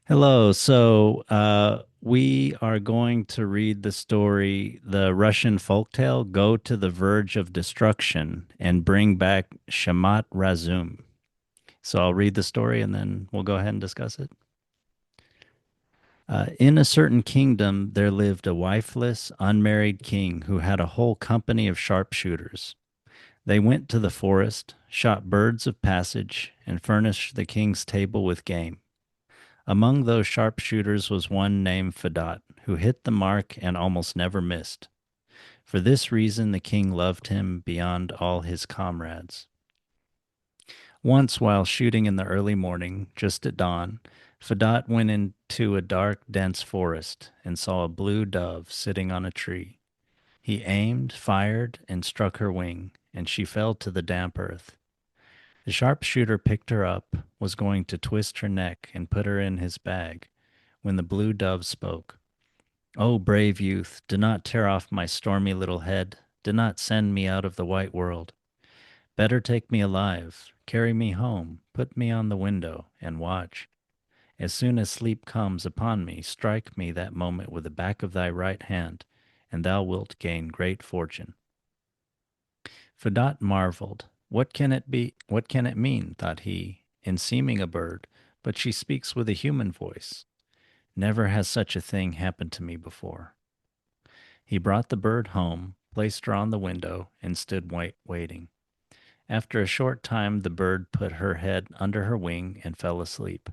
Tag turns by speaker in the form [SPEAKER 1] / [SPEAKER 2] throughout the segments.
[SPEAKER 1] Hello. We are going to read the story, the Russian folktale, Go to the Verge of Destruction and Bring Back Shmat-Razum. So I'll read the story and then we'll go ahead and discuss it. In a certain kingdom, there lived a wifeless, unmarried king who had a whole company of sharpshooters. They went to the forest, shot birds of passage, and furnished the king's table with game. Among those sharpshooters was one named Fedot, who hit the mark and almost never missed. For this reason, the king loved him beyond all his comrades. Once, while shooting in the early morning, just at dawn, Fedot went into a dark, dense forest and saw a blue dove sitting on a tree. He aimed, fired, and struck her wing, and she fell to the damp earth. The sharpshooter picked her up, was going to twist her neck and put her in his bag, when the blue dove spoke. "O brave youth, do not tear off my stormy little head. Do not send me out of the white world. Better take me alive, carry me home, put me on the window, and watch. As soon as sleep comes upon me, strike me that moment with the back of thy right hand, and thou wilt gain great fortune." Fedot marveled. What can it be? What can it mean? Thought he, in seeming a bird, but she speaks with a human voice. Never has such a thing happened to me before. He brought the bird home, placed her on the window, and stood waiting. After a short time, the bird put her head under her wing and fell asleep.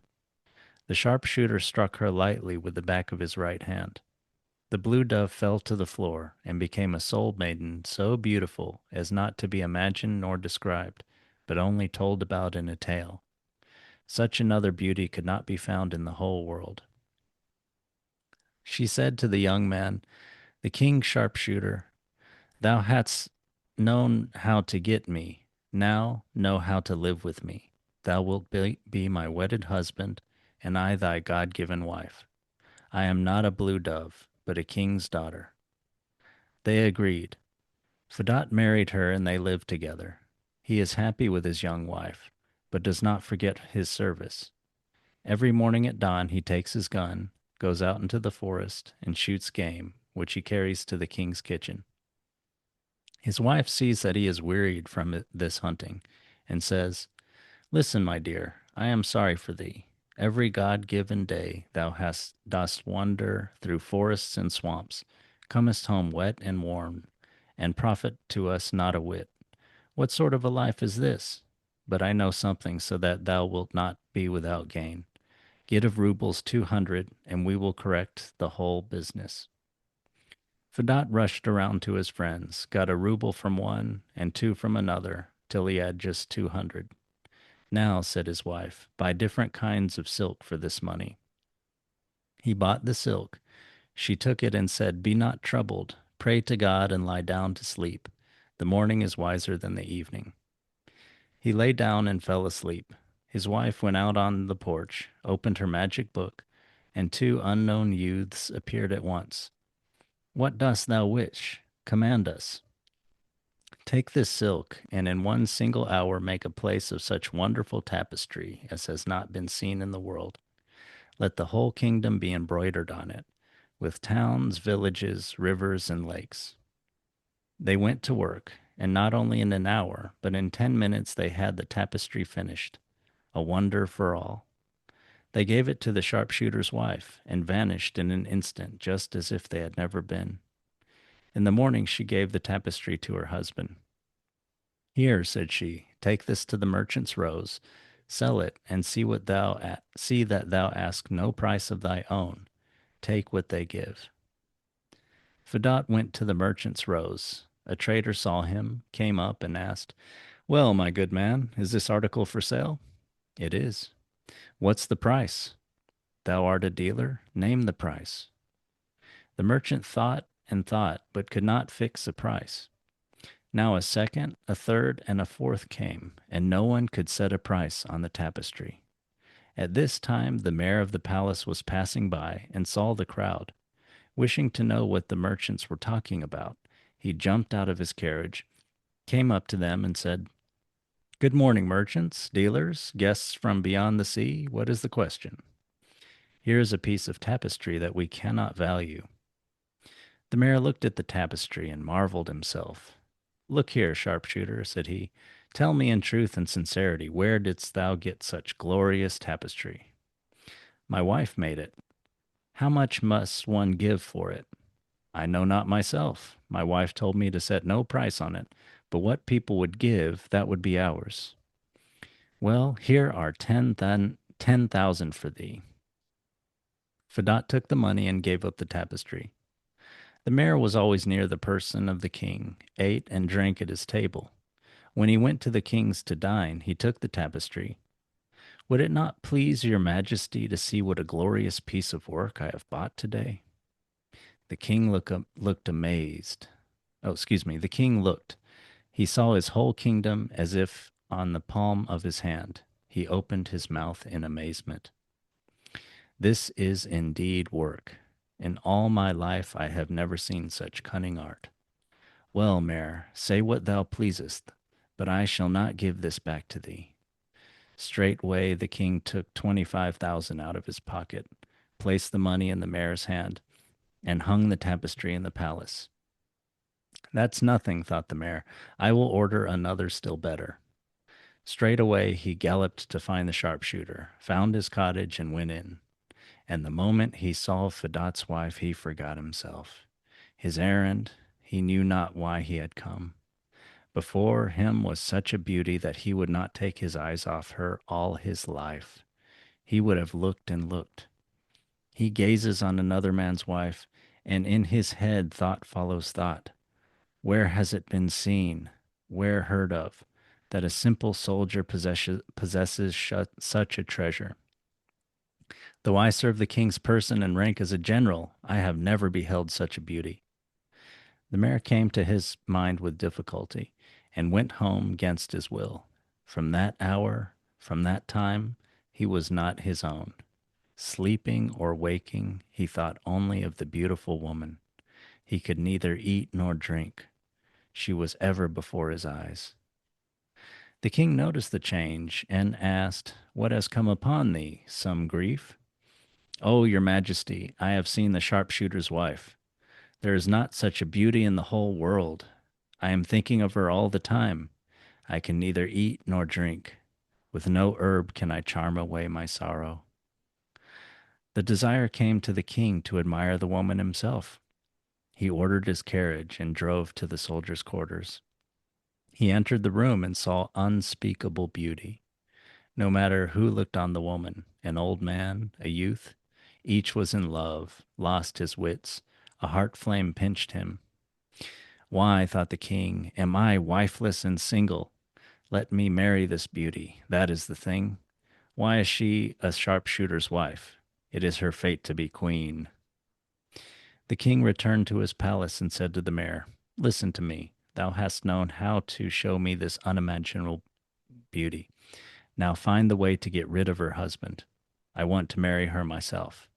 [SPEAKER 1] The sharpshooter struck her lightly with the back of his right hand. The blue dove fell to the floor and became a soul maiden so beautiful as not to be imagined nor described, but only told about in a tale. Such another beauty could not be found in the whole world. She said to the young man, "The king's sharpshooter, thou hadst known how to get me. Now know how to live with me. Thou wilt be my wedded husband, and I thy God given wife. I am not a blue dove, but a king's daughter." They agreed. Fedot married her, and they lived together. He is happy with his young wife, but does not forget his service. Every morning at dawn he takes his gun, goes out into the forest, and shoots game, which he carries to the king's kitchen. His wife sees that he is wearied from this hunting, and says, "Listen, my dear, I am sorry for thee. Every God-given day thou dost wander through forests and swamps, comest home wet and worn, and profit to us not a whit. What sort of a life is this? But I know something so that thou wilt not be without gain. Get of roubles 200, and we will correct the whole business." Fedot rushed around to his friends, got a rouble from one and two from another, till he had just 200. "Now," said his wife, "buy different kinds of silk for this money." He bought the silk. She took it and said, "Be not troubled. Pray to God and lie down to sleep. The morning is wiser than the evening." He lay down and fell asleep. His wife went out on the porch, opened her magic book, and two unknown youths appeared at once. "What dost thou wish? Command us." "Take this silk, and in one single hour make a place of such wonderful tapestry as has not been seen in the world. Let the whole kingdom be embroidered on it, with towns, villages, rivers, and lakes." They went to work, and not only in an hour, but in 10 minutes they had the tapestry finished, a wonder for all. They gave it to the sharpshooter's wife, and vanished in an instant, just as if they had never been. In the morning she gave the tapestry to her husband. "Here," said she, "take this to the merchant's Rose, sell it, and see that thou ask no price of thy own. Take what they give." Fedot went to the merchant's Rose. A trader saw him, came up, and asked, "Well, my good man, is this article for sale?" "It is." "What's the price?" "Thou art a dealer. Name the price." The merchant thought and thought, but could not fix a price. Now a second, a third, and a fourth came, and no one could set a price on the tapestry. At this time the mayor of the palace was passing by and saw the crowd. Wishing to know what the merchants were talking about, he jumped out of his carriage, came up to them, and said, "Good morning, merchants, dealers, guests from beyond the sea. What is the question?" Here is a piece of tapestry that we cannot value. The mayor looked at the tapestry and marveled himself. Look here, sharpshooter, said he. Tell me in truth and sincerity, where didst thou get such glorious tapestry? My wife made it. How much must one give for it? I know not myself. My wife told me to set no price on it, but what people would give, that would be ours. Well, here are 10,000 for thee. Fedot took the money and gave up the tapestry. The mayor was always near the person of the king, ate and drank at his table. When he went to the king's to dine, he took the tapestry. Would it not please your majesty to see what a glorious piece of work I have bought today? The king looked amazed. Oh, excuse me. The king looked. He saw his whole kingdom as if on the palm of his hand. He opened his mouth in amazement. This is indeed work. In all my life I have never seen such cunning art. Well, Mayor, say what thou pleasest, but I shall not give this back to thee. Straightway the king took 25,000 out of his pocket, placed the money in the mayor's hand, and hung the tapestry in the palace. That's nothing, thought the mayor. I will order another still better. Straightway he galloped to find the sharpshooter, found his cottage, and went in. And the moment he saw Fedot's wife, he forgot himself. His errand, he knew not why he had come. Before him was such a beauty that he would not take his eyes off her all his life. He would have looked and looked. He gazes on another man's wife, and in his head thought follows thought. Where has it been seen, where heard of, that a simple soldier possesses such a treasure? Though I serve the king's person and rank as a general, I have never beheld such a beauty. The mayor came to his mind with difficulty, and went home against his will. From that hour, from that time, he was not his own. Sleeping or waking, he thought only of the beautiful woman. He could neither eat nor drink. She was ever before his eyes. The king noticed the change, and asked, What has come upon thee? Some grief? Oh, your majesty, I have seen the sharpshooter's wife. There is not such a beauty in the whole world. I am thinking of her all the time. I can neither eat nor drink. With no herb can I charm away my sorrow. The desire came to the king to admire the woman himself. He ordered his carriage and drove to the soldiers' quarters. He entered the room and saw unspeakable beauty. No matter who looked on the woman, an old man, a youth, each was in love, lost his wits. A heart flame pinched him. Why, thought the king, am I wifeless and single? Let me marry this beauty. That is the thing. Why is she a sharpshooter's wife? It is her fate to be queen. The king returned to his palace and said to the mayor, Listen to me. Thou hast known how to show me this unimaginable beauty. Now find the way to get rid of her husband. I want to marry her myself.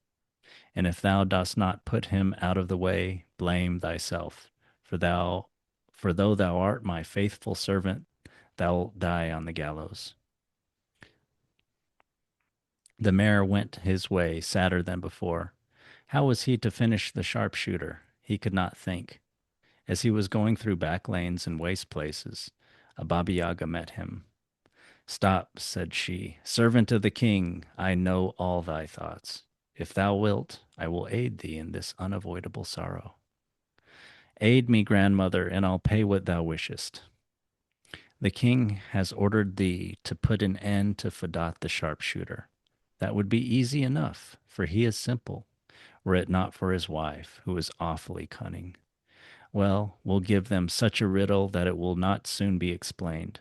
[SPEAKER 1] And if thou dost not put him out of the way, blame thyself. For though thou art my faithful servant, thou'lt die on the gallows. The mayor went his way sadder than before. How was he to finish the sharpshooter? He could not think. As he was going through back lanes and waste places, a Baba Yaga met him. Stop, said she, servant of the king, I know all thy thoughts. If thou wilt, I will aid thee in this unavoidable sorrow. Aid me, grandmother, and I'll pay what thou wishest. The king has ordered thee to put an end to Fedot the sharpshooter. That would be easy enough, for he is simple, were it not for his wife, who is awfully cunning. Well, we'll give them such a riddle that it will not soon be explained.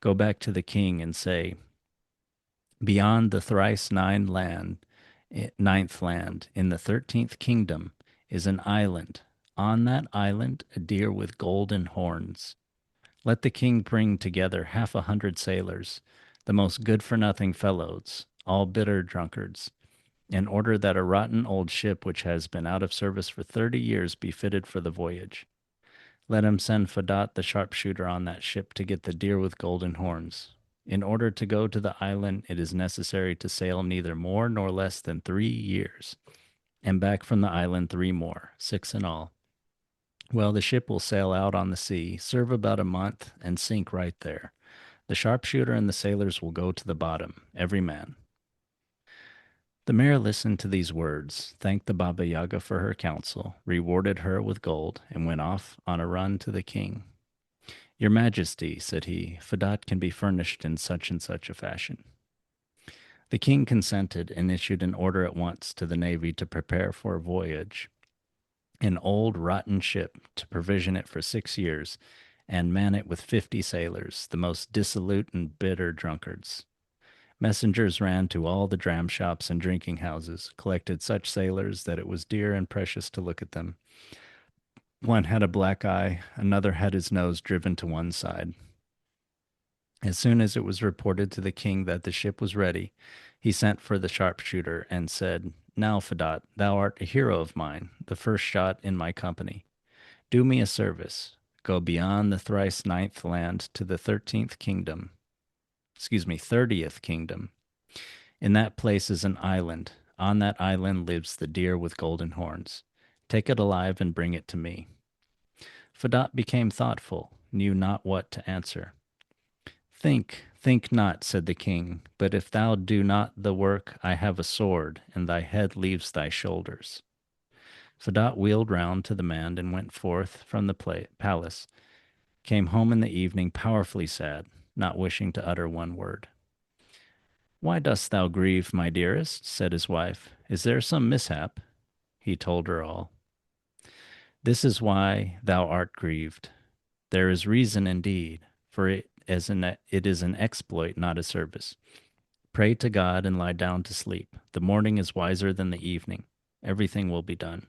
[SPEAKER 1] Go back to the king and say, Beyond the thrice ninth land, in the 13th kingdom, is an island. On that island, a deer with golden horns. Let the king bring together 100 sailors, the most good-for-nothing fellows, all bitter drunkards, and order that a rotten old ship which has been out of service for 30 years be fitted for the voyage. Let him send Fedot the sharpshooter on that ship to get the deer with golden horns. In order to go to the island, it is necessary to sail neither more nor less than 3 years, and back from the island 3 more, 6 in all. Well, the ship will sail out on the sea, serve about a month, and sink right there. The sharpshooter and the sailors will go to the bottom, every man. The mayor listened to these words, thanked the Baba Yaga for her counsel, rewarded her with gold, and went off on a run to the king. Your Majesty, said he, Fadat can be furnished in such and such a fashion. The king consented and issued an order at once to the navy to prepare for a voyage, an old rotten ship, to provision it for 6 years, and man it with 50 sailors, the most dissolute and bitter drunkards. Messengers ran to all the dram shops and drinking houses, collected such sailors that it was dear and precious to look at them. One had a black eye, another had his nose driven to one side. As soon as it was reported to the king that the ship was ready, he sent for the sharpshooter and said, Now, Fadat, thou art a hero of mine, the first shot in my company. Do me a service. Go beyond the thrice ninth land to the 30th kingdom. In that place is an island. On that island lives the deer with golden horns. Take it alive and bring it to me. Fadat became thoughtful, knew not what to answer. Think not, said the king, but if thou do not the work, I have a sword, and thy head leaves thy shoulders. Fadat wheeled round to the man and went forth from the palace, came home in the evening powerfully sad, not wishing to utter one word. Why dost thou grieve, my dearest? Said his wife. Is there some mishap? He told her all. This is why thou art grieved. There is reason indeed, for it is an exploit, not a service. Pray to God and lie down to sleep. The morning is wiser than the evening. Everything will be done.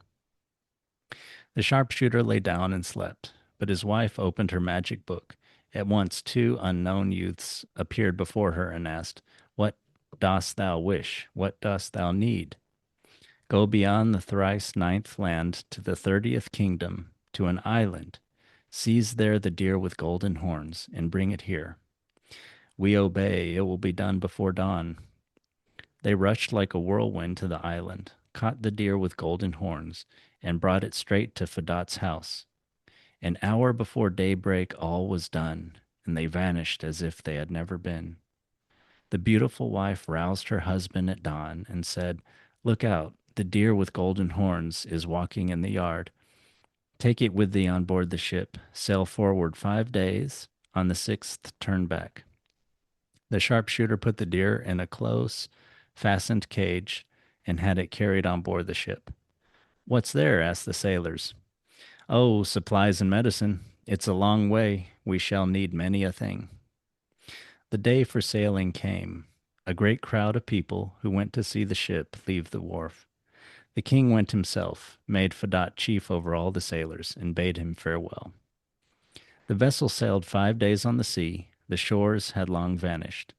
[SPEAKER 1] The sharpshooter lay down and slept, but his wife opened her magic book. At once 2 unknown youths appeared before her and asked, What dost thou wish? What dost thou need? Go beyond the thrice ninth land to the 30th kingdom, to an island. Seize there the deer with golden horns, and bring it here. We obey. It will be done before dawn. They rushed like a whirlwind to the island, caught the deer with golden horns, and brought it straight to Fadat's house. An hour before daybreak all was done, and they vanished as if they had never been. The beautiful wife roused her husband at dawn and said, Look out, the deer with golden horns is walking in the yard. Take it with thee on board the ship, sail forward 5 days, on the 6th turn back. The sharpshooter put the deer in a close, fastened cage and had it carried on board the ship. What's there? Asked the sailors. Oh, supplies and medicine. It's a long way. We shall need many a thing. The day for sailing came. A great crowd of people who went to see the ship leave the wharf. The king went himself, made Fadat chief over all the sailors, and bade him farewell. The vessel sailed 5 days on the sea. The shores had long vanished.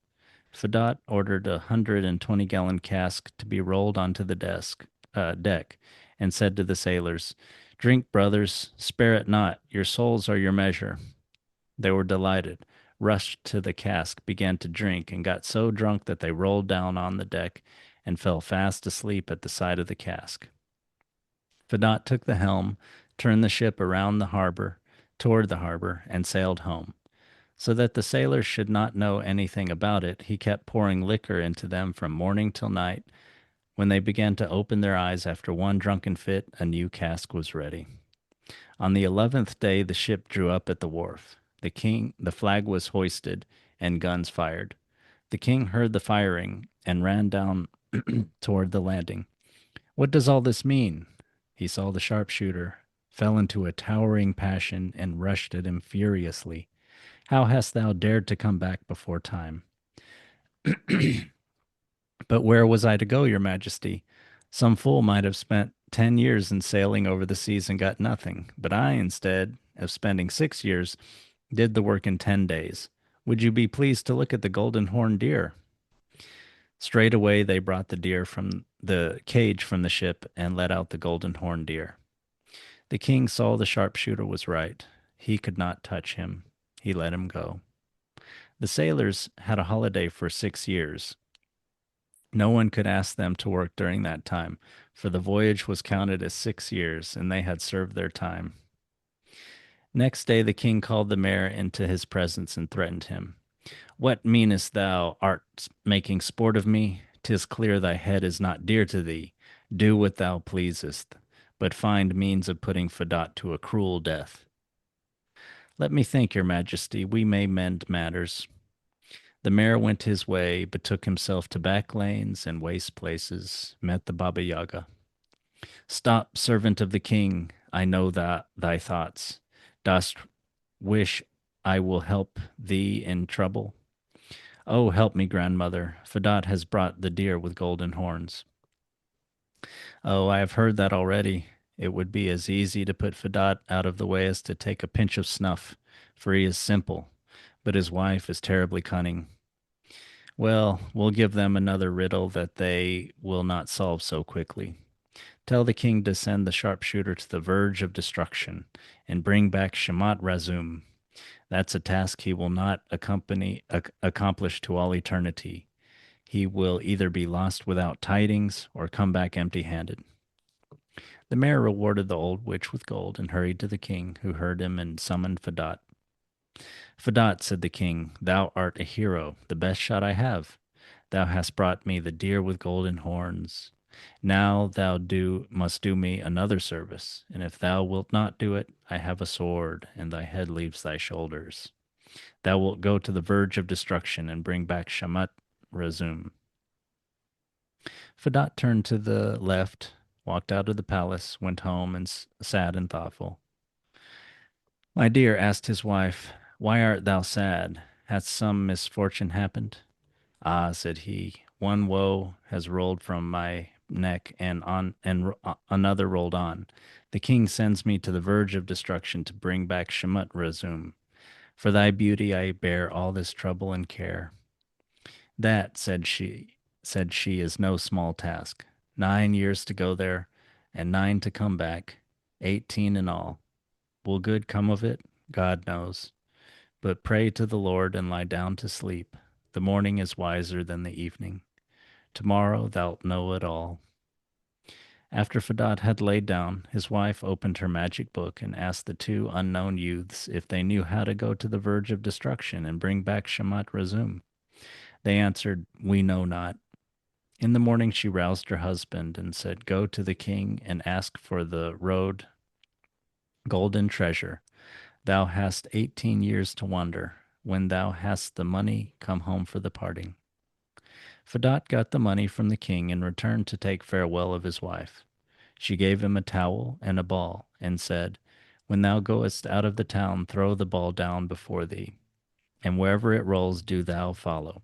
[SPEAKER 1] Fadat ordered 120-gallon cask to be rolled onto the deck, and said to the sailors, Drink, brothers, spare it not. Your souls are your measure. They were delighted, rushed to the cask, began to drink, and got so drunk that they rolled down on the deck and fell fast asleep at the side of the cask. Fadat took the helm, turned the ship around the harbor, toward the harbor, and sailed home. So that the sailors should not know anything about it, he kept pouring liquor into them from morning till night. When they began to open their eyes after one drunken fit, a new cask was ready. On the 11th day, the ship drew up at the wharf. The flag was hoisted, and guns fired. The king heard the firing and ran down toward the landing. What does all this mean? He saw the sharpshooter, fell into a towering passion, and rushed at him furiously. How hast thou dared to come back before time? But where was I to go, your majesty? Some fool might have spent 10 years in sailing over the seas and got nothing, but I, instead of spending 6 years, did the work in 10 days. Would you be pleased to look at the golden horned deer? Straightway they brought the deer from the cage from the ship and let out the golden horned deer. The king saw the sharpshooter was right. He could not touch him. He let him go. The sailors had a holiday for 6 years. No one could ask them to work during that time, for the voyage was counted as 6 years, and they had served their time. Next day the king called the mayor into his presence and threatened him. What meanest thou? Art making sport of me? 'Tis clear thy head is not dear to thee. Do what thou pleasest, but find means of putting Fedot to a cruel death. Let me think, your majesty, we may mend matters. The mayor went his way, betook himself to back lanes and waste places, met the Baba Yaga. Stop, servant of the king, I know that thy thoughts. Dost wish I will help thee in trouble? Oh, help me, grandmother. Fedot has brought the deer with golden horns. Oh, I have heard that already. It would be as easy to put Fedot out of the way as to take a pinch of snuff, for he is simple, but his wife is terribly cunning. Well, we'll give them another riddle that they will not solve so quickly. Tell the king to send the sharpshooter to the verge of destruction and bring back Shmat-Razum. That's a task he will not accomplish to all eternity. He will either be lost without tidings or come back empty handed. The mayor rewarded the old witch with gold and hurried to the king, who heard him and summoned Fedot. Fedot, said the king, thou art a hero, the best shot I have. Thou hast brought me the deer with golden horns. Now thou must do me another service, and if thou wilt not do it, I have a sword, and thy head leaves thy shoulders. Thou wilt go to the verge of destruction and bring back Shamat Razum. Fedot turned to the left, walked out of the palace, went home, and sad and thoughtful. My dear, asked his wife, why art thou sad? Hath some misfortune happened? Ah, said he, one woe has rolled from my neck another rolled on. The king sends me to the verge of destruction to bring back Shemut Razum. For thy beauty I bear all this trouble and care. That, said she, is no small task. 9 years to go there, and 9 to come back, 18 in all. Will good come of it? God knows. But pray to the Lord and lie down to sleep. The morning is wiser than the evening. Tomorrow thou'lt know it all. After Fedot had laid down, his wife opened her magic book and asked the two unknown youths if they knew how to go to the verge of destruction and bring back Shamat Razum. They answered, we know not. In the morning she roused her husband and said, go to the king and ask for the road golden treasure. Thou hast 18 years to wander. When thou hast the money, come home for the parting. Fedot got the money from the king and returned to take farewell of his wife. She gave him a towel and a ball, and said, when thou goest out of the town, throw the ball down before thee, and wherever it rolls, do thou follow.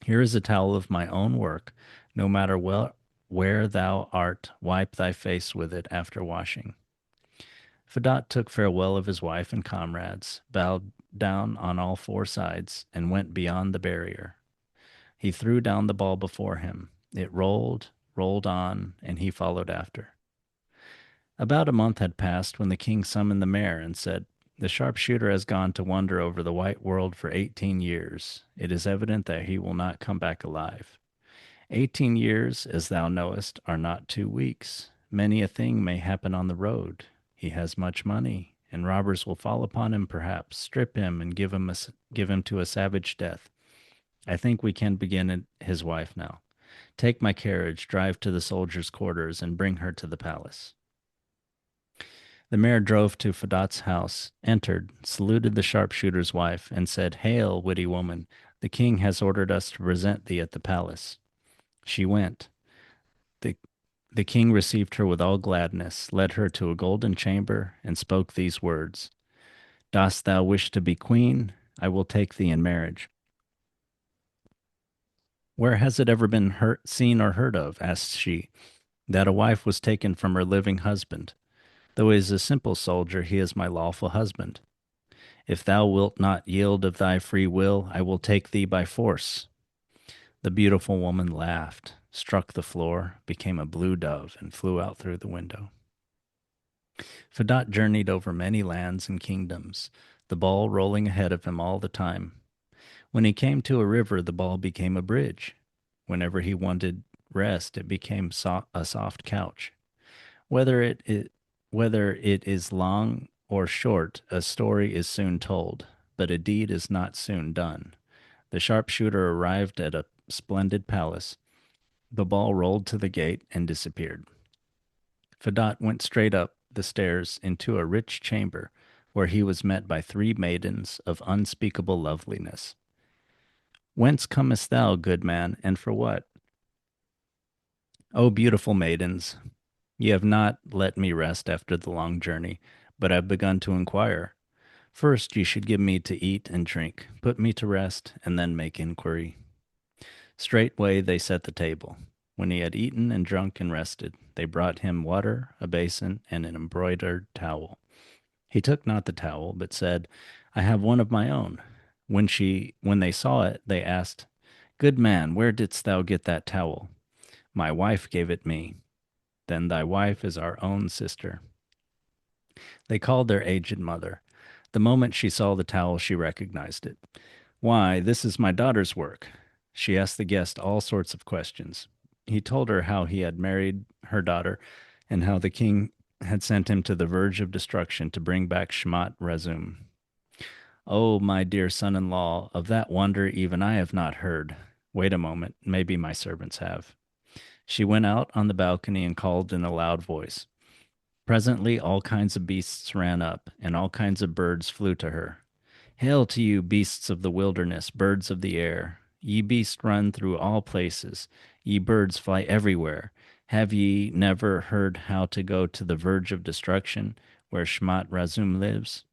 [SPEAKER 1] Here is a towel of my own work. No matter where thou art, wipe thy face with it after washing. Fedot took farewell of his wife and comrades, bowed down on all 4 sides, and went beyond the barrier. He threw down the ball before him. It rolled on, and he followed after. About a month had passed when the king summoned the mayor and said, the sharpshooter has gone to wander over the white world for 18 years. It is evident that he will not come back alive. 18 years, as thou knowest, are not 2 weeks. Many a thing may happen on the road. He has much money, and robbers will fall upon him perhaps, strip him, and give him to a savage death. I think we can begin his wife now. Take my carriage, drive to the soldiers' quarters, and bring her to the palace. The mayor drove to Fedot's house, entered, saluted the sharpshooter's wife, and said, hail, witty woman, the king has ordered us to present thee at the palace. She went. The king received her with all gladness, led her to a golden chamber, and spoke these words, dost thou wish to be queen? I will take thee in marriage. Where has it ever been seen or heard of, asked she, that a wife was taken from her living husband? Though he is a simple soldier, he is my lawful husband. If thou wilt not yield of thy free will, I will take thee by force. The beautiful woman laughed, struck the floor, became a blue dove, and flew out through the window. Fedot journeyed over many lands and kingdoms, the ball rolling ahead of him all the time. When he came to a river, the ball became a bridge. Whenever he wanted rest, it became a soft couch. Whether whether it is long or short, a story is soon told, but a deed is not soon done. The sharpshooter arrived at a splendid palace. The ball rolled to the gate and disappeared. Fedot went straight up the stairs into a rich chamber, where he was met by three maidens of unspeakable loveliness. Whence comest thou, good man, and for what? O beautiful maidens, ye have not let me rest after the long journey, but have begun to inquire. First, ye should give me to eat and drink, put me to rest, and then make inquiry. Straightway they set the table. When he had eaten and drunk and rested, they brought him water, a basin, and an embroidered towel. He took not the towel, but said, I have one of my own. When they saw it, they asked, Good man, where didst thou get that towel? My wife gave it me. Then thy wife is our own sister. They called their aged mother. The moment she saw the towel, she recognized it. Why, this is my daughter's work. She asked the guest all sorts of questions. He told her how he had married her daughter and how the king had sent him to the verge of destruction to bring back Shmat-Razum. Oh, my dear son-in-law, of that wonder even I have not heard. Wait a moment, maybe my servants have. She went out on the balcony and called in a loud voice. Presently all kinds of beasts ran up, and all kinds of birds flew to her. Hail to you, beasts of the wilderness, birds of the air. Ye beasts run through all places, ye birds fly everywhere. Have ye never heard how to go to the verge of destruction, where Shmat-Razum lives?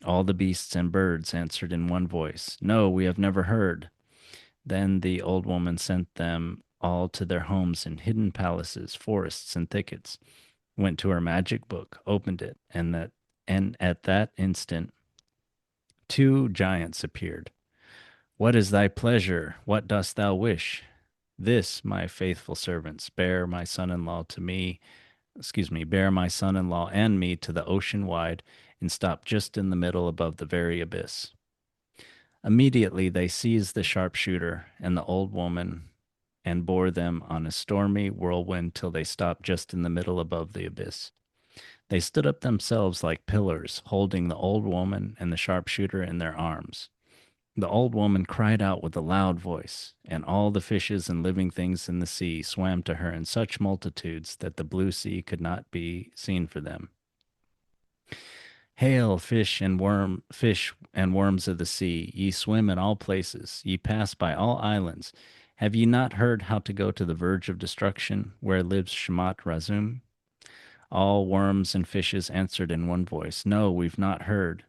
[SPEAKER 1] All the beasts and birds answered in one voice, No, we have never heard. Then the old woman sent them all to their homes in hidden palaces, forests, and thickets, went to her magic book, opened it, and at that instant two giants appeared. What is thy pleasure? What dost thou wish? This, my faithful servants, bear my son-in-law to me, bear my son-in-law and me to the ocean wide, and stop just in the middle above the very abyss. Immediately they seized the sharpshooter and the old woman and bore them on a stormy whirlwind till they stopped just in the middle above the abyss. They stood up themselves like pillars, holding the old woman and the sharpshooter in their arms. The old woman cried out with a loud voice, and all the fishes and living things in the sea swam to her in such multitudes that the blue sea could not be seen for them. Hail, fish and worms of the sea, ye swim in all places, ye pass by all islands. Have ye not heard how to go to the verge of destruction, where lives Shmat-Razum? All worms and fishes answered in one voice, No, we've not heard.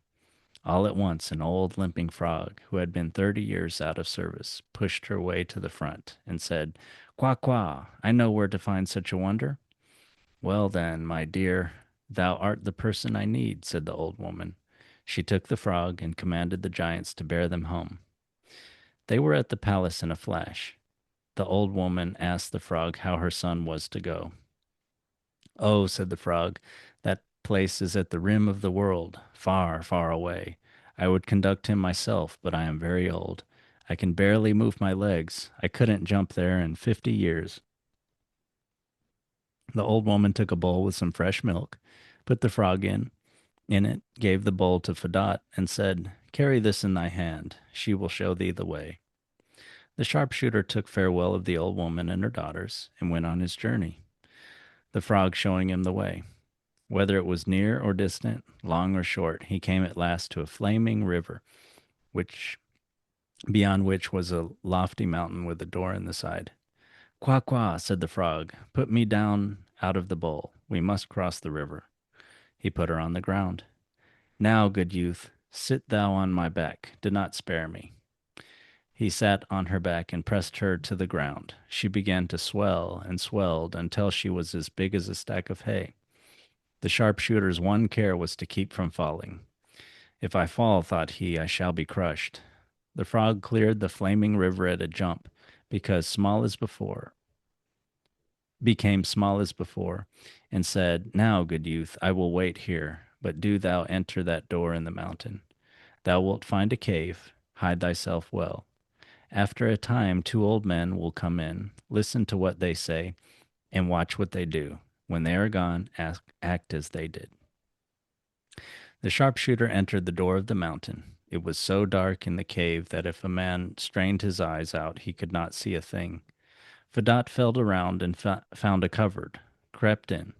[SPEAKER 1] All at once, an old limping frog, who had been 30 years out of service, pushed her way to the front and said, Quah, quah, I know where to find such a wonder. Well then, my dear, thou art the person I need, said the old woman. She took the frog and commanded the giants to bear them home. They were at the palace in a flash. The old woman asked the frog how her son was to go. Oh, said the frog, that place is at the rim of the world, far, far away. I would conduct him myself, but I am very old. I can barely move my legs. I couldn't jump there in 50 years. The old woman took a bowl with some fresh milk, put the frog in it, gave the bowl to Fedot, and said, Carry this in thy hand. She will show thee the way. The sharpshooter took farewell of the old woman and her daughters, and went on his journey, the frog showing him the way. Whether it was near or distant, long or short, he came at last to a flaming river, which beyond which was a lofty mountain with a door in the side. Quah, quah, said the frog, put me down out of the bowl. We must cross the river. He put her on the ground. Now, good youth, sit thou on my back. Do not spare me. He sat on her back and pressed her to the ground. She began to swell and swelled until she was as big as a stack of hay. The sharpshooter's one care was to keep from falling. If I fall, thought he, I shall be crushed. The frog cleared the flaming river at a jump, because small as before, became small as before, and said, Now, good youth, I will wait here, but do thou enter that door in the mountain. Thou wilt find a cave. Hide thyself well. After a time, two old men will come in, listen to what they say, and watch what they do. When they are gone, act as they did. The sharpshooter entered the door of the mountain. It was so dark in the cave that if a man strained his eyes out, he could not see a thing. Fedot felt around and found a cupboard, crept in.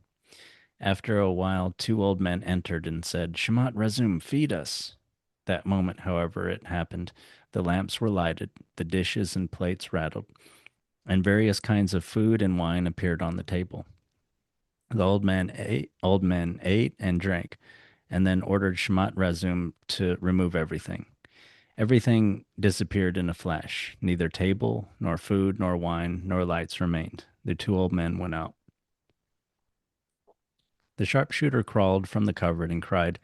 [SPEAKER 1] After a while, two old men entered and said, Shmat-Razum, feed us. That moment, however, it happened. The lamps were lighted, the dishes and plates rattled, and various kinds of food and wine appeared on the table. The old men ate and drank, and then ordered Shmat-Razum to remove everything. Everything disappeared in a flash. Neither table, nor food, nor wine, nor lights remained. The two old men went out. The sharpshooter crawled from the cupboard and cried,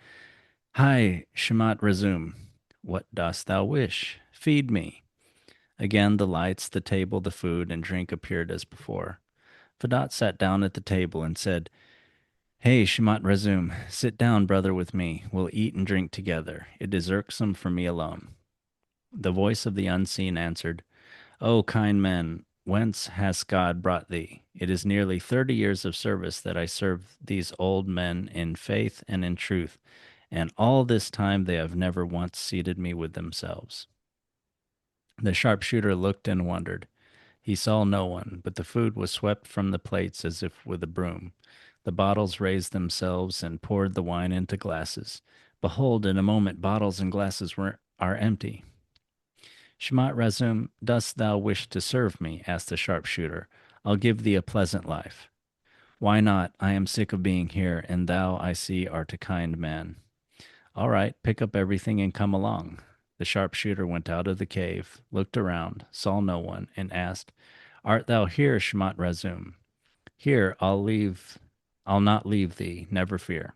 [SPEAKER 1] Hi, Shmat-Razum. What dost thou wish? Feed me. Again the lights, the table, the food, and drink appeared as before. Fedot sat down at the table and said, Hey, Shmat-Razum, sit down, brother, with me. We'll eat and drink together. It is irksome for me alone. The voice of the unseen answered, O kind man, whence has God brought thee? It is nearly 30 years of service that I serve these old men in faith and in truth, and all this time they have never once seated me with themselves. The sharpshooter looked and wondered. He saw no one, but the food was swept from the plates as if with a broom. The bottles raised themselves and poured the wine into glasses. Behold, in a moment bottles and glasses are empty. Shmat-Razum, dost thou wish to serve me? Asked the sharpshooter. I'll give thee a pleasant life. Why not? I am sick of being here, and thou, I see, art a kind man. All right, pick up everything and come along. The sharpshooter went out of the cave, looked around, saw no one, and asked, Art thou here, Shmat-Razum? Here, I'll not leave thee, never fear.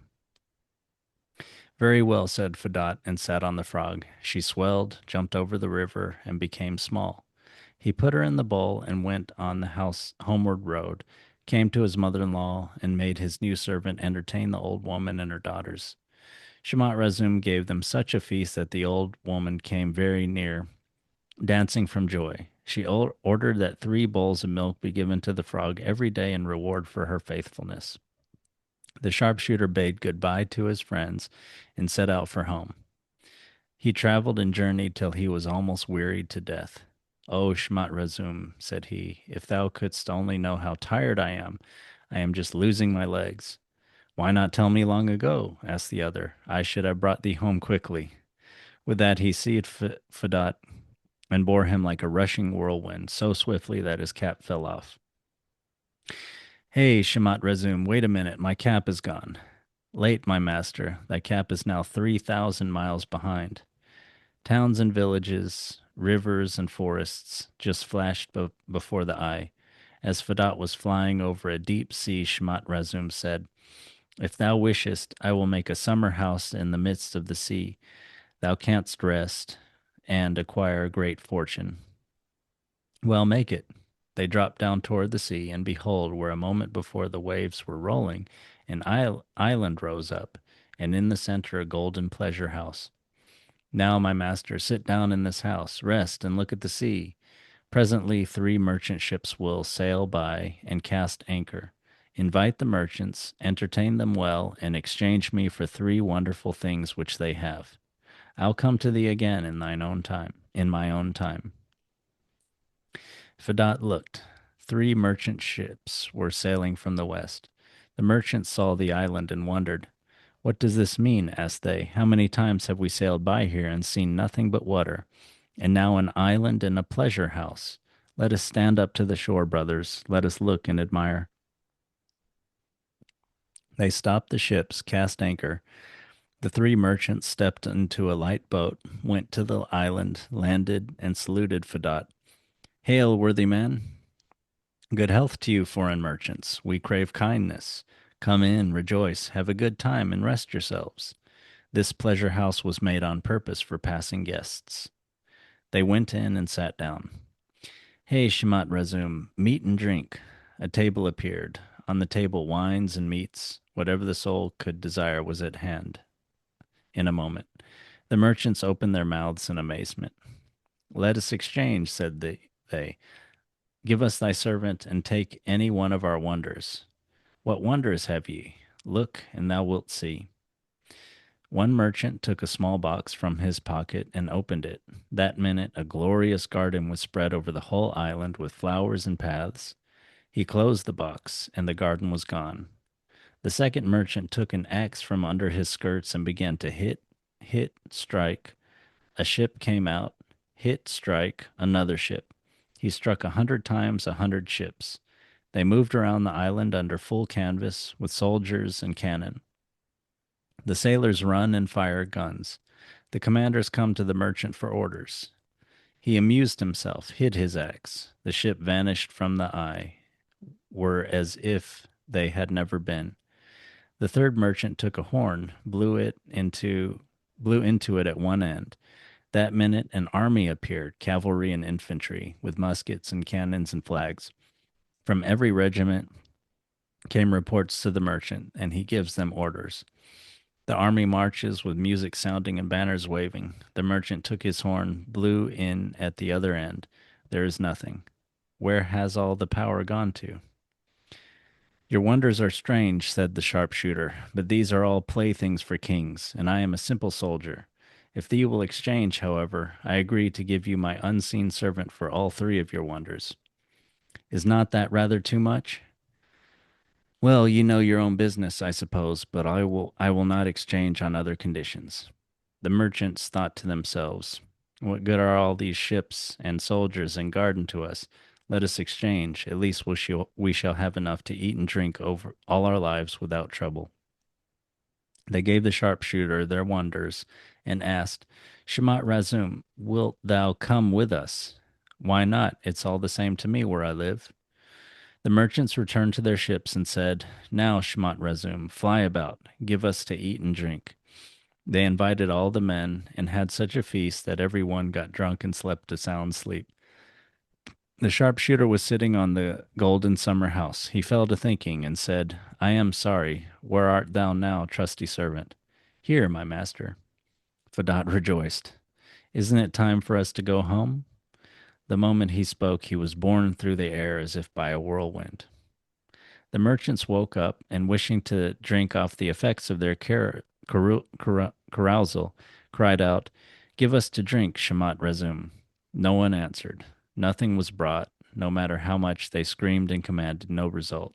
[SPEAKER 1] Very well, said Fedot, and sat on the frog. She swelled, jumped over the river, and became small. He put her in the bowl and went on the house homeward road, came to his mother-in-law, and made his new servant entertain the old woman and her daughters. Shmat-Razum gave them such a feast that the old woman came very near, dancing from joy. She ordered that 3 bowls of milk be given to the frog every day in reward for her faithfulness. The sharpshooter bade good-bye to his friends and set out for home. He traveled and journeyed till he was almost wearied to death. "O Shmat-Razum," said he, "if thou couldst only know how tired I am just losing my legs." "Why not tell me long ago?" asked the other. "I should have brought thee home quickly." With that he seized Fedot and bore him like a rushing whirlwind, so swiftly that his cap fell off. "Hey, Shmat-Razum, wait a minute, my cap is gone." "Late, my master, thy cap is now 3,000 miles behind." Towns and villages, rivers and forests just flashed before the eye. As Fedot was flying over a deep sea, Shmat-Razum said, "If thou wishest, I will make a summer house in the midst of the sea. Thou canst rest and acquire a great fortune." "Well, make it." They dropped down toward the sea, and behold, where a moment before the waves were rolling, an island rose up, and in the center a golden pleasure house. "Now, my master, sit down in this house, rest, and look at the sea. Presently 3 merchant ships will sail by and cast anchor. Invite the merchants, entertain them well, and exchange me for 3 wonderful things which they have. I'll come to thee again in thine own time, in my own time." Fedot looked. 3 merchant ships were sailing from the west. The merchants saw the island and wondered. "What does this mean?" asked they. "How many times have we sailed by here and seen nothing but water, and now an island and a pleasure house? Let us stand up to the shore, brothers. Let us look and admire." They stopped the ships, cast anchor. The 3 merchants stepped into a light boat, went to the island, landed, and saluted Fedot. "Hail, worthy man! Good health to you, foreign merchants. We crave kindness. Come in, rejoice, have a good time, and rest yourselves. This pleasure house was made on purpose for passing guests." They went in and sat down. "Hey, Shmat-Razum, meat and drink." A table appeared. On the table, wines and meats. Whatever the soul could desire was at hand in a moment. The merchants opened their mouths in amazement. Let us exchange, said they. Give us thy servant, and take any one of our wonders. What wonders have ye? Look, and thou wilt see. One merchant took a small box from his pocket and opened it. That minute, a glorious garden was spread over the whole island with flowers and paths. He closed the box, and the garden was gone. The second merchant took an axe from under his skirts and began to hit, strike. A ship came out, hit, strike, another ship. He struck 100 times 100 ships. They moved around the island under full canvas with soldiers and cannon. The sailors run and fire guns. The commanders come to the merchant for orders. He amused himself, hid his axe. The ship vanished from the eye, were as if they had never been. The third merchant took a horn, blew into it at one end. That minute an army appeared, cavalry and infantry, with muskets and cannons and flags. From every regiment came reports to the merchant, and he gives them orders. The army marches with music sounding and banners waving. The merchant took his horn, blew in at the other end. There is nothing. Where has all the power gone to? Your wonders are strange, said the sharpshooter, but these are all playthings for kings, and I am a simple soldier. If thee will exchange, however, I agree to give you my unseen servant for all three of your wonders. Is not that rather too much? Well, you know your own business, I suppose, but I will not exchange on other conditions. The merchants thought to themselves, what good are all these ships and soldiers and garden to us? Let us exchange. At least we shall have enough to eat and drink over all our lives without trouble. They gave the sharpshooter their wonders and asked, Shmat-Razum, wilt thou come with us? Why not? It's all the same to me where I live. The merchants returned to their ships and said, Now, Shmat-Razum, fly about, give us to eat and drink. They invited all the men and had such a feast that every one got drunk and slept a sound sleep. The sharpshooter was sitting on the golden summer house. He fell to thinking and said, I am sorry. Where art thou now, trusty servant? Here, my master. Fadat rejoiced. Isn't it time for us to go home? The moment he spoke, he was borne through the air as if by a whirlwind. The merchants woke up and, wishing to drink off the effects of their carousal, cried out, Give us to drink, Shmat-Razum. No one answered. Nothing was brought. No matter how much they screamed and commanded, no result.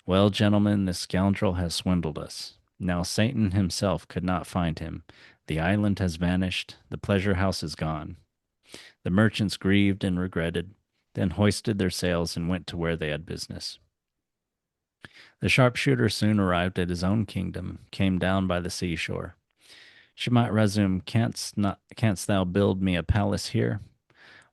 [SPEAKER 1] Well, gentlemen, this scoundrel has swindled us. Now Satan himself could not find him. The island has vanished. The pleasure house is gone. The merchants grieved and regretted, then hoisted their sails and went to where they had business. The sharpshooter soon arrived at his own kingdom, came down by the seashore. Shmat-Razum, canst thou build me a palace here?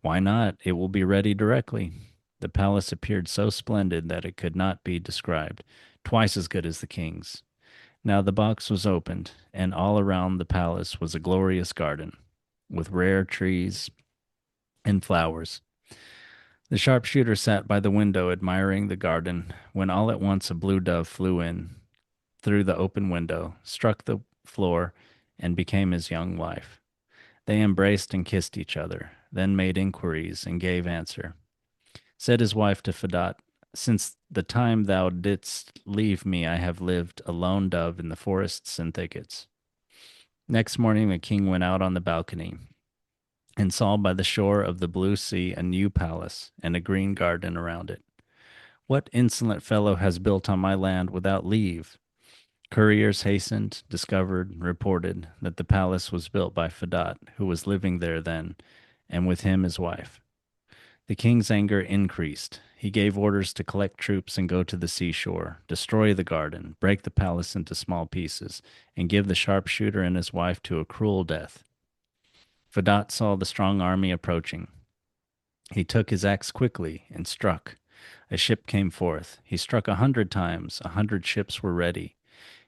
[SPEAKER 1] Why not? It will be ready directly. The palace appeared so splendid that it could not be described, twice as good as the king's. Now the box was opened, and all around the palace was a glorious garden, with rare trees and flowers. The sharpshooter sat by the window admiring the garden, when all at once a blue dove flew in through the open window, struck the floor, and became his young wife. They embraced and kissed each other, then made inquiries and gave answer. Said his wife to Fadat, Since the time thou didst leave me, I have lived a lone dove in the forests and thickets. Next morning the king went out on the balcony and saw by the shore of the blue sea a new palace and a green garden around it. What insolent fellow has built on my land without leave? Couriers hastened, discovered, reported that the palace was built by Fadat, who was living there then, and with him his wife. The king's anger increased. He gave orders to collect troops and go to the seashore, destroy the garden, break the palace into small pieces, and give the sharpshooter and his wife to a cruel death. Fadat saw the strong army approaching. He took his axe quickly and struck. A ship came forth. He struck 100 times. 100 ships were ready.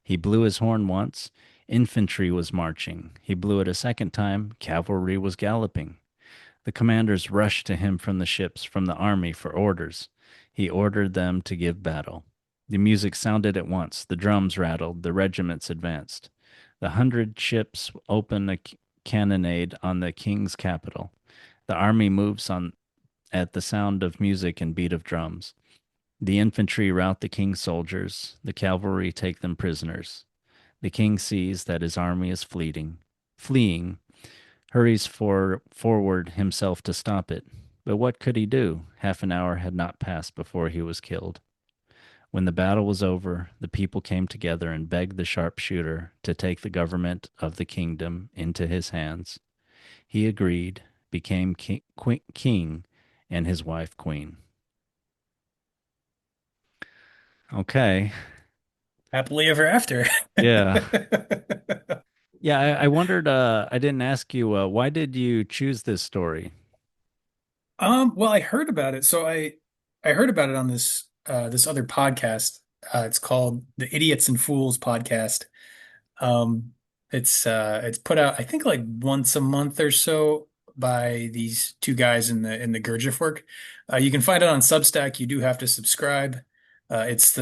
[SPEAKER 1] He blew his horn once. Infantry was marching. He blew it a second time. Cavalry was galloping. The commanders rushed to him from the ships, from the army, for orders. He ordered them to give battle. The music sounded at once. The drums rattled. The regiments advanced. The 100 ships opened a cannonade on the king's capital. The army moves on at the sound of music and beat of drums. The infantry rout the king's soldiers, the cavalry take them prisoners. The king sees that his army is fleeing, hurries forward himself to stop it. But what could he do? Half an hour had not passed before he was killed. When the battle was over, the people came together and begged the sharpshooter to take the government of the kingdom into his hands. He agreed, became king and his wife queen. Okay.
[SPEAKER 2] Happily ever after.
[SPEAKER 1] Yeah. Yeah, I wondered, I didn't ask you, why did you choose this story?
[SPEAKER 2] Well, I heard about it. I heard about it on this other podcast. It's called the Idiots and Fools podcast. Um, it's put out, I think, like once a month or so by these two guys in the Gurdjieff work. You can find it on Substack. You do have to subscribe. It's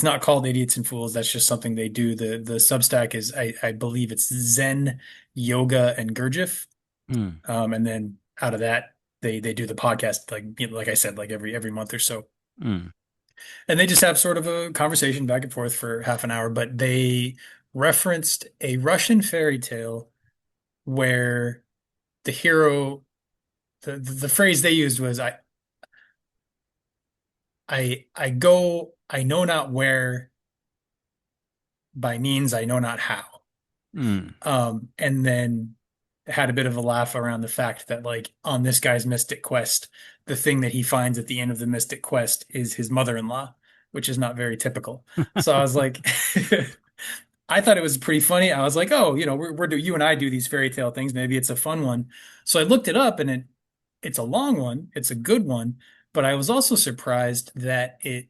[SPEAKER 2] not called Idiots and Fools. That's just something they do. The Substack is, I believe it's Zen, Yoga, and Gurdjieff.
[SPEAKER 1] Hmm.
[SPEAKER 2] And then out of that, they do the podcast, like, like I said, like every month or so.
[SPEAKER 1] Hmm.
[SPEAKER 2] And they just have sort of a conversation back and forth for half an hour, but they referenced a Russian fairy tale where the hero, the phrase they used was, I go, I know not where, by means I know not how.
[SPEAKER 1] Hmm.
[SPEAKER 2] And then had a bit of a laugh around the fact that, like, on this guy's mystic quest, the thing that he finds at the end of the mystic quest is his mother-in-law, which is not very typical. So I was like, I thought it was pretty funny. I was like, oh, you and I do these fairy tale things. Maybe it's a fun one. So I looked it up, and it's a long one. It's a good one, but I was also surprised that it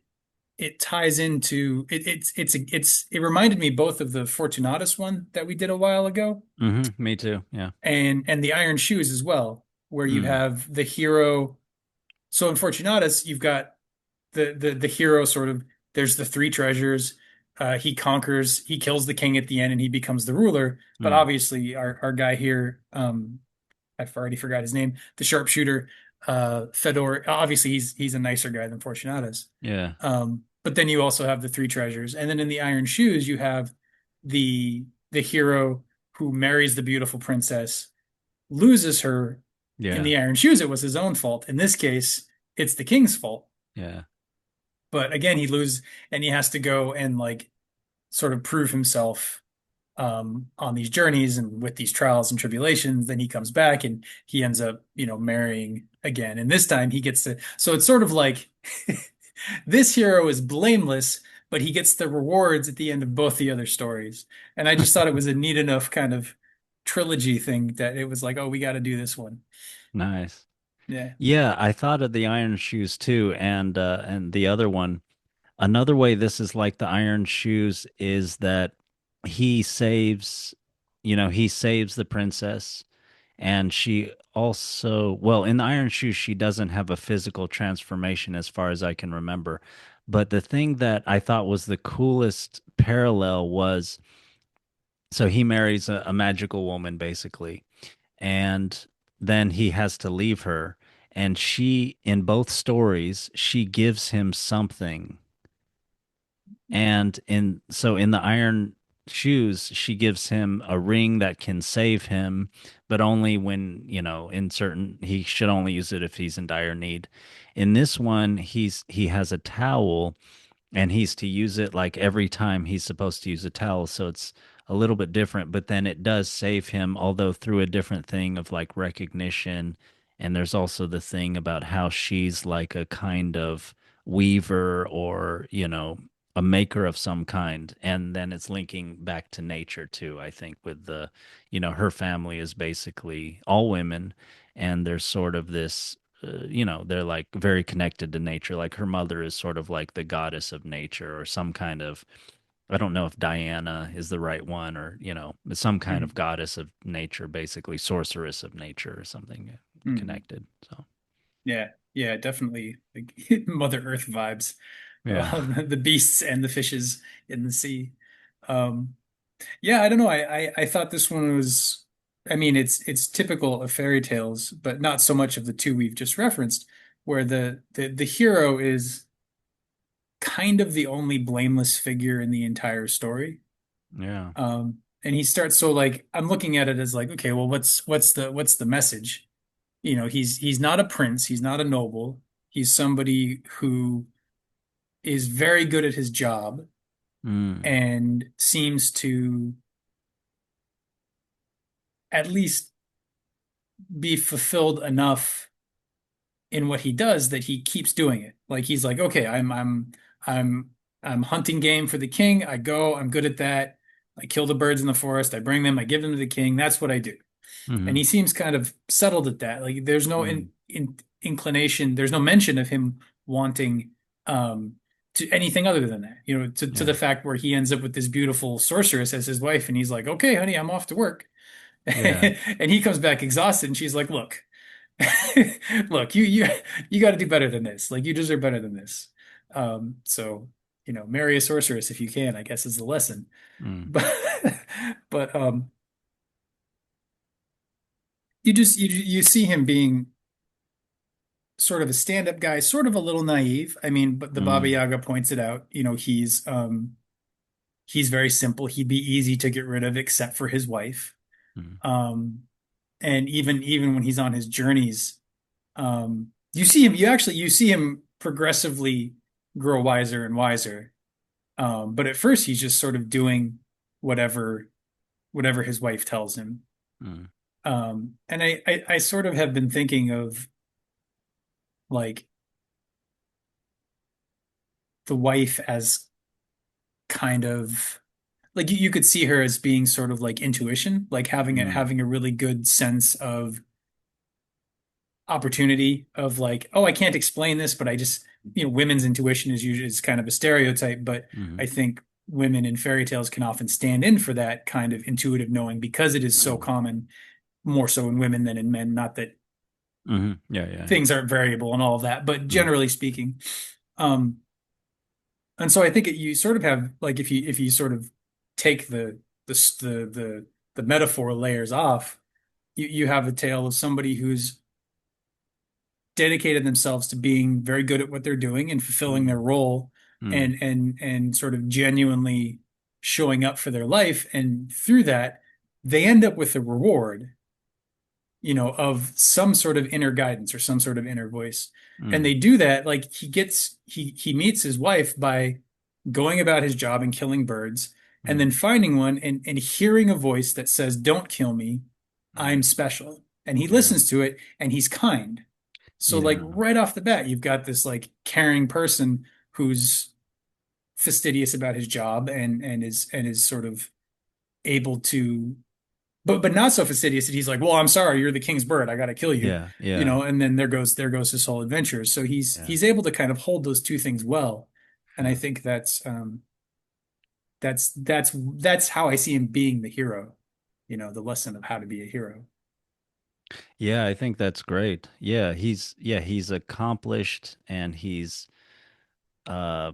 [SPEAKER 2] ties into it reminded me both of the Fortunatus one that we did a while ago
[SPEAKER 1] Me too. Yeah.
[SPEAKER 2] and the Iron Shoes as well, where you
[SPEAKER 1] Hmm.
[SPEAKER 2] have the hero. So in Fortunatus, you've got the hero sort of, there's the three treasures. He conquers, he kills the king at the end, and he becomes the ruler. But
[SPEAKER 1] Hmm.
[SPEAKER 2] obviously, our guy here, I've already forgot his name, the sharpshooter, Fedor. Obviously, he's a nicer guy than Fortunatus.
[SPEAKER 1] Yeah.
[SPEAKER 2] But then you also have the three treasures, and then in the Iron Shoes, you have the hero who marries the beautiful princess, loses her. In
[SPEAKER 1] Yeah.
[SPEAKER 2] the Iron Shoes, it was his own fault. In this case, it's the king's fault.
[SPEAKER 1] Yeah.
[SPEAKER 2] But again, he loses, and he has to go and, like, sort of prove himself on these journeys and with these trials and tribulations. Then he comes back and he ends up, marrying again. And this time he gets to, so it's sort of like this hero is blameless, but he gets the rewards at the end of both the other stories. And I just thought it was a neat enough kind of trilogy thing that it was like, oh, we got to do this one.
[SPEAKER 1] Nice.
[SPEAKER 2] Yeah.
[SPEAKER 1] Yeah, I thought of the Iron Shoes too, and the other one. Another way this is like the Iron Shoes is that he saves, he saves the princess, and she also, well, in the Iron Shoes, she doesn't have a physical transformation as far as I can remember. But the thing that I thought was the coolest parallel was, so he marries a magical woman basically, and then he has to leave her, and she, in both stories, she gives him something. And in the Iron Shoes, she gives him a ring that can save him, but only when, in certain, he should only use it if he's in dire need. In this one, he has a towel, and he's to use it like every time he's supposed to use a towel. So it's a little bit different, but then it does save him, although through a different thing of like recognition. And there's also the thing about how she's like a kind of weaver, or, a maker of some kind. And then it's linking back to nature too, I think, with her family is basically all women. And there's sort of this, they're like very connected to nature. Like her mother is sort of like the goddess of nature, or some kind of, I don't know if Diana is the right one, or, some kind of
[SPEAKER 2] Mm,
[SPEAKER 1] goddess of nature, basically sorceress of nature or something
[SPEAKER 2] mm.
[SPEAKER 1] connected. So,
[SPEAKER 2] Yeah. Yeah, definitely like Mother Earth vibes.
[SPEAKER 1] yeah.
[SPEAKER 2] The beasts and the fishes in the sea. Um, yeah, I don't know. I thought this one was. I mean, it's typical of fairy tales, but not so much of the two we've just referenced, where the hero is kind of the only blameless figure in the entire story.
[SPEAKER 1] Yeah.
[SPEAKER 2] And he starts so like I'm looking at it as like, okay, well, what's the message? He's not a prince, he's not a noble, he's somebody who is very good at his job
[SPEAKER 1] Mm.
[SPEAKER 2] and seems to at least be fulfilled enough in what he does that he keeps doing it. Like he's like, okay, I'm I'm hunting game for the king. I go, I'm good at that. I kill the birds in the forest, I bring them, I give them to the king. That's what I do. And
[SPEAKER 1] Hmm.
[SPEAKER 2] he seems kind of settled at that. Like there's no
[SPEAKER 1] Mm.
[SPEAKER 2] inclination, there's no mention of him wanting um to anything other than that. To the
[SPEAKER 1] Yeah.
[SPEAKER 2] fact where he ends up with this beautiful sorceress as his wife, and he's like, okay, honey, I'm off to work.
[SPEAKER 1] Yeah.
[SPEAKER 2] And he comes back exhausted, and she's like, look, look, you got to do better than this. Like you deserve better than this. So marry a sorceress if you can, I guess is the lesson.
[SPEAKER 1] Mm.
[SPEAKER 2] But but you see him being sort of a stand-up guy, sort of a little naive. I mean, but the Baba
[SPEAKER 1] Mm.
[SPEAKER 2] Yaga points it out. He's very simple. He'd be easy to get rid of, except for his wife.
[SPEAKER 1] Mm.
[SPEAKER 2] Um, and even when he's on his journeys, you see him progressively grow wiser and wiser. But at first, he's just sort of doing whatever whatever his wife tells him.
[SPEAKER 1] Mm.
[SPEAKER 2] And I sort of have been thinking of like the wife as kind of like you could see her as being sort of like intuition, like
[SPEAKER 1] Mm.
[SPEAKER 2] having a really good sense of opportunity of like, oh, I can't explain this, but I just, women's intuition is kind of a stereotype, but
[SPEAKER 1] Mm.
[SPEAKER 2] I think women in fairy tales can often stand in for that kind of intuitive knowing because it is so
[SPEAKER 1] Mm.
[SPEAKER 2] common, more so in women than in men. Not that
[SPEAKER 1] Mhm. Yeah, yeah, yeah.
[SPEAKER 2] things aren't variable and all of that, but
[SPEAKER 1] Mm.
[SPEAKER 2] generally speaking. Um, and so I think you sort of have like if you sort of take the the the, the metaphor layers off, you have a tale of somebody who's dedicated themselves to being very good at what they're doing and fulfilling their
[SPEAKER 1] Mm.
[SPEAKER 2] role
[SPEAKER 1] Mm.
[SPEAKER 2] and sort of genuinely showing up for their life. And through that, they end up with a reward, of some sort of inner guidance or some sort of inner voice. And
[SPEAKER 1] Mm.
[SPEAKER 2] they do that, like he meets his wife by going about his job and killing birds, and
[SPEAKER 1] Mm.
[SPEAKER 2] then finding one and hearing a voice that says, "Don't kill me, I'm
[SPEAKER 1] Mm.
[SPEAKER 2] special." And he
[SPEAKER 1] Yeah.
[SPEAKER 2] listens to it and he's kind. So like
[SPEAKER 1] Yeah.
[SPEAKER 2] right off the bat, you've got this like caring person who's fastidious about his job and is sort of able to but not so fastidious that he's like, well, I'm sorry, you're the king's bird, I gotta kill you,
[SPEAKER 1] Yeah. Yeah.
[SPEAKER 2] and then there goes his whole adventure. So he's
[SPEAKER 1] Yeah.
[SPEAKER 2] he's able to kind of hold those two things well. And I
[SPEAKER 1] Yeah.
[SPEAKER 2] think that's how I see him being the hero, the lesson of how to be a hero.
[SPEAKER 1] Yeah, I think that's great. He's accomplished and he's uh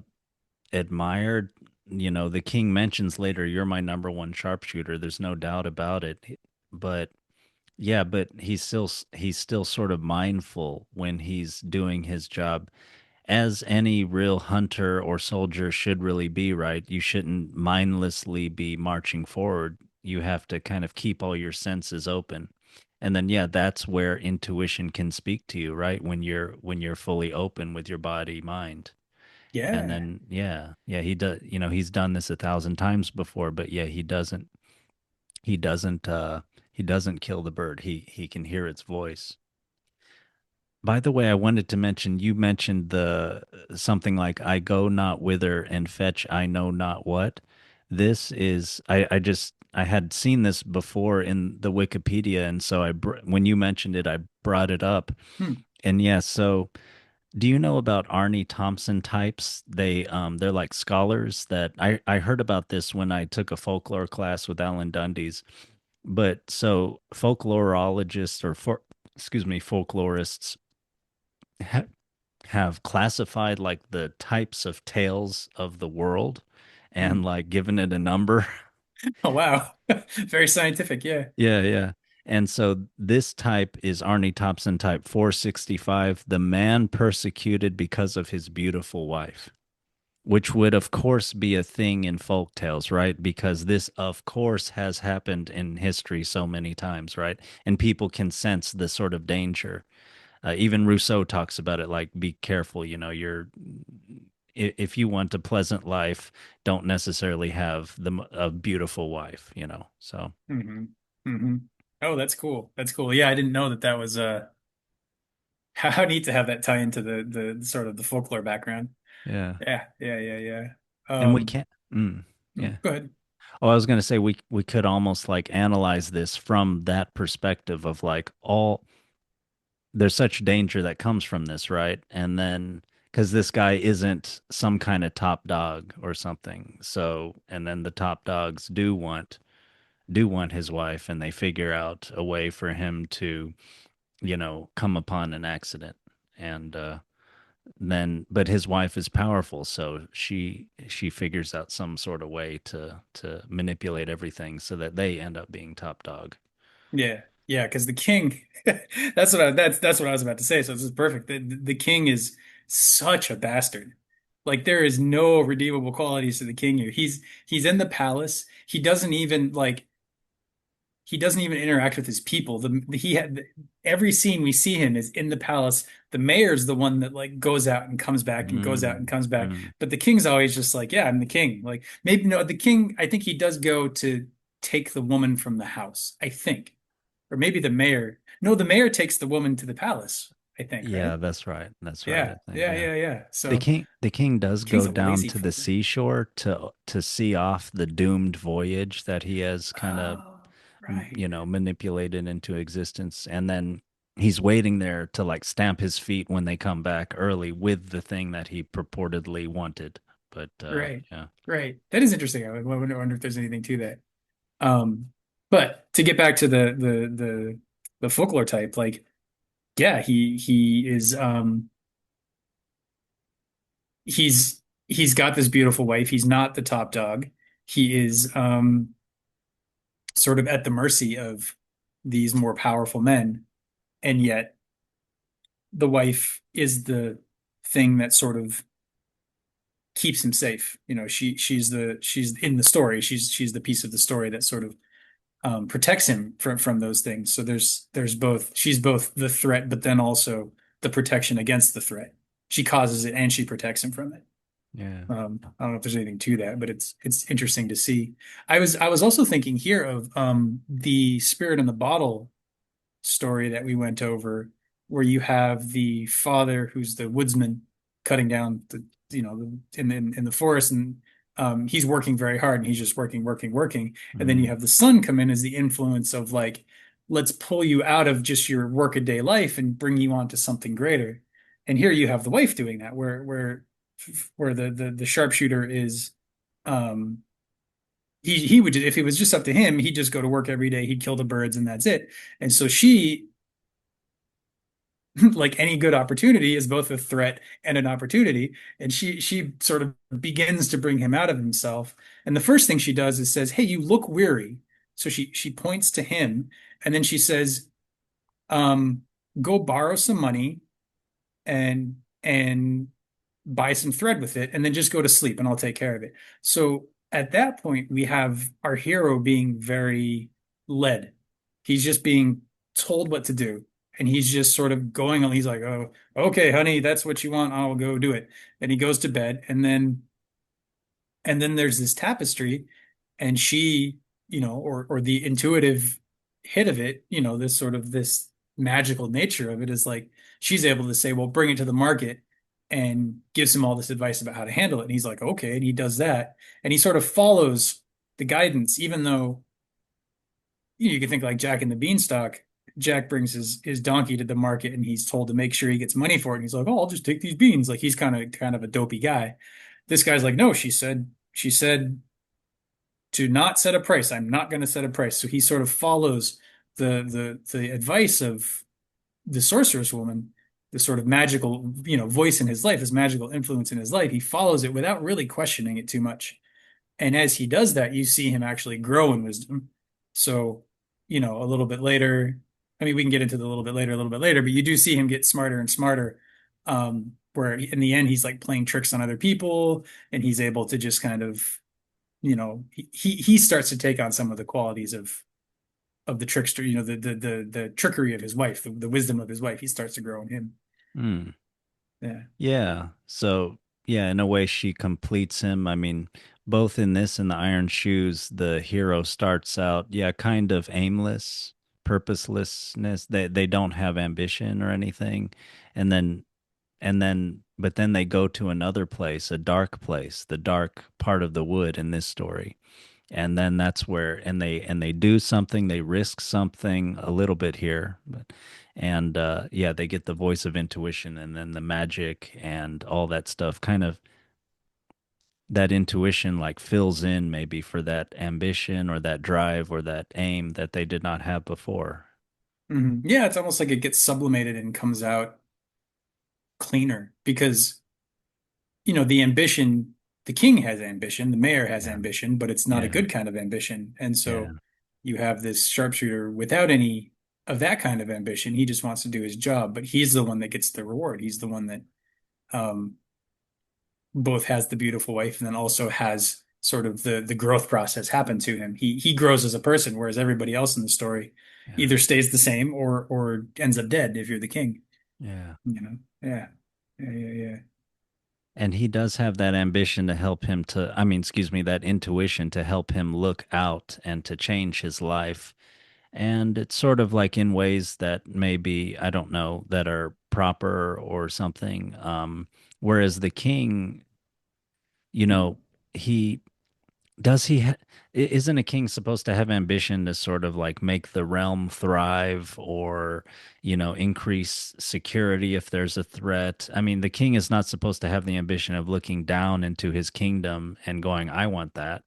[SPEAKER 1] admired. The king mentions later, "You're my number one sharpshooter." There's no doubt about it. But yeah, but he's still sort of mindful when he's doing his job, as any real hunter or soldier should really be, right? You shouldn't mindlessly be marching forward. You have to kind of keep all your senses open. And then yeah, that's where intuition can speak to you, right? When you're fully open with your body, mind. And
[SPEAKER 2] Yeah.
[SPEAKER 1] then yeah, he does, he's done this 1,000 times before, but yeah, he doesn't he doesn't kill the bird. He can hear its voice. By the way, I wanted to mention, you mentioned the something like, "I go not whither and fetch I know not what." This is I had seen this before in the Wikipedia, and so when you mentioned it, I brought it up.
[SPEAKER 2] Hmm.
[SPEAKER 1] And yeah, so do you know about Arnie Thompson types? They're like scholars that I heard about this when I took a folklore class with Alan Dundee's. But so folklorologists excuse me, folklorists ha- have classified like the types of tales of the world
[SPEAKER 2] Hmm.
[SPEAKER 1] and like given it a number.
[SPEAKER 2] Oh wow. Very scientific, yeah.
[SPEAKER 1] Yeah, yeah. And so this type is Arnie Thompson type 465, the man persecuted because of his beautiful wife, which would, of course, be a thing in folk tales, right? Because this, of course, has happened in history so many times, right? And people can sense the sort of danger. Even Rousseau talks about it like, be careful, if you want a pleasant life, don't necessarily have a beautiful wife, So,
[SPEAKER 2] Hmm. Hmm. Oh, that's cool. That's cool. Yeah, I didn't know that that was how neat to have that tie into the sort of the folklore background.
[SPEAKER 1] yeah.
[SPEAKER 2] Yeah, yeah, yeah, yeah.
[SPEAKER 1] And we
[SPEAKER 2] Um,
[SPEAKER 1] can't,
[SPEAKER 2] oh,
[SPEAKER 1] yeah.
[SPEAKER 2] go ahead.
[SPEAKER 1] Oh, I was going to say we could almost like analyze this from that perspective of like all there's such danger that comes from this, right? And then because this guy isn't some kind of top dog or something. So, and then the top dogs do want his wife and they figure out a way for him to, come upon an accident. And then but his wife is powerful, so she figures out some sort of way to manipulate everything so that they end up being top dog.
[SPEAKER 2] Yeah, yeah, because the king, that's what I was about to say. So this is perfect. The king is such a bastard. Like there is no redeemable qualities to the king here. He's in the palace. He doesn't even interact with his people. He had every scene we see him is in the palace. The mayor's the one that like goes out and comes back and goes out and
[SPEAKER 1] Mm,
[SPEAKER 2] comes back.
[SPEAKER 1] mm.
[SPEAKER 2] But the king's always just like, yeah, I'm the king. Like maybe no, the king, I think he does go to take the woman from the house, I think. Or maybe the mayor. No, the mayor takes the woman to the palace, I think, right?
[SPEAKER 1] Yeah, that's right, I
[SPEAKER 2] Yeah,
[SPEAKER 1] think,
[SPEAKER 2] yeah,
[SPEAKER 1] yeah.
[SPEAKER 2] yeah, yeah.
[SPEAKER 1] the
[SPEAKER 2] So
[SPEAKER 1] king the king does
[SPEAKER 2] king's
[SPEAKER 1] go
[SPEAKER 2] a
[SPEAKER 1] down
[SPEAKER 2] lazy
[SPEAKER 1] to the
[SPEAKER 2] fucker.
[SPEAKER 1] seashore to see off the doomed voyage that he has kind of
[SPEAKER 2] Oh, right.
[SPEAKER 1] manipulated into existence, and then he's waiting there to like stamp his feet when they come back early with the thing that he purportedly wanted. But
[SPEAKER 2] Right.
[SPEAKER 1] yeah.
[SPEAKER 2] Right. That is interesting. I wonder if there's anything to that. Um, but to get back to the folklore type, like, yeah, he is he's got this beautiful wife. He's not the top dog. He is sort of at the mercy of these more powerful men, and yet the wife is the thing that sort of keeps him safe. She's in the story. She's the piece of the story that sort of protects him from those things. So there's both. She's both the threat, but then also the protection against the threat. She causes it and she protects him from it.
[SPEAKER 1] Yeah.
[SPEAKER 2] I don't know if there's anything to that, but it's interesting to see. I was also thinking here of the Spirit in the Bottle story that we went over, where you have the father who's the woodsman cutting down in the forest, and he's working very hard, and he's just working, working, working, and then you
[SPEAKER 1] Mm,
[SPEAKER 2] have the son come in as the influence of like, let's pull you out of just your workaday life and bring you onto something greater. And here you have the wife doing that, where the sharpshooter is um he would, if it was just up to him, he'd just go to work every day, he'd kill the birds and that's it. And so she, like any good opportunity, is both a threat and an opportunity, and she sort of begins to bring him out of himself. And the first thing she does is says, "Hey, you look weary." So she points to him, and then she says, um go borrow some money and buy some thread with it, and then just go to sleep and I'll take care of it. So at that point, we have our hero being very led. He's just being told what to do. And he's just sort of going on. He's like, oh, okay, honey, that's what you want. I'll go do it. And he goes to bed. And then there's this tapestry, and she, or the intuitive hit of it, this sort of this magical nature of it is like she's able to say, well, bring it to the market, and gives him all this advice about how to handle it. And he's like, okay, and he does that. And he sort of follows the guidance, even though you can think like Jack and the Beanstalk. Jack brings his donkey to the market and he's told to make sure he gets money for it. And he's like, oh, I'll just take these beans. Like he's kind of a dopey guy. This guy's like, no, she said to not set a price. I'm not going to set a price. So he sort of follows the advice of the sorceress woman, the sort of magical, voice in his life, his magical influence in his life. He follows it without really questioning it too much. And as he does that, you see him actually grow in wisdom. So a little bit later. I mean, we can get into the a little bit later, but you do see him get smarter and smarter. Where in the end, he's like playing tricks on other people, and he's able to just kind of, he starts to take on some of the qualities of the trickster, the trickery of his wife, the wisdom of his wife. He starts to grow in him.
[SPEAKER 1] Mm.
[SPEAKER 2] Yeah.
[SPEAKER 1] Yeah. So, yeah, in a way, she completes him. I mean, both in this and the Iron Shoes, the hero starts out, yeah, kind of aimless, purposelessness. They don't have ambition or anything. And then but then they go to another place, a dark place, the dark part of the wood in this story. And then that's where and they do something, they risk something a little bit here, but and yeah, they get the voice of intuition and then the magic and all that stuff, kind of that intuition like fills in maybe for that ambition or that drive or that aim that they did not have before.
[SPEAKER 2] Yeah, it's almost like it gets sublimated and comes out cleaner because, the ambition, the king has ambition, the mayor has
[SPEAKER 1] Yeah.
[SPEAKER 2] ambition, but it's not a
[SPEAKER 1] Yeah.
[SPEAKER 2] good kind of ambition. And
[SPEAKER 1] Yeah.
[SPEAKER 2] so you have this sharpshooter without any of that kind of ambition. He just wants to do his job, but he's the one that gets the reward. He's the one that um, both has the beautiful wife and then also has sort of the growth process happen to him. He grows as a person, whereas everybody else in the story
[SPEAKER 1] Yeah.
[SPEAKER 2] either stays the same or ends up dead if you're the king.
[SPEAKER 1] Yeah.
[SPEAKER 2] Yeah. Yeah, yeah, yeah.
[SPEAKER 1] And he does have that ambition to help him to, I mean, excuse me, that intuition to help him look out and to change his life. And it's sort of like in ways that maybe, I don't know, that are proper or something. Whereas the king, you know, he does he ha isn't a king supposed to have ambition to sort of like make the realm thrive or, increase security if there's a threat? I mean, the king is not supposed to have the ambition of looking down into his kingdom and going, I want that,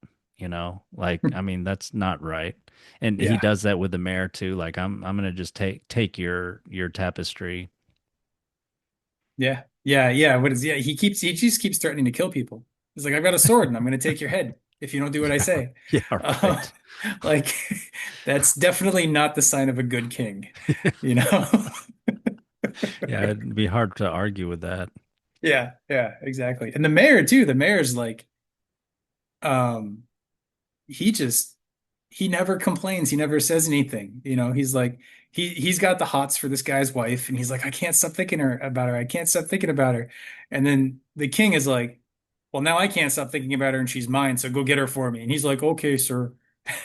[SPEAKER 1] like, I mean, that's not right. And he
[SPEAKER 2] Yeah.
[SPEAKER 1] does that with the mayor too. Like, I'm gonna just take your tapestry.
[SPEAKER 2] Yeah. Yeah. Yeah. Yeah, he just keeps threatening to kill people. He's like, I've got a sword and I'm going to take your head if you don't do what I
[SPEAKER 1] Yeah.
[SPEAKER 2] say.
[SPEAKER 1] Yeah,
[SPEAKER 2] Uh,
[SPEAKER 1] right.
[SPEAKER 2] like, that's definitely not the sign of a good king, you know?
[SPEAKER 1] Yeah, it'd be hard to argue with that.
[SPEAKER 2] Yeah. Yeah. Exactly. And the mayor too. The mayor's like, um, he just he never complains. He never says anything. He's like he's got the hots for this guy's wife, and he's like, I can't stop thinking about her. I can't stop thinking about her. And then the king is like, well, now I can't stop thinking about her, and she's mine. So go get her for me. And he's like, okay, sir.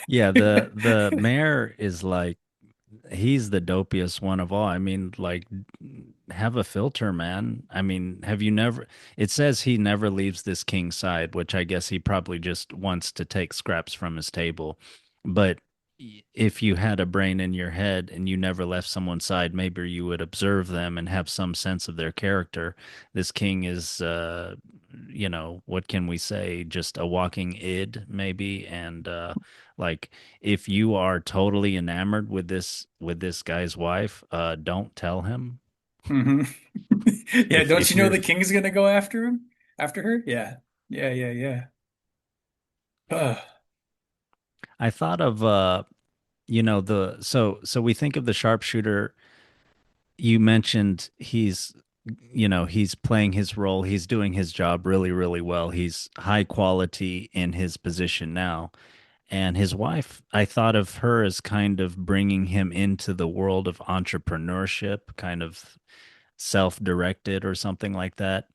[SPEAKER 1] Yeah, the mayor is like he's the dopiest one of all. I mean, like, have a filter, man. I mean, have you never? It says he never leaves this king's side, which I guess he probably just wants to take scraps from his table. But if you had a brain in your head and you never left someone's side, maybe you would observe them and have some sense of their character. This king is, what can we say? Just a walking id, maybe, and like if you are totally enamored with this guy's wife, don't tell him.
[SPEAKER 2] hmm Yeah, don't
[SPEAKER 1] If
[SPEAKER 2] you know
[SPEAKER 1] you're
[SPEAKER 2] the king's gonna go after him? After her? Yeah. Yeah, yeah, yeah. Ugh.
[SPEAKER 1] I thought of the so we think of the sharpshooter. You mentioned he's playing his role, he's doing his job really, really well. He's high quality in his position now. And his wife, I thought of her as kind of bringing him into the world of entrepreneurship, kind of self-directed or something like that.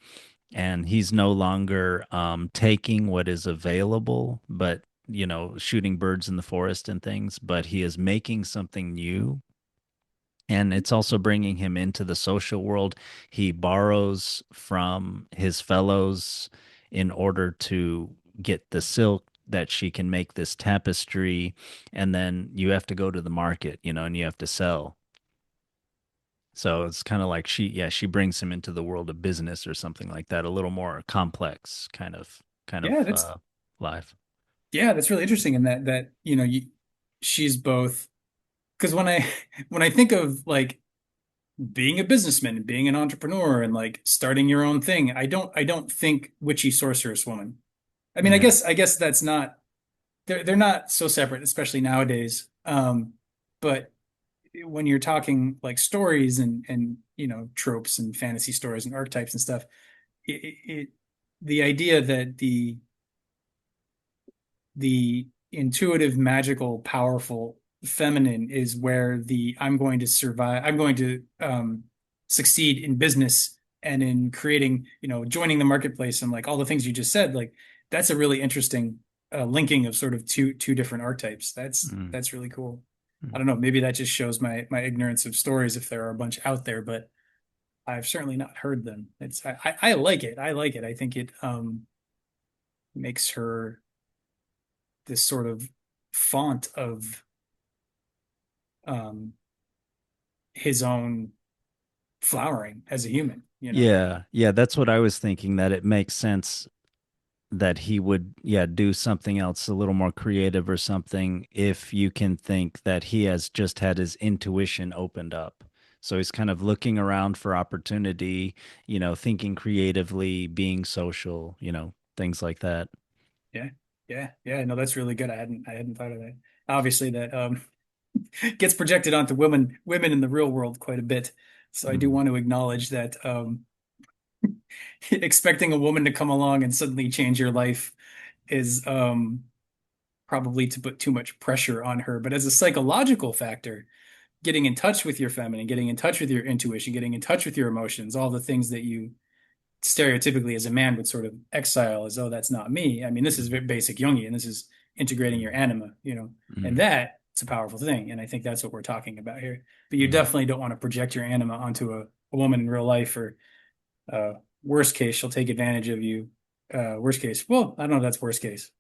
[SPEAKER 1] And he's no longer taking what is available, but shooting birds in the forest and things, but he is making something new. And it's also bringing him into the social world. He borrows from his fellows in order to get the silk that she can make this tapestry. And then you have to go to the market, and you have to sell. So it's kind of like she brings him into the world of business or something like that, a little more complex kind
[SPEAKER 2] Yeah,
[SPEAKER 1] of
[SPEAKER 2] that's
[SPEAKER 1] life.
[SPEAKER 2] yeah, that's really interesting in that she's both because when I think of like being a businessman and being an entrepreneur and like starting your own thing, I don't think witchy sorceress woman. I mean, I
[SPEAKER 1] Yeah.
[SPEAKER 2] guess I guess that's not they're not so separate, especially nowadays. But when you're talking like stories and tropes and fantasy stories and archetypes and stuff, it the idea that the intuitive, magical, powerful feminine is where the I'm going to survive, I'm going to succeed in business and in creating, joining the marketplace and like all the things you just said, like that's a really interesting linking of sort of two different archetypes. That's
[SPEAKER 1] Mm.
[SPEAKER 2] that's really cool. I
[SPEAKER 1] Mm.
[SPEAKER 2] don't know, maybe that just shows my ignorance of stories if there are a bunch out there, but I've certainly not heard them. I like it. I like it. I think it makes her this sort of font of um, his own flowering as a human.
[SPEAKER 1] Yeah, yeah, that's what I was thinking, that it makes sense that he would, yeah, do something else a little more creative or something if you can think that he has just had his intuition opened up. So he's kind of looking around for opportunity, thinking creatively, being social, things like that.
[SPEAKER 2] Yeah, yeah, yeah. No, that's really good. I hadn't thought of that. Obviously, that gets projected onto women in the real world quite a bit. So I do
[SPEAKER 1] Mhm.
[SPEAKER 2] want to acknowledge that expecting a woman to come along and suddenly change your life is probably to put too much pressure on her. But as a psychological factor, getting in touch with your feminine, getting in touch with your intuition, getting in touch with your emotions, all the things that you stereotypically as a man would sort of exile as, oh, that's not me. I mean, this is very basic Jungian. This is integrating your
[SPEAKER 1] Mhm.
[SPEAKER 2] anima, and
[SPEAKER 1] Mhm.
[SPEAKER 2] that it's a powerful thing. And I think that's what we're talking about here. But you
[SPEAKER 1] Mhm.
[SPEAKER 2] definitely don't want to project your anima onto a woman in real life, or uh, worst case, she'll take advantage of you. Worst case, well, I don't know if that's worst case.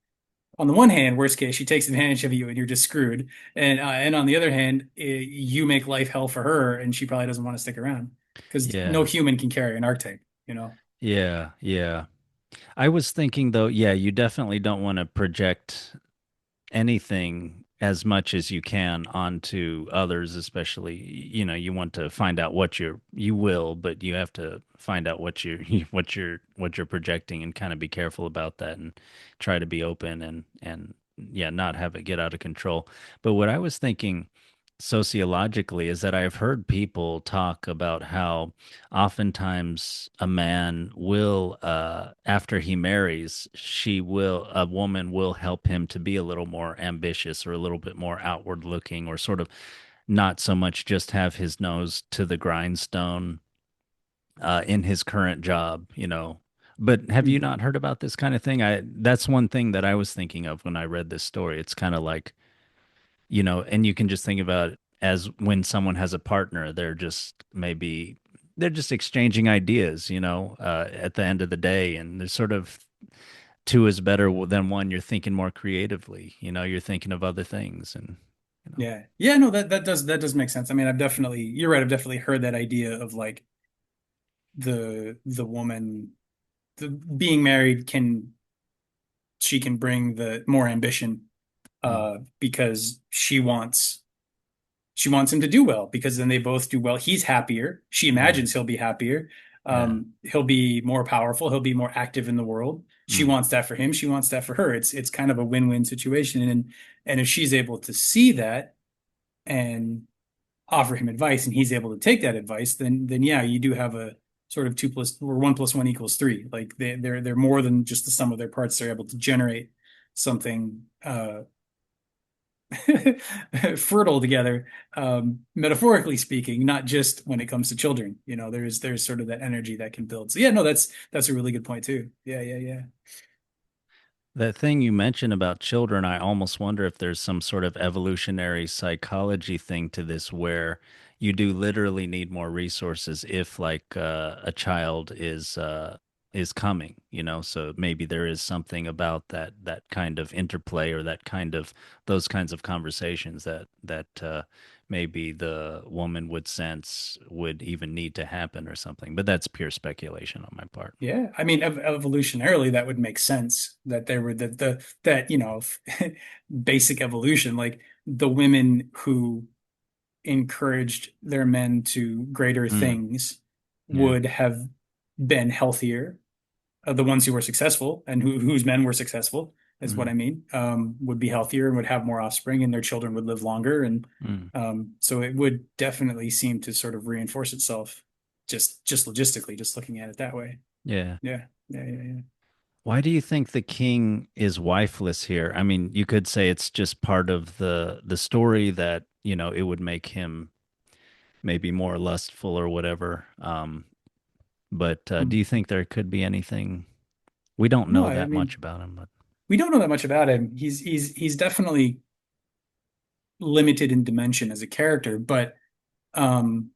[SPEAKER 2] On the one hand, worst case, she takes advantage of you and you're just screwed. And on the other hand, you make life hell for her and she probably doesn't want to stick around because no
[SPEAKER 1] Yeah.
[SPEAKER 2] human can carry an archetype.
[SPEAKER 1] Yeah. Yeah. I was thinking though, yeah, you definitely don't want to project anything as much as you can onto others, especially, you want to find out what you will, but you have to find out what you're what you're projecting and kind of be careful about that and try to be open and yeah, not have it get out of control. But what I was thinking sociologically is that I've heard people talk about how oftentimes a man will, after he marries, a woman will help him to be a little more ambitious or a little bit more outward looking, or sort of not so much just have his nose to the grindstone in his current job. But have you
[SPEAKER 2] Mhm.
[SPEAKER 1] not heard about this kind of thing? That's one thing that I was thinking of when I read this story. It's kind of like, and you can just think about it as when someone has a partner, they're just exchanging ideas, at the end of the day, and there's sort of two is better than one. You're thinking more creatively, you're thinking of other things, and you know,
[SPEAKER 2] Yeah. Yeah, no, that does make sense. I mean, you're right, I've definitely heard that idea of like the woman being married she can bring the more ambition
[SPEAKER 1] mm,
[SPEAKER 2] because she wants him to do well because then they both do well. He's happier. She
[SPEAKER 1] mm,
[SPEAKER 2] imagines he'll be happier.
[SPEAKER 1] yeah,
[SPEAKER 2] He'll be more powerful. He'll be more active in the world. She
[SPEAKER 1] mm,
[SPEAKER 2] wants that for him. She wants that for her. It's kind of a win-win situation. And if she's able to see that and offer him advice and he's able to take that advice, then yeah, you do have a sort of two plus or one plus one equals three. Like they're more than just the sum of their parts. They're able to generate something fertile together, metaphorically speaking, not just when it comes to children. There's sort of that energy that can build. So yeah, no, that's a really good point too. Yeah, yeah, yeah.
[SPEAKER 1] that thing you mentioned about children, I almost wonder if there's some sort of evolutionary psychology thing to this where you do literally need more resources if like a child is coming, so maybe there is something about that kind of interplay or that kind of those kinds of conversations that maybe the woman would sense would even need to happen or something, but that's pure speculation on my part.
[SPEAKER 2] Yeah, I mean, evolutionarily, that would make sense that there were that basic evolution, like the women who encouraged their men to greater
[SPEAKER 1] Mm,
[SPEAKER 2] things
[SPEAKER 1] yeah.
[SPEAKER 2] would have been healthier, the ones who were successful and whose men were successful, is what
[SPEAKER 1] Mm,
[SPEAKER 2] I mean, would be healthier and would have more offspring, and their children would live longer. And
[SPEAKER 1] mm.
[SPEAKER 2] so it would definitely seem to sort of reinforce itself just logistically, just looking at it that way.
[SPEAKER 1] Yeah.
[SPEAKER 2] Yeah, yeah, yeah, yeah.
[SPEAKER 1] Why do you think the king is wifeless here? I mean, you could say it's just part of the story that, it would make him maybe more lustful or whatever. But do you think there could be anything? We don't
[SPEAKER 2] No,
[SPEAKER 1] know
[SPEAKER 2] I
[SPEAKER 1] that much
[SPEAKER 2] mean,
[SPEAKER 1] about him, but
[SPEAKER 2] we don't know that much about him. He's definitely limited in dimension as a character, but um,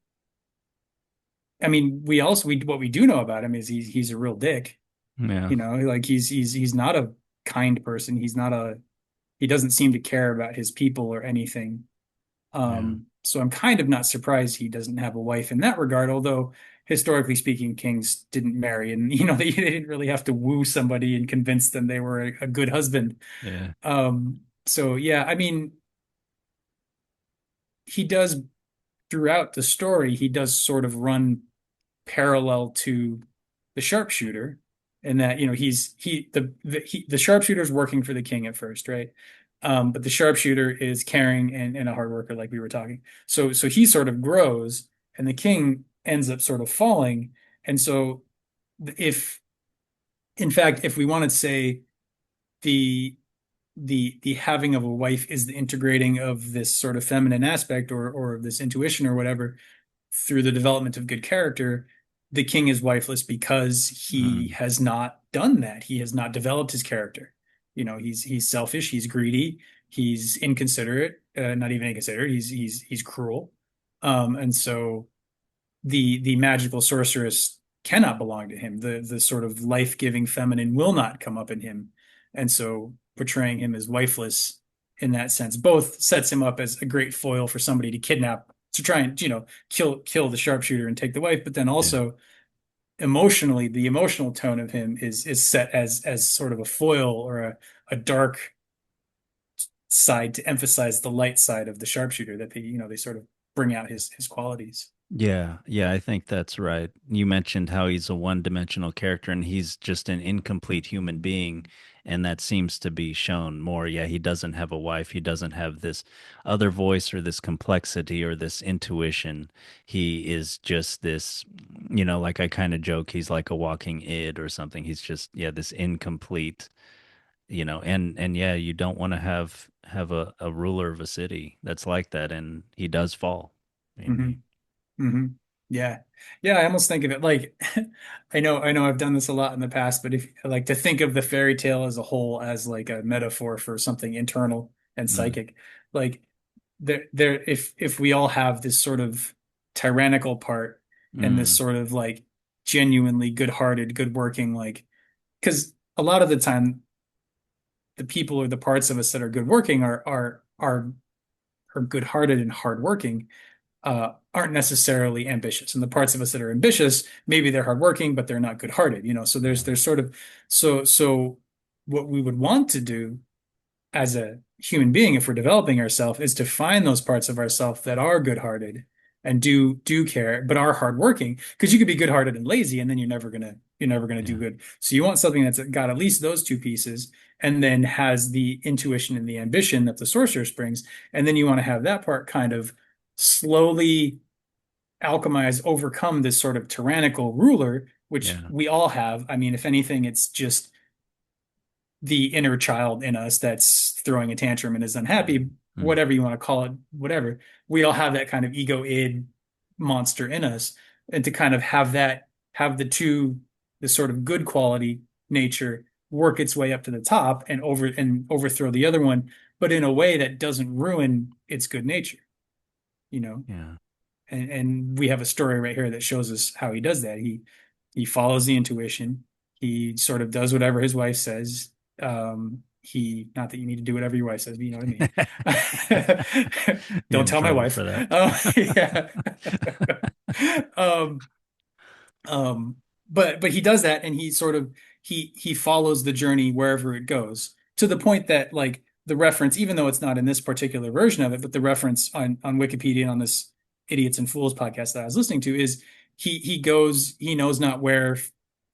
[SPEAKER 2] I mean, we what we do know about him is he's a real dick.
[SPEAKER 1] yeah,
[SPEAKER 2] Like he's not a kind person. He doesn't seem to care about his people or anything.
[SPEAKER 1] yeah,
[SPEAKER 2] So I'm kind of not surprised he doesn't have a wife in that regard, although historically speaking, kings didn't marry, and they didn't really have to woo somebody and convince them they were a good husband.
[SPEAKER 1] yeah,
[SPEAKER 2] So yeah, I mean, he does throughout the story, he does sort of run parallel to the sharpshooter, in that the sharpshooter's working for the king at first, right? But the sharpshooter is caring and a hard worker, like we were talking. So he sort of grows, and the king ends up sort of falling. And so, if in fact, if we want to say the the having of a wife is the integrating of this sort of feminine aspect, or this intuition or whatever, through the development of good character, the king is wifeless because he
[SPEAKER 1] mm,
[SPEAKER 2] has not done that. He has not developed his character. He's selfish, he's greedy, he's inconsiderate, not even inconsiderate, he's cruel. And so the magical sorceress cannot belong to him. The sort of life-giving feminine will not come up in him. And so portraying him as wifeless in that sense both sets him up as a great foil for somebody to kidnap, to try and, kill the sharpshooter and take the wife, but then
[SPEAKER 1] yeah,
[SPEAKER 2] also emotionally, the emotional tone of him is set as sort of a foil, or a dark side to emphasize the light side of the sharpshooter, that they sort of bring out his qualities.
[SPEAKER 1] yeah, yeah. I think that's right. You mentioned how he's a one-dimensional character and he's just an incomplete human being, and that seems to be shown more. Yeah, he doesn't have a wife. He doesn't have this other voice or this complexity or this intuition. He is just this, like I kind of joke, he's like a walking id or something. He's just, yeah, this incomplete, and yeah, you don't want to have a ruler of a city that's like that, and he does fall.
[SPEAKER 2] Hmm. Hmm. Yeah. Yeah, I almost think of it like I know I've done this a lot in the past, but if like to think of the fairy tale as a whole as like a metaphor for something internal and
[SPEAKER 1] Mm,
[SPEAKER 2] psychic, like if we all have this sort of tyrannical part and this
[SPEAKER 1] mm,
[SPEAKER 2] sort of like genuinely good-hearted, good-working, like, because a lot of the time the people or the parts of us that are good-working are good-hearted and hardworking, aren't necessarily ambitious. And the parts of us that are ambitious, maybe they're hardworking, but they're not good-hearted. So there's
[SPEAKER 1] yeah,
[SPEAKER 2] there's sort of, so what we would want to do as a human being, if we're developing ourselves, is to find those parts of ourselves that are good-hearted and do care, but are hardworking. Because you could be good-hearted and lazy, and then you're never gonna do
[SPEAKER 1] yeah,
[SPEAKER 2] good. So you want something that's got at least those two pieces, and then has the intuition and the ambition that the sorceress brings, and then you want to have that part kind of slowly alchemize, overcome this sort of tyrannical ruler, which
[SPEAKER 1] yeah,
[SPEAKER 2] we all have. I mean, if anything, it's just the inner child in us that's throwing a tantrum and is
[SPEAKER 1] mm,
[SPEAKER 2] unhappy,
[SPEAKER 1] mm,
[SPEAKER 2] whatever you want to call it, whatever. We all have that kind of ego id monster in us. And to kind of have the sort of good quality nature work its way up to the top and overthrow the other one, but in a way that doesn't ruin its good nature, you know?
[SPEAKER 1] yeah,
[SPEAKER 2] And we have a story right here that shows us how he does that. He follows the intuition. He sort of does whatever his wife says. He Not that you need to do whatever your wife says, but you know what I mean.
[SPEAKER 1] get
[SPEAKER 2] Don't
[SPEAKER 1] in
[SPEAKER 2] tell my
[SPEAKER 1] trouble
[SPEAKER 2] wife.
[SPEAKER 1] for that.
[SPEAKER 2] Yeah. Um, um, but he does that, and he follows the journey wherever it goes, to the point that, like, the reference, even though it's not in this particular version of it, but the reference on Wikipedia and on this Idiots and Fools podcast that I was listening to is he knows not where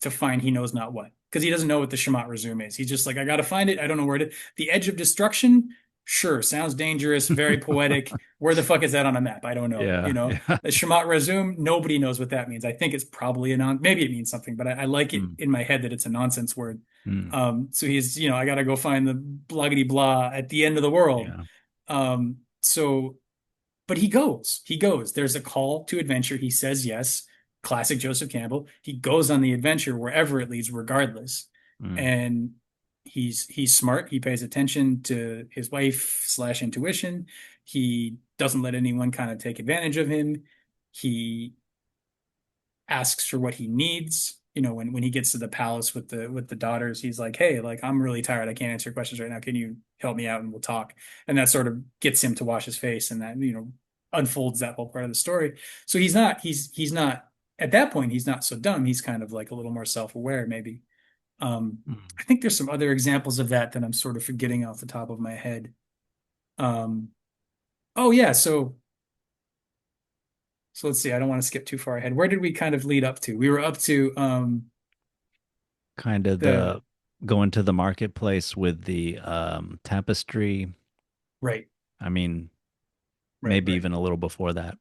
[SPEAKER 2] to find he knows not what. because he doesn't know what the Shmat-Razum is. He's just like, I gotta find it. I don't know where it is. The edge of destruction, sure, sounds dangerous, very poetic. Where the fuck is that on a map? I don't know.
[SPEAKER 1] Yeah. Yeah.
[SPEAKER 2] The Shmat-Razum, nobody knows what that means. I think it's probably a maybe it means something, but I like it
[SPEAKER 1] Mm,
[SPEAKER 2] in my head that it's a nonsense word.
[SPEAKER 1] mm,
[SPEAKER 2] So he's, I gotta go find the bloggity blah at the end of the world.
[SPEAKER 1] yeah.
[SPEAKER 2] So but he goes. There's a call to adventure. He says yes. Classic Joseph Campbell. He goes on the adventure wherever it leads, regardless.
[SPEAKER 1] Mm,
[SPEAKER 2] And he's smart. He pays attention to his wife slash intuition. He doesn't let anyone kind of take advantage of him. He asks for what he needs. When he gets to the palace with the daughters, he's like, "Hey, like I'm really tired. I can't answer your questions right now. Can you help me out and we'll talk?" And that sort of gets him to wash his face, and that unfolds that whole part of the story. So he's not at that point. He's not so dumb. He's kind of like a little more self-aware, maybe.
[SPEAKER 1] mm.
[SPEAKER 2] I think there's some other examples of that I'm sort of forgetting off the top of my head. Um, oh yeah, so let's see. I don't want to skip too far ahead. Where did we kind of lead up to? We were up to
[SPEAKER 1] Kind of
[SPEAKER 2] the
[SPEAKER 1] the going to the marketplace with the tapestry.
[SPEAKER 2] right,
[SPEAKER 1] I mean,
[SPEAKER 2] right,
[SPEAKER 1] maybe
[SPEAKER 2] right.
[SPEAKER 1] even a little before that.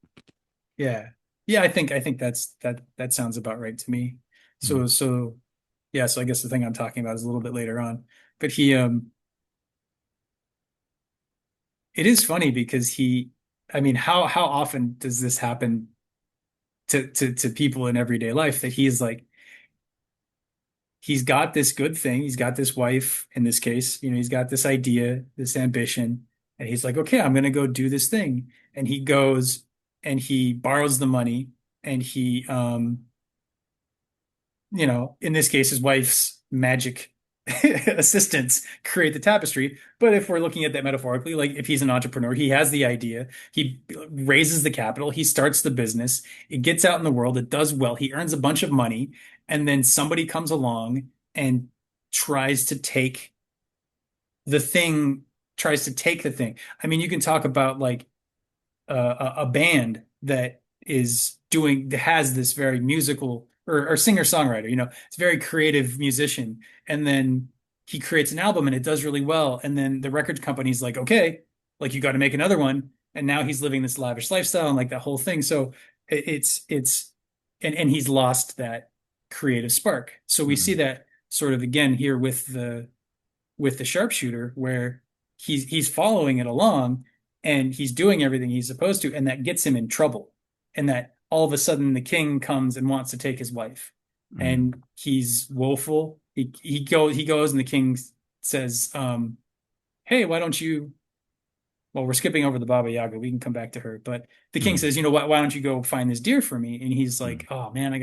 [SPEAKER 2] Yeah. Yeah, I think that sounds about right to me.
[SPEAKER 1] Mm,
[SPEAKER 2] So yeah, so I guess the thing I'm talking about is a little bit later on. But it is funny because I mean, how often does this happen to people in everyday life that he's like he's got this good thing, he's got this wife in this case, he's got this idea, this ambition, and he's like, okay, I'm gonna go do this thing. And he goes and he borrows the money and he in this case, his wife's magic assistants create the tapestry. But if we're looking at that metaphorically, like if he's an entrepreneur, he has the idea, he raises the capital, he starts the business, it gets out in the world, it does well, he earns a bunch of money, and then somebody comes along and tries to take the thing, tries to take the thing. I mean, you can talk about like a band that is doing that has this very musical or singer-songwriter, it's a very creative musician, and then he creates an album and it does really well, and then the record company's like, okay, like you got to make another one, and now he's living this lavish lifestyle and like that whole thing. So it's and he's lost that creative spark. So we see
[SPEAKER 1] mm,
[SPEAKER 2] that sort of again here with the sharpshooter where he's following it along and he's doing everything he's supposed to, and that gets him in trouble. And that all of a sudden the king comes and wants to take his wife.
[SPEAKER 1] mm,
[SPEAKER 2] And he's woeful. He goes and the king says, hey, why don't you well, we're skipping over the Baba Yaga. We can come back to her. But the king
[SPEAKER 1] mm,
[SPEAKER 2] says, why don't you go find this deer for me? And he's
[SPEAKER 1] mm,
[SPEAKER 2] like, oh man, I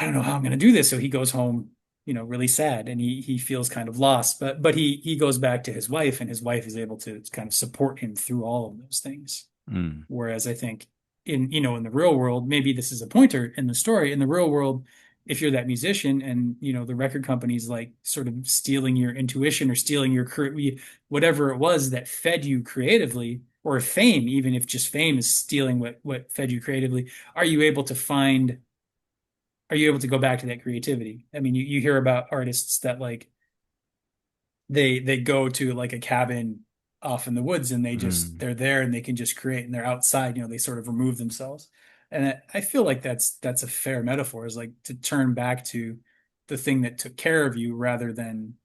[SPEAKER 2] don't know how I'm going to do this. So he goes home, really sad, and he feels kind of lost. But he goes back to his wife, and his wife is able to kind of support him through all of those things.
[SPEAKER 1] mm.
[SPEAKER 2] Whereas I think in the real world, maybe this is a pointer in the story. In the real world, if you're that musician and the record company's like sort of stealing your intuition or stealing your whatever it was that fed you creatively, or fame, even if just fame is stealing what fed you creatively, are you able to find are you able to go back to that creativity? I mean, you hear about artists that like they go to like a cabin off in the woods and
[SPEAKER 1] Mm.
[SPEAKER 2] they're there and they can just create and they're outside, they sort of remove themselves. And I feel like that's a fair metaphor, is like to turn back to the thing that took care of you rather than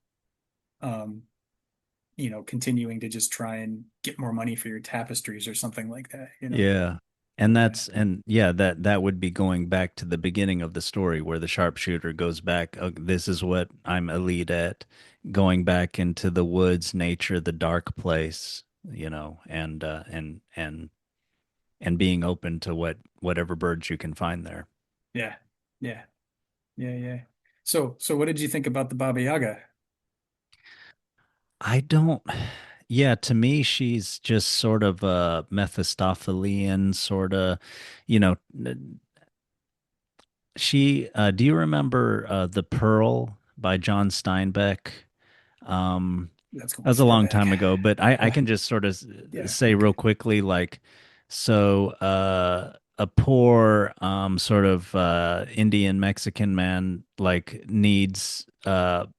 [SPEAKER 2] um continuing to just try and get more money for your tapestries or something like that.
[SPEAKER 1] Yeah. And
[SPEAKER 2] Yeah.
[SPEAKER 1] that would be going back to the beginning of the story where the sharpshooter goes back. This is what I'm elite at, going back into the woods, nature, the dark place, and being open to whatever birds you can find there.
[SPEAKER 2] Yeah. Yeah. Yeah. Yeah. So what did you think about the Baba Yaga?
[SPEAKER 1] I don't, yeah, to me, she's just sort of a Mephistophelian sort of, you know, do you remember The Pearl by John Steinbeck? Um,
[SPEAKER 2] That's
[SPEAKER 1] that
[SPEAKER 2] going
[SPEAKER 1] was a
[SPEAKER 2] far
[SPEAKER 1] long
[SPEAKER 2] back.
[SPEAKER 1] time ago, but I
[SPEAKER 2] Uh,
[SPEAKER 1] can just sort of
[SPEAKER 2] yeah,
[SPEAKER 1] say real
[SPEAKER 2] okay.
[SPEAKER 1] quickly, like, so, a poor sort of Indian Mexican man like needs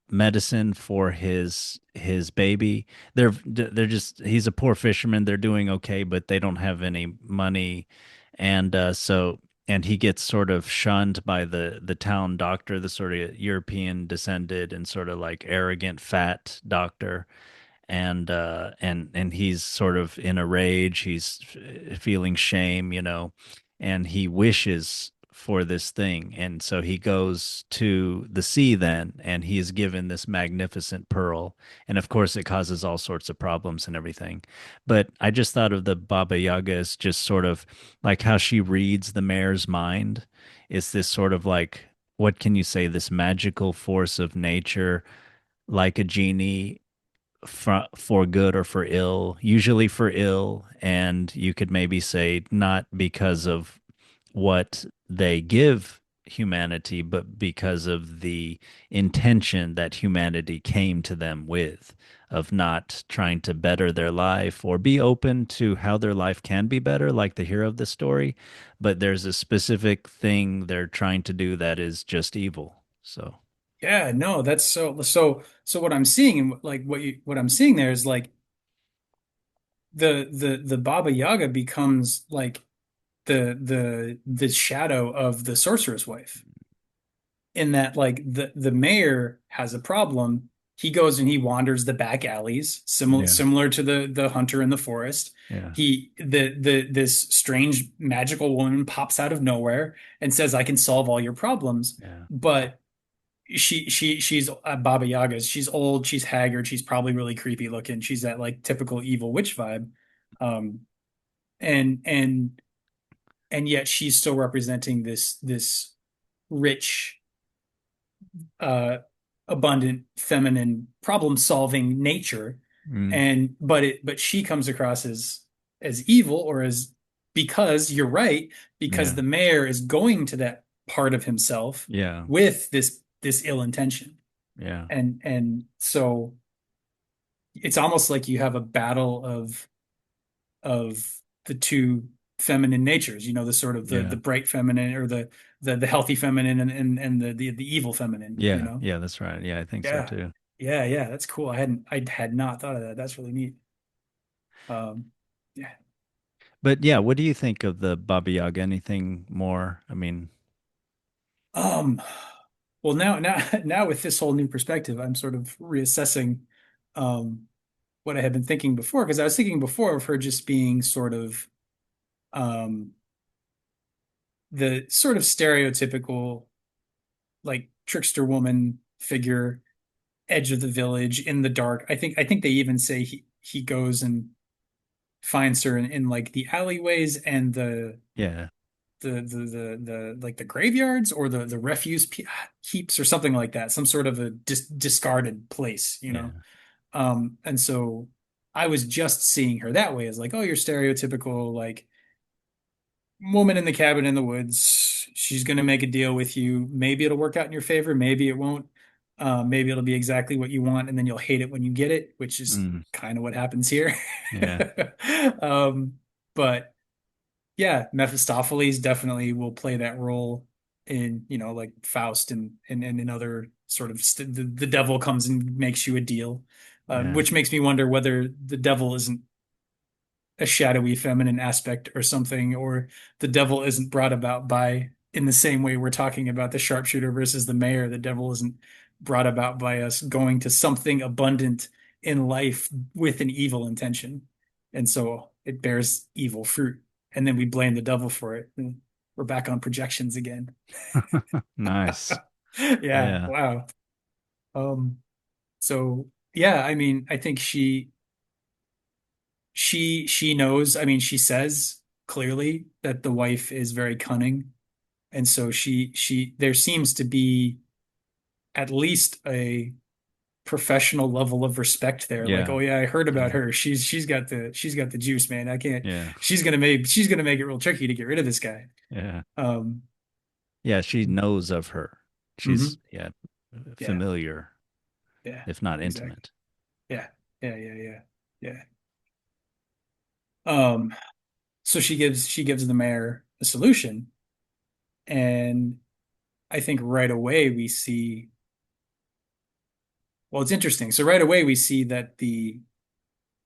[SPEAKER 1] medicine for his baby. They're just he's a poor fisherman. They're doing okay, but they don't have any money, and and he gets sort of shunned by the town doctor, the sort of European descended and sort of like arrogant fat doctor, and he's sort of in a rage. He's feeling shame, and he wishes for this thing, and so he goes to the sea then, and he is given this magnificent pearl, and of course it causes all sorts of problems and everything. But I just thought of the Baba Yaga as just sort of like how she reads the mayor's mind. It's this sort of like, what can you say, this magical force of nature, like a genie, for good or for ill, usually for ill. And you could maybe say not because of what they give humanity, but because of the intention that humanity came to them with, of not trying to better their life or be open to how their life can be better, like the hero of the story. But there's a specific thing they're trying to do that is just evil. So,
[SPEAKER 2] Yeah, no, that's so what I'm seeing and like what I'm seeing there is like the Baba Yaga becomes like the shadow of the sorcerer's wife, in that like the mayor has a problem. He goes and he wanders the back alleys,
[SPEAKER 1] yeah,
[SPEAKER 2] similar to the hunter in the forest.
[SPEAKER 1] yeah,
[SPEAKER 2] The this strange magical woman pops out of nowhere and says, "I can solve all your problems."
[SPEAKER 1] yeah.
[SPEAKER 2] But she's Baba Yaga. She's old, she's haggard, she's probably really creepy looking. She's that like typical evil witch vibe. Um, and and and yet she's still representing this rich, uh, abundant, feminine, problem-solving nature.
[SPEAKER 1] Mm,
[SPEAKER 2] And but she comes across as evil, or as, because you're right, because
[SPEAKER 1] yeah,
[SPEAKER 2] the mayor is going to that part of himself
[SPEAKER 1] yeah,
[SPEAKER 2] with this ill intention.
[SPEAKER 1] yeah.
[SPEAKER 2] And so it's almost like you have a battle of the two feminine natures, the sort of the
[SPEAKER 1] Yeah.
[SPEAKER 2] bright feminine, or the healthy feminine, and the evil feminine,
[SPEAKER 1] Yeah. Yeah, that's right. Yeah, I think so
[SPEAKER 2] Yeah.
[SPEAKER 1] too.
[SPEAKER 2] Yeah, that's cool. I had not thought of that. That's really neat. Yeah.
[SPEAKER 1] But yeah, what do you think of the Baba Yaga? Anything more? I mean,
[SPEAKER 2] Um, well, now with this whole new perspective, I'm sort of reassessing um what I had been thinking before, because I was thinking before of her just being sort of um the sort of stereotypical like trickster woman figure, edge of the village, in the dark. I think they even say he goes and finds her in like the alleyways and
[SPEAKER 1] yeah,
[SPEAKER 2] the like the graveyards, or the refuse heaps, or something like that, some sort of a discarded place,
[SPEAKER 1] yeah,
[SPEAKER 2] and so I was just seeing her that way, as like, oh, your stereotypical like woman in the cabin in the woods. She's going to make a deal with you. Maybe it'll work out in your favor. Maybe it won't. Maybe it'll be exactly what you want, and then you'll hate it when you get it, which is
[SPEAKER 1] mm,
[SPEAKER 2] kind of what happens here.
[SPEAKER 1] yeah,
[SPEAKER 2] Um, but yeah, Mephistopheles definitely will play that role in, like Faust, and in other sort of the devil comes and makes you a deal,
[SPEAKER 1] yeah,
[SPEAKER 2] which makes me wonder whether the devil isn't a shadowy feminine aspect or something, or the devil isn't brought about by, in the same way we're talking about the sharpshooter versus the mayor, the devil isn't brought about by us going to something abundant in life with an evil intention. And so it bears evil fruit. And then we blame the devil for it. And we're back on projections again.
[SPEAKER 1] nice.
[SPEAKER 2] Yeah,
[SPEAKER 1] Yeah,
[SPEAKER 2] wow. Um, so yeah, I mean, I think she knows. I mean, she says clearly that the wife is very cunning, and so she there seems to be at least a professional level of respect there. Like,
[SPEAKER 1] yeah,
[SPEAKER 2] oh yeah, I heard about
[SPEAKER 1] yeah,
[SPEAKER 2] her. She's got the juice, man. I can't.
[SPEAKER 1] yeah,
[SPEAKER 2] She's gonna make it real tricky to get rid of this guy.
[SPEAKER 1] yeah,
[SPEAKER 2] Um,
[SPEAKER 1] yeah. She knows of her. She's
[SPEAKER 2] mhm.
[SPEAKER 1] yeah,
[SPEAKER 2] Yeah,
[SPEAKER 1] familiar,
[SPEAKER 2] yeah,
[SPEAKER 1] if not
[SPEAKER 2] exactly.
[SPEAKER 1] intimate.
[SPEAKER 2] Yeah, yeah. Yeah. Um, so she gives the mayor a solution. And I think right away we see, well, it's interesting. So right away we see that the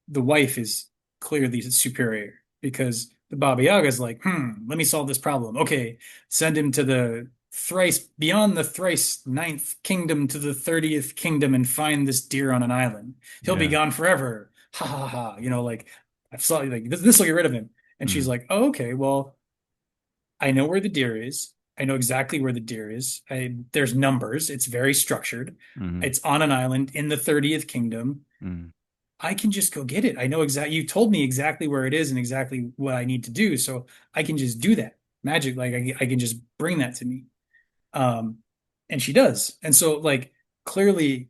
[SPEAKER 2] wife is clearly superior because the Baba Yaga is like, let me solve this problem. Okay, send him to the thrice beyond the thrice ninth kingdom to the 30th kingdom and find this deer on an island. He'll be
[SPEAKER 1] Yeah.
[SPEAKER 2] gone forever. Ha ha ha. Like I've saw like this will get rid of him. And she's
[SPEAKER 1] Mm,
[SPEAKER 2] like, oh, okay, well, I know where the deer is. I know exactly where the deer is. There's numbers. It's very structured.
[SPEAKER 1] mm,
[SPEAKER 2] It's on an island in the 30th kingdom.
[SPEAKER 1] mm.
[SPEAKER 2] I can just go get it. I know exactly, you told me exactly where it is and exactly what I need to do. So I can just do that. Magic, like I can just bring that to me. Um, and she does. And so like clearly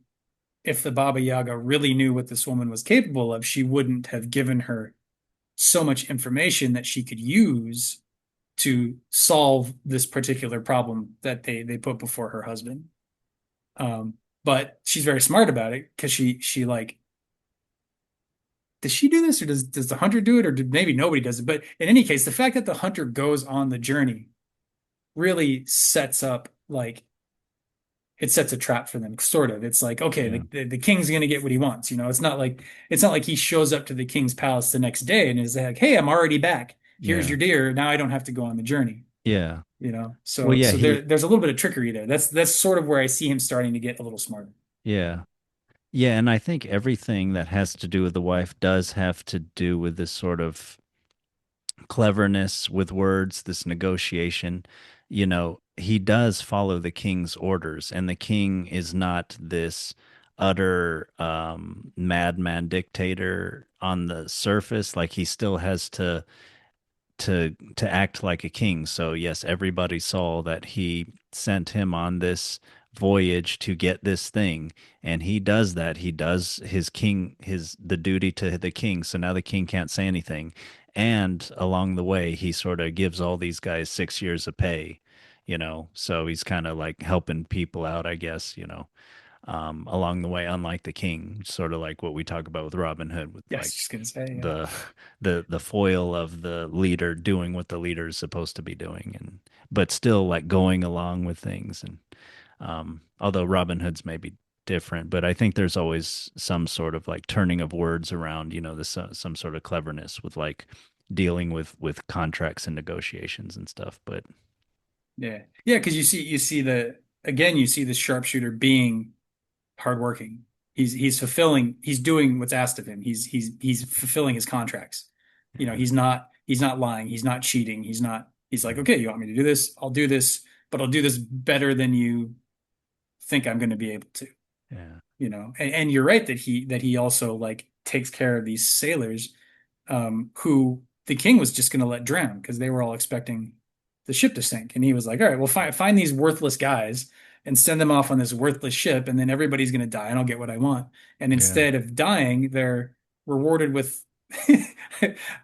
[SPEAKER 2] if the Baba Yaga really knew what this woman was capable of, she wouldn't have given her so much information that she could use to solve this particular problem that they put before her husband. Um, but she's very smart about it because she like does she do this or does the hunter do it or maybe nobody does it? But in any case, the fact that the hunter goes on the journey really sets up like it sets a trap for them, sort of. It's like, okay,
[SPEAKER 1] Yeah.
[SPEAKER 2] the king's gonna get what he wants. It's not like he shows up to the king's palace the next day and is like, hey, I'm already back. Here's
[SPEAKER 1] Yeah.
[SPEAKER 2] your deer. Now I don't have to go on the journey.
[SPEAKER 1] Yeah. Well,
[SPEAKER 2] So
[SPEAKER 1] yeah,
[SPEAKER 2] so there's a little bit of trickery there. That's sort of where I see him starting to get a little smarter.
[SPEAKER 1] yeah. Yeah, and I think everything that has to do with the wife does have to do with this sort of cleverness with words, this negotiation. He does follow the king's orders, and the king is not this utter madman dictator on the surface. Like he still has to act like a king. So yes, everybody saw that he sent him on this voyage to get this thing, and he does that. He does his the duty to the king. So now the king can't say anything. And along the way, he sort of gives all these guys 6 years of pay, So he's kind of like helping people out, I guess, along the way, unlike the king, sort of like what we talk about with Robin Hood, with
[SPEAKER 2] Yes,
[SPEAKER 1] like
[SPEAKER 2] just gonna say, yeah.
[SPEAKER 1] the the foil of the leader doing what the leader is supposed to be doing, and but still like going along with things. And although Robin Hood's maybe different, but I think there's always some sort of like turning of words around, this some sort of cleverness with like dealing with contracts and negotiations and stuff. But
[SPEAKER 2] Yeah. Yeah, because you see the sharpshooter being hardworking. He's doing what's asked of him. He's fulfilling his contracts.
[SPEAKER 1] yeah,
[SPEAKER 2] He's not lying, he's not cheating, he's like, okay, you want me to do this? I'll do this, but I'll do this better than you think I'm going to be able to.
[SPEAKER 1] yeah,
[SPEAKER 2] And you're right that he also like takes care of these sailors who the king was just going to let drown because they were all expecting the ship to sink. And he was like, all right, well, find these worthless guys and send them off on this worthless ship, and then everybody's going to die, and I'll get what I want. And
[SPEAKER 1] yeah,
[SPEAKER 2] instead of dying, they're rewarded with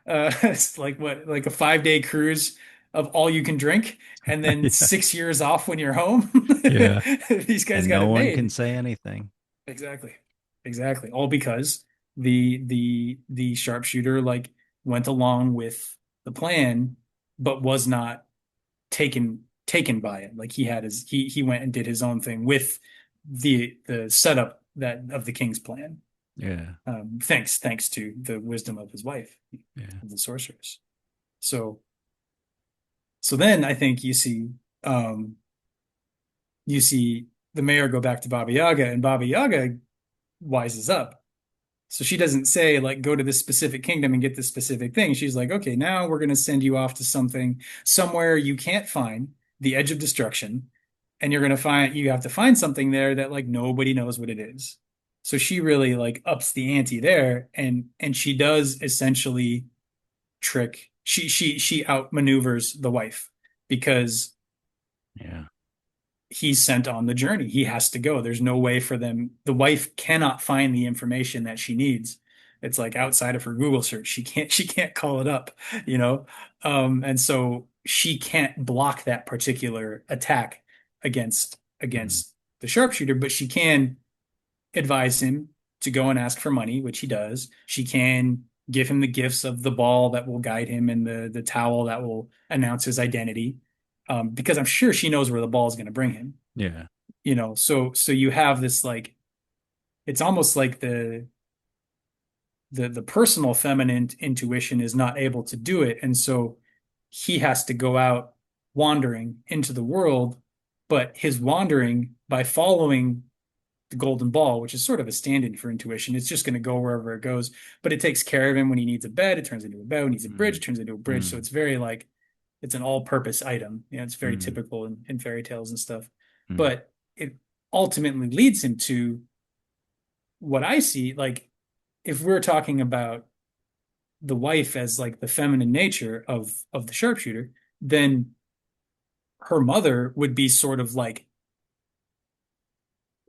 [SPEAKER 2] it's like what, like a 5-day cruise of all you can drink, and then
[SPEAKER 1] yeah,
[SPEAKER 2] 6 years off when you're home.
[SPEAKER 1] yeah.
[SPEAKER 2] These guys
[SPEAKER 1] And
[SPEAKER 2] got
[SPEAKER 1] no
[SPEAKER 2] it
[SPEAKER 1] one can
[SPEAKER 2] made.
[SPEAKER 1] say anything.
[SPEAKER 2] Exactly. Exactly. All because the sharpshooter like went along with the plan, but was not taken by it. Like he went and did his own thing with the setup that of the king's plan.
[SPEAKER 1] Yeah,
[SPEAKER 2] Thanks to the wisdom of his wife,
[SPEAKER 1] yeah,
[SPEAKER 2] of the sorceress. So so then I think um you see the mayor go back to Baba Yaga, and Baba Yaga wises up. So she doesn't say like go to this specific kingdom and get this specific thing. She's like, okay, now we're going to send you off to somewhere you can't find, the edge of destruction, and you have to find something there that like nobody knows what it is. So she really like ups the ante there, and she does essentially she outmaneuvers the wife because
[SPEAKER 1] yeah,
[SPEAKER 2] he's sent on the journey. He has to go. There's no way for them. The wife cannot find the information that she needs. It's like outside of her Google search. She can't call it up, you know? And so she can't block that particular attack against
[SPEAKER 1] mm,
[SPEAKER 2] against the sharpshooter, but she can advise him to go and ask for money, which he does. She can give him the gifts of the ball that will guide him and the towel that will announce his identity. Because I'm sure she knows where the ball is going to bring him.
[SPEAKER 1] Yeah.
[SPEAKER 2] So you have this like it's almost like the personal feminine intuition is not able to do it, and so he has to go out wandering into the world, but his wandering by following the golden ball, which is sort of a stand-in for intuition. It's just going to go wherever it goes, but it takes care of him when he needs a bed. It turns into a bed. When he needs a bridge,
[SPEAKER 1] Mm,
[SPEAKER 2] it turns into a bridge. So
[SPEAKER 1] mm,
[SPEAKER 2] it's very like it's an all-purpose item. It's very
[SPEAKER 1] mm,
[SPEAKER 2] typical in fairy tales and stuff.
[SPEAKER 1] mm,
[SPEAKER 2] But it ultimately leads him to what I see. Like if we're talking about the wife as like the feminine nature of the sharpshooter, then her mother would be sort of like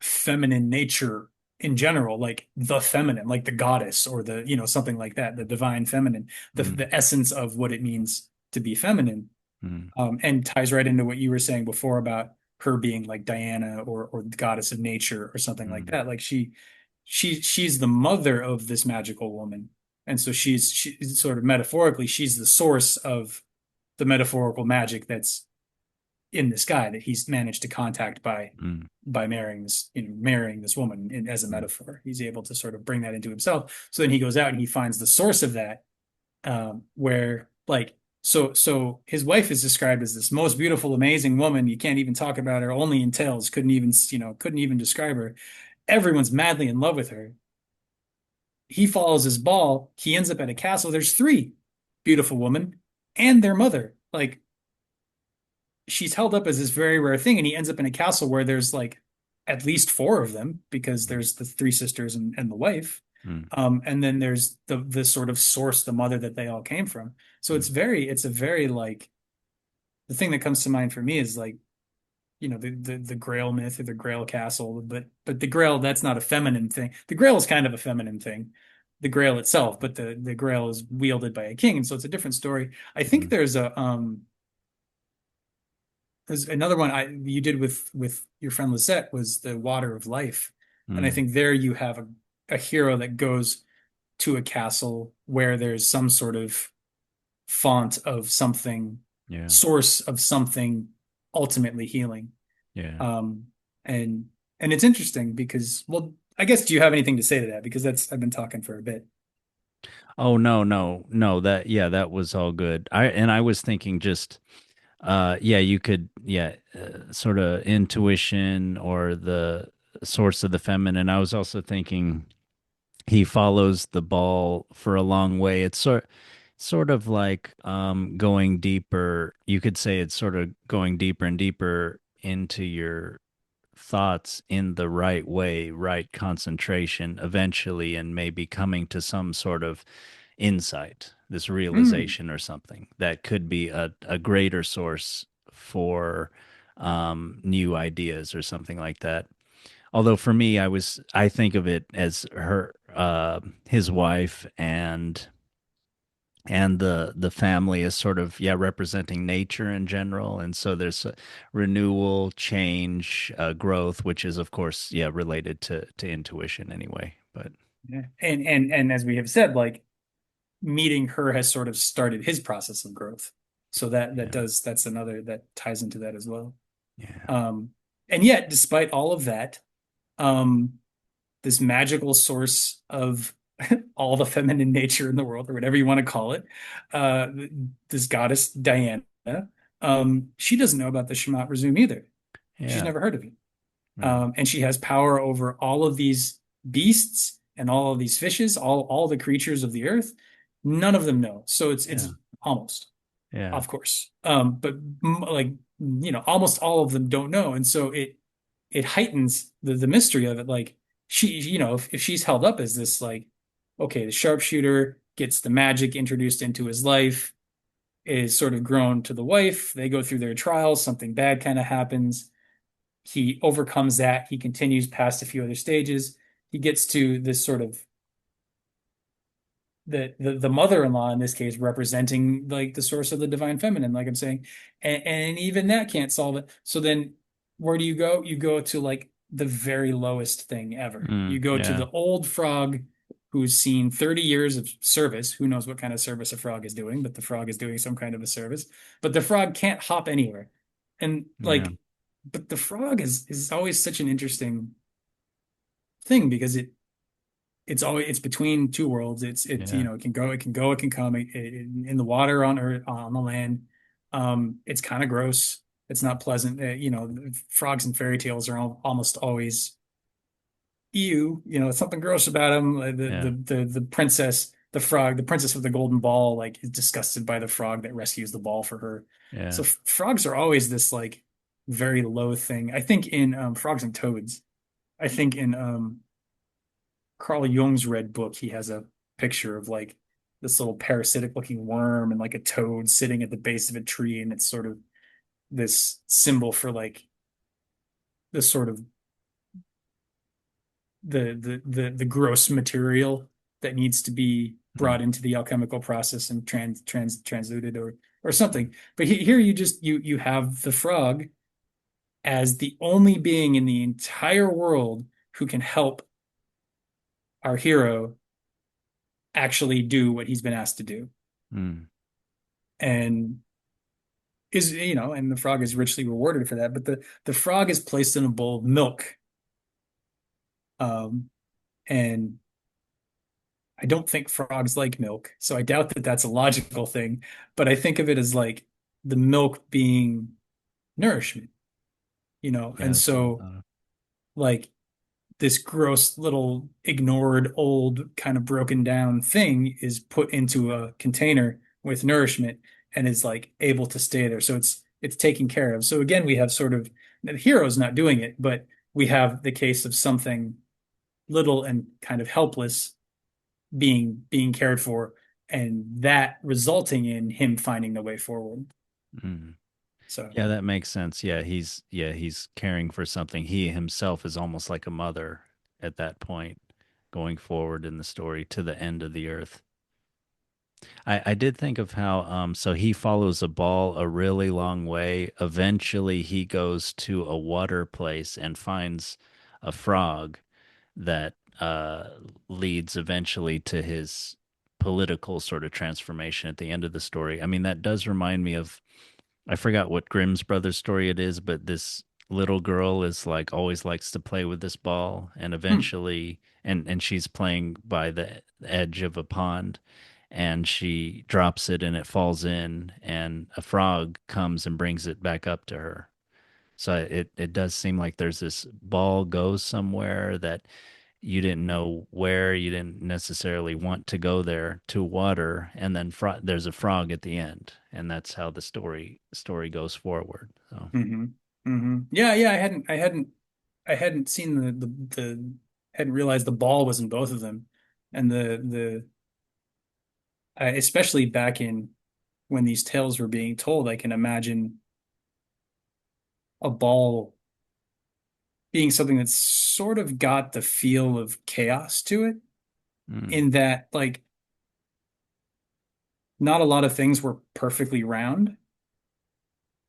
[SPEAKER 2] feminine nature in general, like the feminine, like the goddess or something like that, the divine feminine,
[SPEAKER 1] mm,
[SPEAKER 2] the essence of what it means to be feminine.
[SPEAKER 1] mm,
[SPEAKER 2] And ties right into what you were saying before about her being like Diana or the goddess of nature or something like
[SPEAKER 1] mm,
[SPEAKER 2] that. Like she's the mother of this magical woman. And so she sort of metaphorically, she's the source of the metaphorical magic that's in this guy that he's managed to contact
[SPEAKER 1] mm,
[SPEAKER 2] by marrying this woman as a
[SPEAKER 1] mm,
[SPEAKER 2] metaphor. He's able to sort of bring that into himself. So then he goes out and he finds the source of that, where like so his wife is described as this most beautiful, amazing woman. You can't even talk about her, only in tales. Couldn't even describe her. Everyone's madly in love with her. He follows his ball. He ends up at a castle. There's three beautiful women and their mother. Like she's held up as this very rare thing, and he ends up in a castle where there's like at least four of them because
[SPEAKER 1] mm,
[SPEAKER 2] there's the three sisters and the wife.
[SPEAKER 1] mm,
[SPEAKER 2] And then there's the sort of source, the mother that they all came from. So
[SPEAKER 1] mm,
[SPEAKER 2] it's a very like the thing that comes to mind for me is like, the Grail myth or the Grail castle, but the Grail, that's not a feminine thing. The Grail is kind of a feminine thing, the Grail itself, but the Grail is wielded by a king, and so it's a different story. I think
[SPEAKER 1] mm,
[SPEAKER 2] there's another one you did with your friend Lisette was the Water of Life. And I
[SPEAKER 1] mm.
[SPEAKER 2] think there you have a hero that goes to a castle where there's some sort of font of something,
[SPEAKER 1] Yeah.
[SPEAKER 2] source of something ultimately healing.
[SPEAKER 1] Yeah.
[SPEAKER 2] Um, and and it's interesting because, well, I guess do you have anything to say to that? Because that's I've been talking for a bit.
[SPEAKER 1] Oh no, no, no. That was all good. I was thinking just yeah, you could sort of intuition or the source of the feminine. I was also thinking he follows the ball for a long way. It's sort of like going deeper. You could say it's sort of going deeper and deeper into your thoughts in the right way, right concentration eventually, and maybe coming to some sort of insight, this
[SPEAKER 2] Hmm.
[SPEAKER 1] realization or something that could be a greater source for new ideas or something like that. Although for me, I think of it as his wife and the family is sort of representing nature in general, and so there's a renewal, change, growth, which is of course related to intuition anyway. But
[SPEAKER 2] Yeah. And as we have said, like meeting her has sort of started his process of growth. So
[SPEAKER 1] yeah,
[SPEAKER 2] that's another that ties into that as well.
[SPEAKER 1] yeah,
[SPEAKER 2] Um, and yet, despite all of that, um, this magical source of all the feminine nature in the world, or whatever you want to call it, uh, this goddess Diana, she doesn't know about the Shmat-Razum either. She's
[SPEAKER 1] yeah,
[SPEAKER 2] never heard of it.
[SPEAKER 1] right,
[SPEAKER 2] And she has power over all of these beasts and all of these fishes, all the creatures of the earth. None of them know. So it's
[SPEAKER 1] yeah,
[SPEAKER 2] almost,
[SPEAKER 1] yeah,
[SPEAKER 2] of course. But like almost all of them don't know, and so it heightens the mystery of it. Like if she's held up as this like, okay, the sharpshooter gets the magic introduced into his life, is sort of grown to the wife. They go through their trials. Something bad kind of happens. He overcomes that. He continues past a few other stages. He gets to this sort of the mother-in-law in this case representing like the source of the divine feminine, like I'm saying, and even that can't solve it. So then where do you go? You go to like the very lowest thing ever. You go to
[SPEAKER 1] yeah,
[SPEAKER 2] the old frog who's seen 30 years of service. Who knows what kind of service a frog is doing, but the frog is doing some kind of a service. But the frog can't hop anywhere. And
[SPEAKER 1] Yeah.
[SPEAKER 2] like, but the frog is always such an interesting thing because it's between two worlds. It's
[SPEAKER 1] Yeah.
[SPEAKER 2] it can come in the water on or on the land. It's kind of gross. It's not pleasant. Frogs and fairy tales are almost always ew. Something gross about them.
[SPEAKER 1] Yeah.
[SPEAKER 2] The princess, the frog, the princess of the golden ball, like is disgusted by the frog that rescues the ball for her. So
[SPEAKER 1] Yeah.
[SPEAKER 2] frogs are always this like very low thing. I think in Frogs and Toads. I think in Carl Jung's Red Book, he has a picture of like this little parasitic looking worm and like a toad sitting at the base of a tree, and it's sort of this symbol for like the sort of the gross material that needs to be
[SPEAKER 1] Mm.
[SPEAKER 2] brought into the alchemical process and transluted or something. But here you have the frog as the only being in the entire world who can help our hero actually do what he's been asked to do.
[SPEAKER 1] Mm.
[SPEAKER 2] And and the frog is richly rewarded for that. But the frog is placed in a bowl of milk. Um, and I don't think frogs like milk, so I doubt that that's a logical thing. But I think of it as like the milk being nourishment,
[SPEAKER 1] Yeah,
[SPEAKER 2] and
[SPEAKER 1] that's what I
[SPEAKER 2] so
[SPEAKER 1] thought of.
[SPEAKER 2] like this gross little ignored old kind of broken down thing is put into a container with nourishment and is like able to stay there. So it's taken care of. So again, we have sort of the hero's not doing it, but we have the case of something little and kind of helpless being cared for, and that resulting in him finding the way forward.
[SPEAKER 1] Mm.
[SPEAKER 2] So
[SPEAKER 1] Yeah, that makes sense. Yeah, he's caring for something. He himself is almost like a mother at that point, going forward in the story to the end of the earth. I did think of how so he follows a ball a really long way. Eventually he goes to a water place and finds a frog that leads eventually to his political sort of transformation at the end of the story. I mean, that does remind me of, I forgot what Grimm's Brothers story it is, but this little girl is like always likes to play with this ball, and
[SPEAKER 2] hmm.
[SPEAKER 1] eventually, and she's playing by the edge of a pond, and she drops it and it falls in, and a frog comes and brings it back up to her. So it does seem like there's this ball goes somewhere that you didn't know where, you didn't necessarily want to go there to water, and then there's a frog at the end, and that's how the story goes forward. So
[SPEAKER 2] Hmm. Hmm. Yeah. I hadn't seen the hadn't realized the ball was in both of them, and the especially back in when these tales were being told, I can imagine a ball being something that's sort of got the feel of chaos to it,
[SPEAKER 1] mm,
[SPEAKER 2] in that like not a lot of things were perfectly round.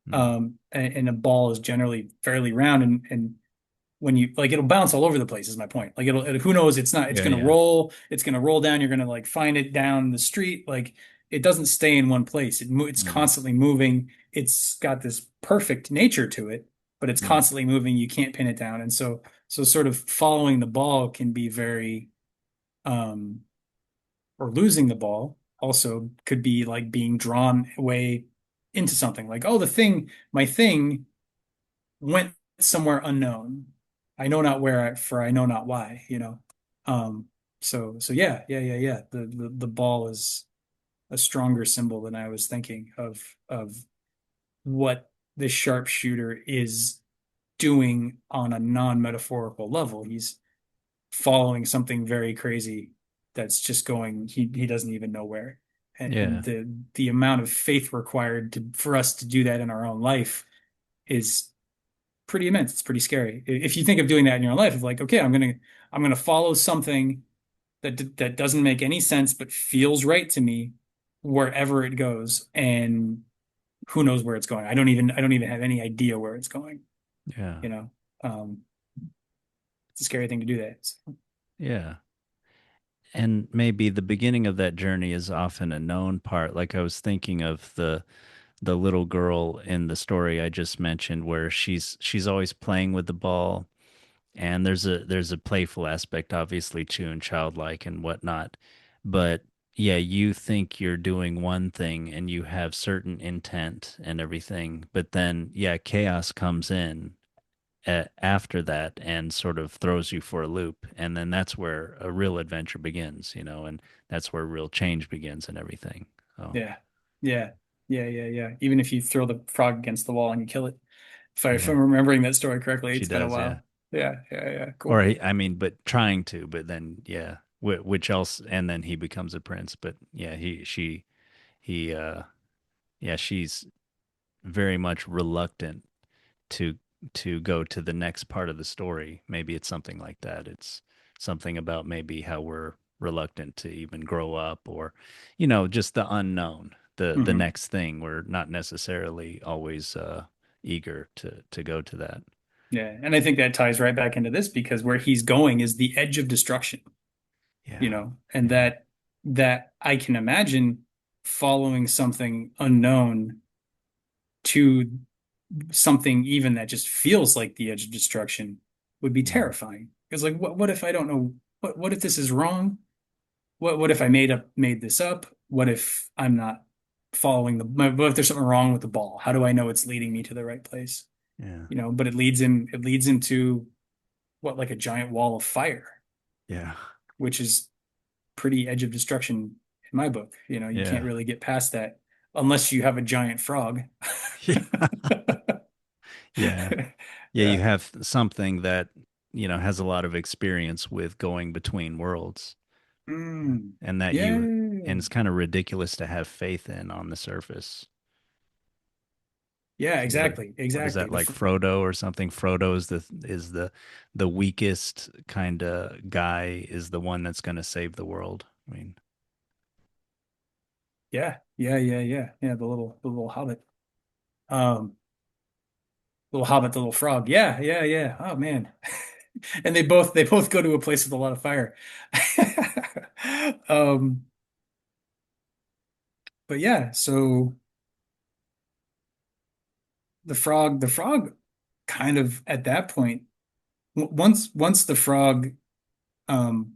[SPEAKER 1] mm.
[SPEAKER 2] And a ball is generally fairly round, and when you like it'll bounce all over the place is my point. Like who knows, it's
[SPEAKER 1] Yeah,
[SPEAKER 2] going to
[SPEAKER 1] yeah.
[SPEAKER 2] roll down, you're going to like find it down the street. Like it doesn't stay in one place. It's
[SPEAKER 1] Mm,
[SPEAKER 2] constantly moving. It's got this perfect nature to it, but it's
[SPEAKER 1] mm.
[SPEAKER 2] constantly moving. You can't pin it down. And so sort of following the ball can be very um or losing the ball also could be like being drawn away into something. Like, oh, my thing went somewhere unknown. I know not where, for I know not why. Um, so yeah. The ball is a stronger symbol than I was thinking of what the sharpshooter is doing on a non-metaphorical level. He's following something very crazy that's just going, he doesn't even know where. And
[SPEAKER 1] Yeah,
[SPEAKER 2] the amount of faith required for us to do that in our own life is pretty immense. It's pretty scary. If you think of doing that in your life, of like, okay, I'm gonna follow something that doesn't make any sense but feels right to me wherever it goes, and who knows where it's going. I don't even have any idea where it's going,
[SPEAKER 1] yeah,
[SPEAKER 2] you know. Um, it's a scary thing to do that. So,
[SPEAKER 1] yeah. and maybe the beginning of that journey is often a known part. Like I was thinking of the little girl in the story I just mentioned where she's always playing with the ball, and there's a playful aspect obviously too, and childlike and whatnot. But yeah, you think you're doing one thing and you have certain intent and everything, but then yeah, chaos comes in after that and sort of throws you for a loop, and then that's where a real adventure begins, and that's where real change begins and everything. Oh
[SPEAKER 2] Yeah. Yeah. Yeah, yeah, yeah. Even if you throw the frog against the wall and you kill it. If
[SPEAKER 1] yeah,
[SPEAKER 2] I'm remembering that story correctly,
[SPEAKER 1] she
[SPEAKER 2] it's been a
[SPEAKER 1] does, yeah.
[SPEAKER 2] while. Yeah, yeah, yeah.
[SPEAKER 1] Or
[SPEAKER 2] Cool.
[SPEAKER 1] I mean, but trying to, but then yeah, which else? And then he becomes a prince. But yeah, he, yeah, she's very much reluctant to to go to the next part of the story. Maybe it's something like that. It's something about maybe how we're reluctant to even grow up, or just the unknown, the
[SPEAKER 2] Hmm.
[SPEAKER 1] next thing. We're not necessarily always eager to go to that.
[SPEAKER 2] Yeah. And I think that ties right back into this because where he's going is the edge of destruction,
[SPEAKER 1] Yeah,
[SPEAKER 2] and
[SPEAKER 1] yeah,
[SPEAKER 2] that I can imagine following something unknown to something even that just feels like the edge of destruction would be
[SPEAKER 1] yeah,
[SPEAKER 2] terrifying. Because like what if I don't know what if this is wrong? What if I made this up? What if I'm not following what if there's something wrong with the ball? How do I know it's leading me to the right place?
[SPEAKER 1] yeah,
[SPEAKER 2] But it leads him to what, like a giant wall of fire,
[SPEAKER 1] yeah,
[SPEAKER 2] which is pretty edge of destruction in my book. You can't
[SPEAKER 1] yeah.
[SPEAKER 2] really get past that unless you have a giant frog.
[SPEAKER 1] Yeah. Yeah. Yeah, you
[SPEAKER 2] Yeah.
[SPEAKER 1] have something that, has a lot of experience with going between worlds.
[SPEAKER 2] Mm.
[SPEAKER 1] And that you
[SPEAKER 2] Yeah.
[SPEAKER 1] and it's kind of ridiculous to have faith in on the surface.
[SPEAKER 2] Yeah,
[SPEAKER 1] See
[SPEAKER 2] exactly.
[SPEAKER 1] what is
[SPEAKER 2] Exactly.
[SPEAKER 1] that, like Frodo or something? Frodo is the weakest kind of guy, is the one that's going to save the world. I mean,
[SPEAKER 2] Yeah. Yeah, yeah, yeah. Yeah, the little hobbit. Um, little hobbit, the little frog. Yeah, yeah, yeah. Oh man. And they both go to a place with a lot of fire. Um, but yeah, so the frog kind of at that point, once the frog, um,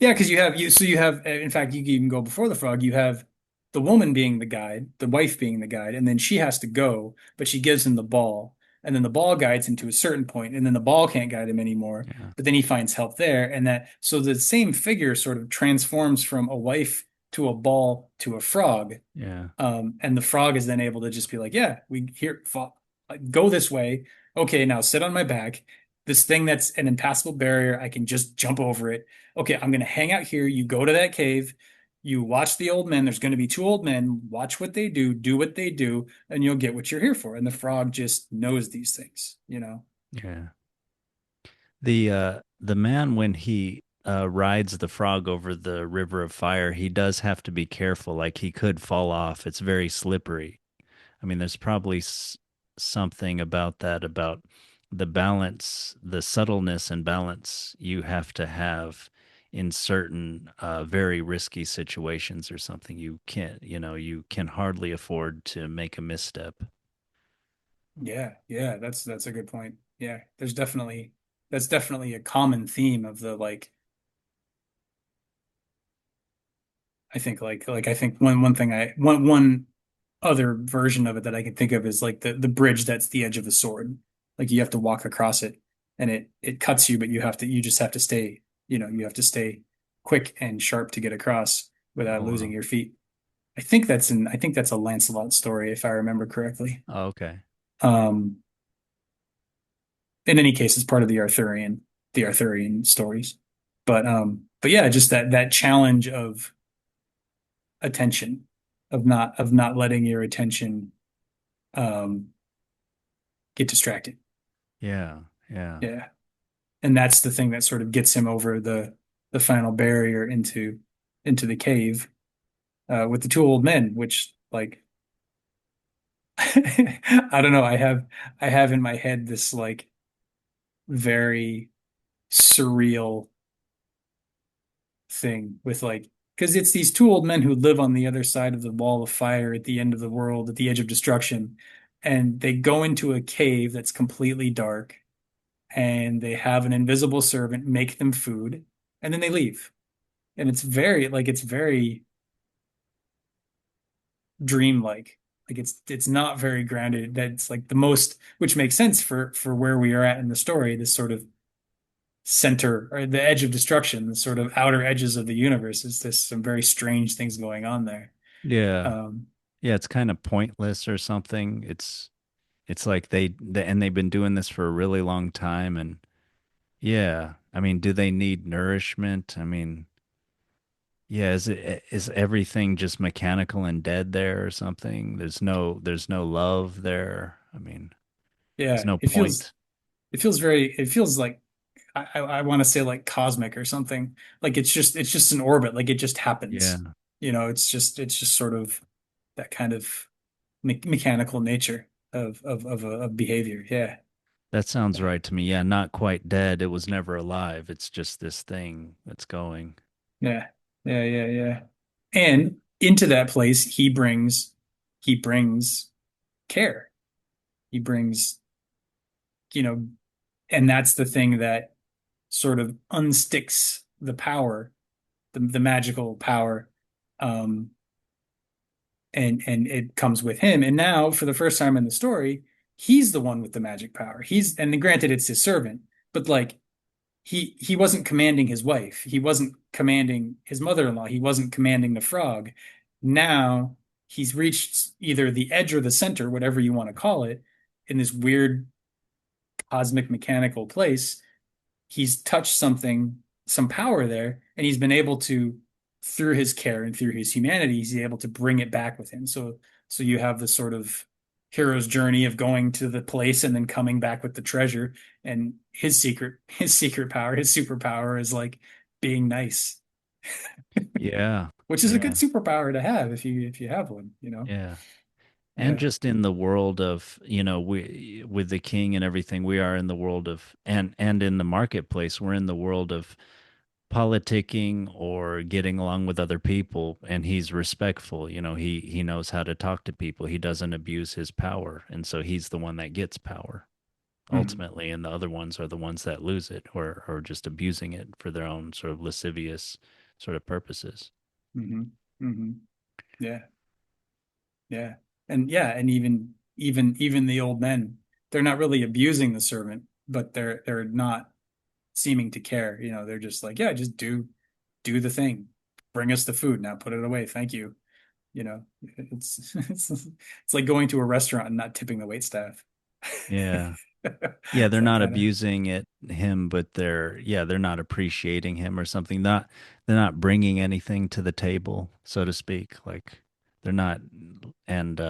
[SPEAKER 2] yeah, because you have, in fact, you can even go before the frog. You have the woman being the guide, the wife being the guide, and then she has to go, but she gives him the ball, and then the ball guides him to a certain point, and then the ball can't guide him anymore.
[SPEAKER 1] yeah.
[SPEAKER 2] But then he finds help there, and that so the same figure sort of transforms from a wife to a ball to a frog.
[SPEAKER 1] Yeah.
[SPEAKER 2] And the frog is then able to just be like, yeah, we here, go this way. Okay, now sit on my back. This thing that's an impassable barrier, I can just jump over it. Okay, I'm going to hang out here. You go to that cave. You watch the old men. There's going to be two old men. Watch what they do what they do, and you'll get what you're here for. And the frog just knows these things.
[SPEAKER 1] Yeah. The man, when he rides the frog over the river of fire, he does have to be careful. Like he could fall off. It's very slippery. I mean, there's probably something about that, about the balance, the subtleness and balance you have to have in certain very risky situations or something. You can hardly afford to make a misstep.
[SPEAKER 2] Yeah, yeah, that's a good point. Yeah, that's definitely a common theme of the like I think one thing one other version of it that I can think of is like the bridge that's the edge of the sword. Like you have to walk across it and it cuts you, but you just have to stay, you have to stay quick and sharp to get across without
[SPEAKER 1] Oh,
[SPEAKER 2] losing
[SPEAKER 1] wow.
[SPEAKER 2] your feet. I think that's a Lancelot story if I remember correctly.
[SPEAKER 1] Oh, okay.
[SPEAKER 2] Um, in any case, it's part of the Arthurian stories. But yeah, just that challenge of attention, of not letting your attention um get distracted.
[SPEAKER 1] Yeah. Yeah.
[SPEAKER 2] Yeah. And that's the thing that sort of gets him over the final barrier into the cave with the two old men, which like I don't know, I have in my head this like very surreal thing with like, because it's these two old men who live on the other side of the wall of fire at the end of the world, at the edge of destruction, and they go into a cave that's completely dark, and they have an invisible servant make them food, and then they leave. And it's very dreamlike. Like it's not very grounded. That's like the most, which makes sense for where we are at in the story, this sort of center or the edge of destruction, the sort of outer edges of the universe. Is There's some very strange things going on there.
[SPEAKER 1] Yeah.
[SPEAKER 2] Um,
[SPEAKER 1] Yeah, it's kind of pointless or something. It's like and they've been doing this for a really long time and yeah, I mean, do they need nourishment? I mean, yeah, is everything just mechanical and dead there or something? There's no love there. I mean, there's
[SPEAKER 2] yeah,
[SPEAKER 1] no point.
[SPEAKER 2] it feels like I want to say like cosmic or something. Like it's just an orbit. Like it just
[SPEAKER 1] Yeah.
[SPEAKER 2] happens. It's just sort of that kind of mechanical nature of behavior. Yeah.
[SPEAKER 1] That sounds right to me. Yeah, not quite dead. It was never alive. It's just this thing that's going.
[SPEAKER 2] Yeah. Yeah. And into that place, he brings care. He brings, you know, and that's the thing that sort of unsticks the power, the magical power. Um, and it comes with him. And now, for the first time in the story, he's the one with the magic power. And granted, it's his servant, but like he wasn't commanding his wife. He wasn't commanding his mother-in-law. He wasn't commanding the frog. Now he's reached either the edge or the center, whatever you want to call it, in this weird cosmic mechanical place. He's touched some power there, and he's been able to, through his care and through his humanity, he's able to bring it back with him. So you have this sort of hero's journey of going to the place and then coming back with the treasure. And his secret power, his superpower is like being nice,
[SPEAKER 1] Yeah.
[SPEAKER 2] which is a good
[SPEAKER 1] Yeah.
[SPEAKER 2] superpower to have if you have one, you know?
[SPEAKER 1] Yeah. And
[SPEAKER 2] Yeah.
[SPEAKER 1] just in the world of, we with the king and everything, we are in the world of and in the marketplace, we're in the world of politicking or getting along with other people and he's respectful. He knows how to talk to people. He doesn't abuse his power. And so he's the one that gets power
[SPEAKER 2] Mhm.
[SPEAKER 1] ultimately, and the other ones are the ones that lose it or just abusing it for their own sort of lascivious sort of purposes.
[SPEAKER 2] Mhm. Mhm. Yeah. Yeah. And yeah, and even the old men, they're not really abusing the servant, but they're not seeming to care. They're just like, yeah, just do the thing. Bring us the food. Now put it away. Thank you. It's like going to a restaurant and not tipping the wait staff.
[SPEAKER 1] Yeah. Yeah,
[SPEAKER 2] It's
[SPEAKER 1] they're
[SPEAKER 2] that
[SPEAKER 1] not
[SPEAKER 2] kind of
[SPEAKER 1] abusing him, but they're not appreciating him or something. They're not bringing anything to the table, so to speak. Like they're not, and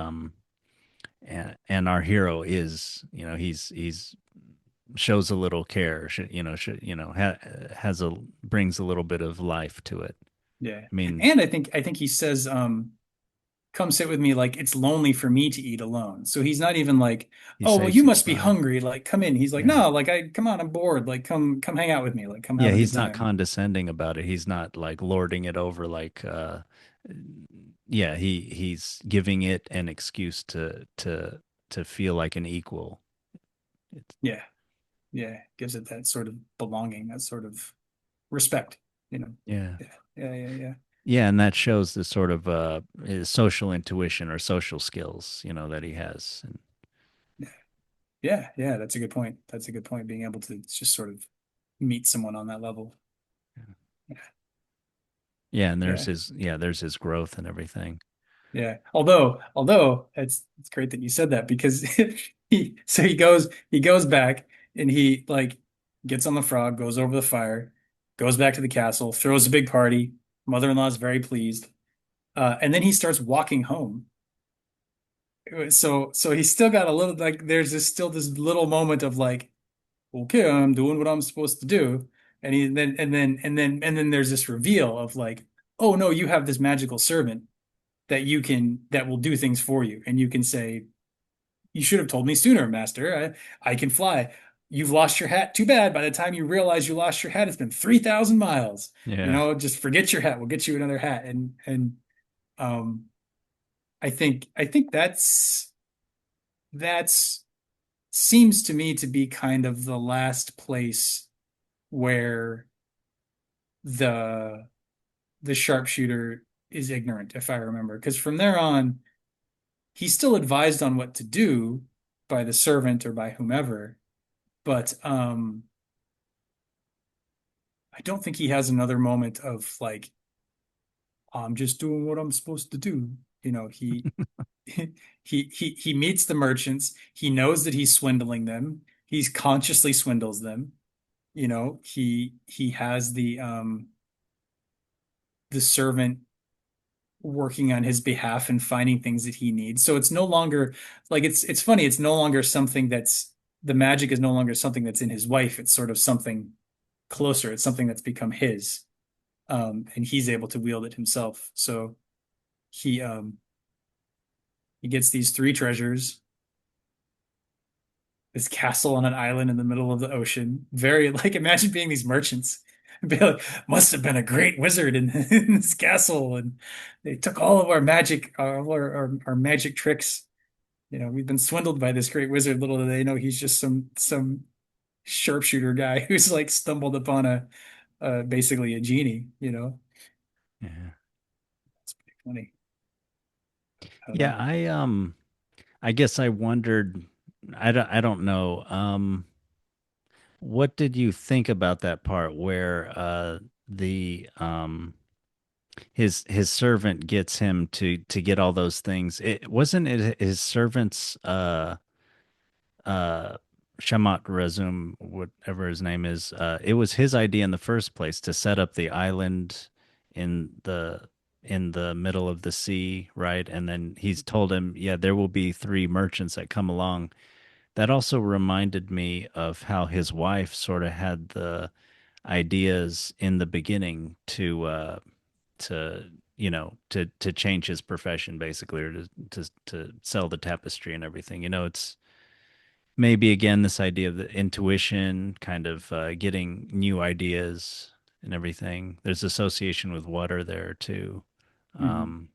[SPEAKER 1] and our hero is, he's shows a little care, has a brings a little bit of life to it.
[SPEAKER 2] yeah.
[SPEAKER 1] I mean,
[SPEAKER 2] And I think he says, come sit with me, like it's lonely for me to eat alone. So he's not even like,
[SPEAKER 1] he
[SPEAKER 2] oh, well,
[SPEAKER 1] saves
[SPEAKER 2] you
[SPEAKER 1] his
[SPEAKER 2] must be
[SPEAKER 1] spine.
[SPEAKER 2] hungry. Like, come in. He's like,
[SPEAKER 1] Yeah.
[SPEAKER 2] no, like come on, I'm bored. Like, come hang out with me. Like, come
[SPEAKER 1] Yeah,
[SPEAKER 2] have a good
[SPEAKER 1] he's not
[SPEAKER 2] time.
[SPEAKER 1] condescending about it. He's not like lording it over like yeah, he's giving it an excuse to feel like an equal. It's,
[SPEAKER 2] Yeah. Yeah. Gives it that sort of belonging, that sort of respect, you know.
[SPEAKER 1] yeah.
[SPEAKER 2] Yeah.
[SPEAKER 1] Yeah, and that shows the sort of his social intuition or social skills, that he has. And
[SPEAKER 2] Yeah. Yeah. That's a good point. That's a good point. Being able to just sort of meet someone on that level. Yeah.
[SPEAKER 1] yeah, and
[SPEAKER 2] Yeah.
[SPEAKER 1] there's his growth and everything.
[SPEAKER 2] Yeah. Although it's great that you said that because he goes back and he like gets on the frog, goes over the fire, goes back to the castle, throws a big party. Mother-in-law is very pleased. And then he starts walking home. So he's still got a little like there's this little moment of like, okay, I'm doing what I'm supposed to do. And then there's this reveal of like, oh no, you have this magical servant that will do things for you. And you can say, you should have told me sooner, master. I can fly. you've lost your hat. Too bad. By the time you realize you lost your hat, it's been 3,000 miles.
[SPEAKER 1] Yeah.
[SPEAKER 2] Just forget your hat. We'll get you another hat. And um, I think that's seems to me to be kind of the last place where the the sharpshooter is ignorant, if I remember. Because from there on, he's still advised on what to do by the servant or by whomever, but I don't think he has another moment of like, I'm just doing what I'm supposed to do. He meets the merchants. He knows that he's swindling them. He's consciously swindles them. He has the servant working on his behalf and finding things that he needs. So it's no longer like it's funny, it's no longer something that's the magic is no longer something that's in his wife. It's sort of something closer. It's something that's become his. And he's able to wield it himself. So he he gets these three treasures, this castle on an island in the middle of the ocean. Very like imagine being these merchants. Be like, must have been a great wizard in this castle, and they took all of our magic, all our magic tricks. We've been swindled by this great wizard. Little do they know he's just some sharpshooter guy who's like stumbled upon a basically a genie.
[SPEAKER 1] Yeah.
[SPEAKER 2] It's pretty funny. I don't
[SPEAKER 1] Yeah,
[SPEAKER 2] know.
[SPEAKER 1] I guess I wondered, I don't know. What did you think about that part where the his servant gets him to get all those things? It wasn't it his servant's uh Shamat-Razum, whatever his name is, it was his idea in the first place to set up the island in the middle of the sea, right? And then he's told him, yeah, there will be three merchants that come along. That also reminded me of how his wife sort of had the ideas in the beginning to to change his profession basically, or to sell the tapestry and everything. It's maybe again this idea of the intuition, kind of getting new ideas and everything. There's association with water there too.
[SPEAKER 2] Hmm.
[SPEAKER 1] Um,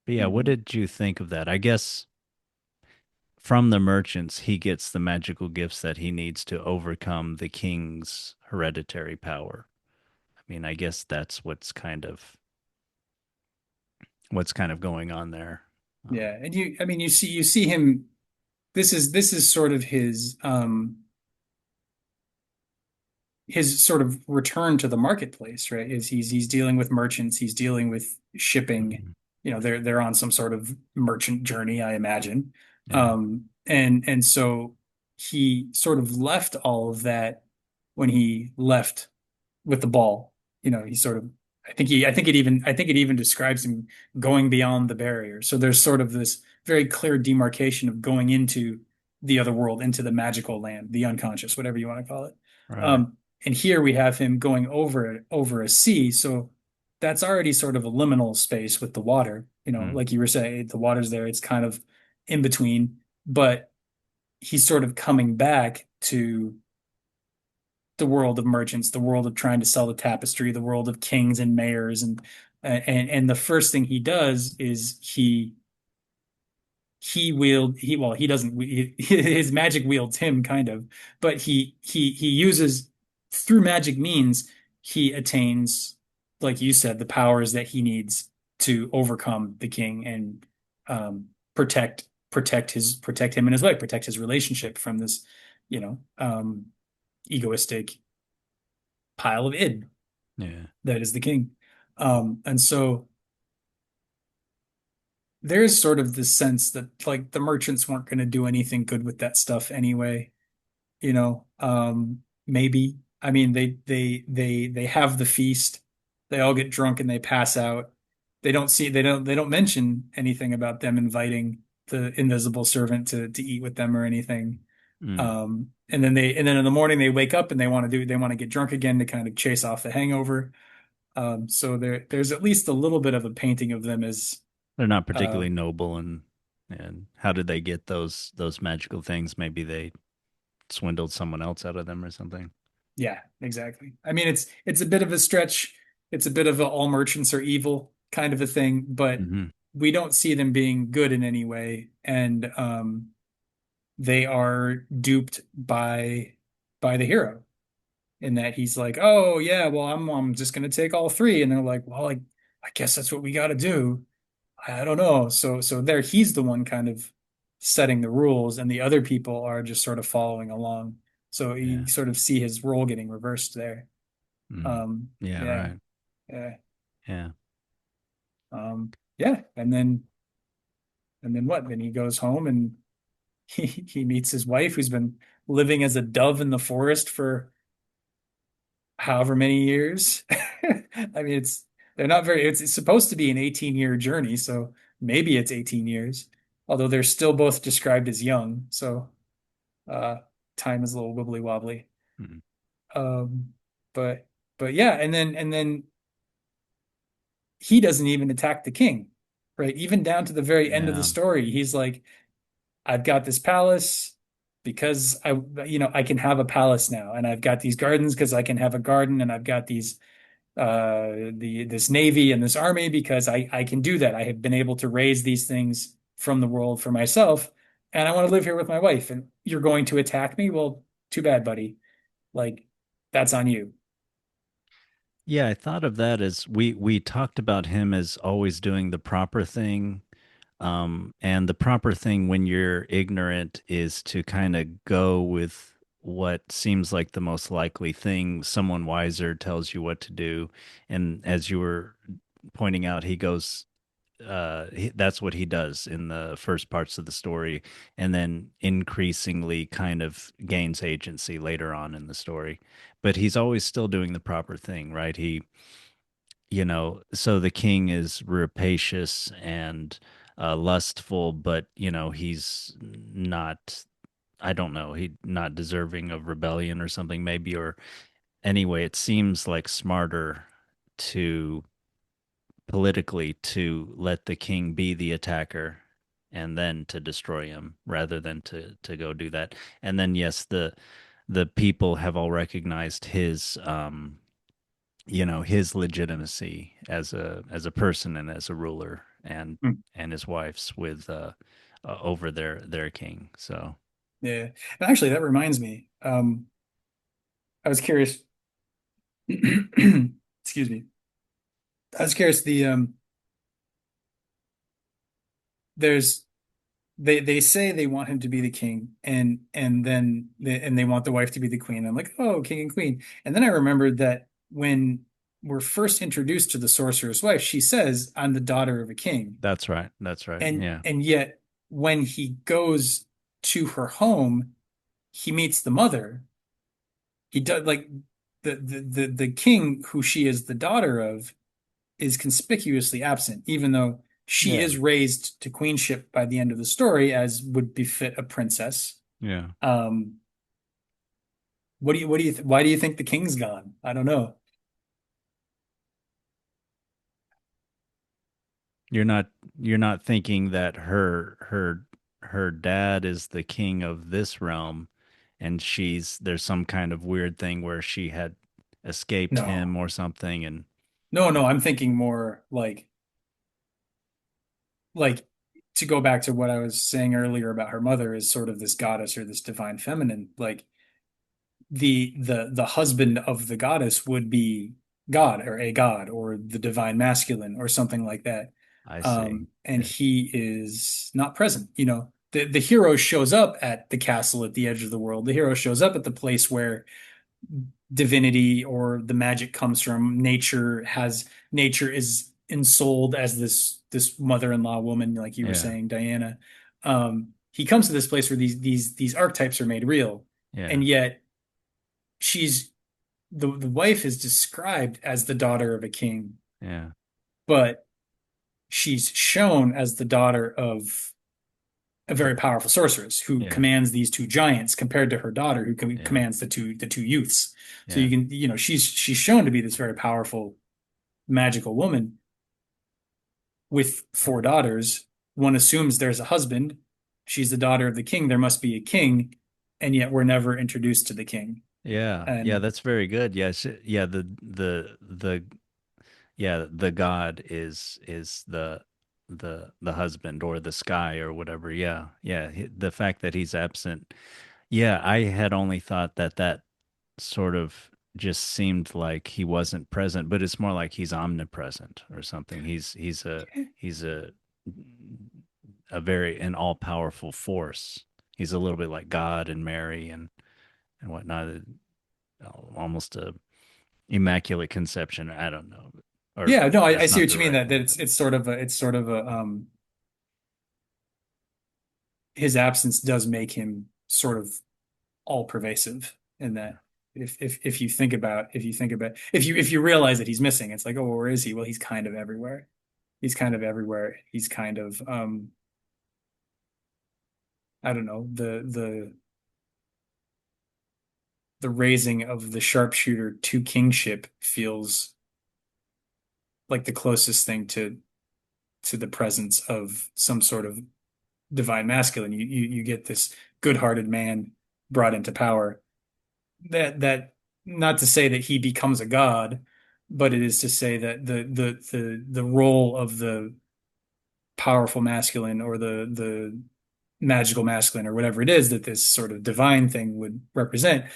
[SPEAKER 1] but yeah, what
[SPEAKER 2] Hmm.
[SPEAKER 1] did you think of that? I guess from the merchants, he gets the magical gifts that he needs to overcome the king's hereditary power. I mean, I guess that's what's kind of going on there.
[SPEAKER 2] Yeah, and I mean, you see him. This is sort of his sort of return to the marketplace, right? Is he's dealing with merchants, he's dealing with shipping.
[SPEAKER 1] Mhm.
[SPEAKER 2] They're on some sort of merchant journey, I imagine.
[SPEAKER 1] Yeah,
[SPEAKER 2] And so he sort of left all of that when he left with the ball. He sort of I think it even describes him going beyond the barrier. So there's sort of this very clear demarcation of going into the other world, into the magical land, the unconscious, whatever you want to call it.
[SPEAKER 1] right.
[SPEAKER 2] And here we have him going over a sea. So that's already sort of a liminal space with the water.
[SPEAKER 1] Mm.
[SPEAKER 2] Like you were saying, the water's there. It's kind of in between, but he's sort of coming back to the world of merchants, the world of trying to sell the tapestry, the world of kings and mayors, and the first thing he does is he doesn't his magic wields him kind of, but he uses through magic means he attains, like you said, the powers that he needs to overcome the king and protect him and his wife, protect his relationship from this, egoistic pile of id
[SPEAKER 1] Yeah.
[SPEAKER 2] that is the king. And so there's sort of this sense that like the merchants weren't going to do anything good with that stuff anyway. Maybe. I mean, they have the feast. They all get drunk and they pass out. They don't mention anything about them inviting the invisible servant to eat with them or anything.
[SPEAKER 1] Mm.
[SPEAKER 2] And then in the morning they wake up and they want to get drunk again to kind of chase off the hangover. So there's at least a little bit of a painting of them as
[SPEAKER 1] They're not
[SPEAKER 2] uh,
[SPEAKER 1] particularly noble, and how did they get those magical things? Maybe they swindled someone else out of them or something.
[SPEAKER 2] Yeah, exactly. I mean, it's a bit of a stretch. It's a bit of a all merchants are evil kind of a thing, but
[SPEAKER 1] Hmm.
[SPEAKER 2] we don't see them being good in any way, and they are duped by the hero in that he's like, "Oh yeah, well I'm just gonna take all three," and they're like, "Well, I guess that's what we got to do." I don't know. So there he's the one kind of setting the rules, and the other people are just sort of following along. So you
[SPEAKER 1] Yeah.
[SPEAKER 2] sort of see his role getting reversed there.
[SPEAKER 1] Mm. Yeah,
[SPEAKER 2] Yeah,
[SPEAKER 1] right.
[SPEAKER 2] yeah,
[SPEAKER 1] Yeah.
[SPEAKER 2] yeah. And then what? Then he goes home and he meets his wife, who's been living as a dove in the forest for however many years. I mean, they're not very. It's supposed to be an 18-year journey, so maybe it's 18 years. Although they're still both described as young, so uh, time is a little wibbly wobbly.
[SPEAKER 1] Mm.
[SPEAKER 2] Um, but but yeah, and then he doesn't even attack the king, right? Even down to the very end of the
[SPEAKER 1] Yeah.
[SPEAKER 2] story, he's like, I've got this palace because I can have a palace now, and I've got these gardens because I can have a garden, and I've got these this navy and this army because I can do that. I have been able to raise these things from the world for myself, and I want to live here with my wife. And you're going to attack me? Well, too bad, buddy. Like that's on you.
[SPEAKER 1] Yeah, I thought of that as we talked about him as always doing the proper thing. And the proper thing when you're ignorant is to kind of go with what seems like the most likely thing. Someone wiser tells you what to do. And as you were pointing out, he goes, that's what he does in the first parts of the story, and then increasingly kind of gains agency later on in the story. But he's always still doing the proper thing, right? So the king is rapacious and lustful, but he's not. I don't know. He not deserving of rebellion or something, maybe. Or anyway, it seems like smarter to politically to let the king be the attacker and then to destroy him rather than to go do that. And then yes, the people have all recognized his legitimacy as a person and as a ruler,
[SPEAKER 2] Hmm.
[SPEAKER 1] and his wife's with over their king. So
[SPEAKER 2] Yeah. And actually, that reminds me. I was curious. Excuse me. I was curious. There's they say they want him to be the king, and they want the wife to be the queen. I'm like, oh, king and queen. And then I remembered that when we're first introduced to the sorcerer's wife, she says, "I'm the daughter of a king,"
[SPEAKER 1] that's right. That's right.
[SPEAKER 2] and
[SPEAKER 1] Yeah.
[SPEAKER 2] and yet when he goes to her home, he meets the mother. He does like the king who she is the daughter of is conspicuously absent, even though she
[SPEAKER 1] Yeah.
[SPEAKER 2] is raised to queenship by the end of the story, as would befit a princess.
[SPEAKER 1] Yeah.
[SPEAKER 2] Um, why do you think the king's gone? I don't know.
[SPEAKER 1] You're not you're not thinking that her dad is the king of this realm, and there's some kind of weird thing where she had escaped
[SPEAKER 2] No,
[SPEAKER 1] him or something. And
[SPEAKER 2] no. I'm thinking more like to go back to what I was saying earlier about her mother is sort of this goddess or this divine feminine. Like the husband of the goddess would be God or a god or the divine masculine or something like that.
[SPEAKER 1] I see
[SPEAKER 2] And
[SPEAKER 1] it.
[SPEAKER 2] he is not present. The hero shows up at the castle at the edge of the world. The hero shows up at the place where divinity or the magic comes from. Nature is ensouled as this mother-in-law woman, like you were
[SPEAKER 1] Yeah.
[SPEAKER 2] saying, Diana. He comes to this place where these archetypes are made real, and
[SPEAKER 1] Yeah.
[SPEAKER 2] yet she's the wife is described as the daughter of a king,
[SPEAKER 1] Yeah.
[SPEAKER 2] but she's shown as the daughter of a very powerful sorceress who
[SPEAKER 1] Yeah.
[SPEAKER 2] commands these two giants compared to her daughter who
[SPEAKER 1] Yeah.
[SPEAKER 2] commands the two youths. So
[SPEAKER 1] Yeah.
[SPEAKER 2] she's shown to be this very powerful magical woman with four daughters. One assumes there's a husband. She's the daughter of the king. There must be a king. and yet we're never introduced to the king.
[SPEAKER 1] Yeah. Yeah,
[SPEAKER 2] And
[SPEAKER 1] that's very good. Yes. Yeah, the god is the husband or the sky or whatever. Yeah. Yeah, the fact that he's absent. Yeah, I had only thought that that sort of just seemed like he wasn't present, but it's more like he's omnipresent or something. He's a very an all powerful force. He's a little bit like God and Mary and whatnot. Almost a immaculate conception. I don't know, or
[SPEAKER 2] yeah, no, I
[SPEAKER 1] that's
[SPEAKER 2] see
[SPEAKER 1] not
[SPEAKER 2] what
[SPEAKER 1] the
[SPEAKER 2] you mean,
[SPEAKER 1] right
[SPEAKER 2] that
[SPEAKER 1] word, but
[SPEAKER 2] it's sort of a his absence does make him sort of all pervasive in that if you think about if you realize that he's missing, it's like, oh, well, where is he? Well, he's kind of everywhere. He's kind of everywhere. He's kind of I don't know, the raising of the sharpshooter to kingship feels like the closest thing to the presence of some sort of divine masculine. You get this good-hearted man brought into power. That not to say that he becomes a god, but it is to say that the role of the powerful masculine or the magical masculine or whatever it is that this sort of divine thing would represent.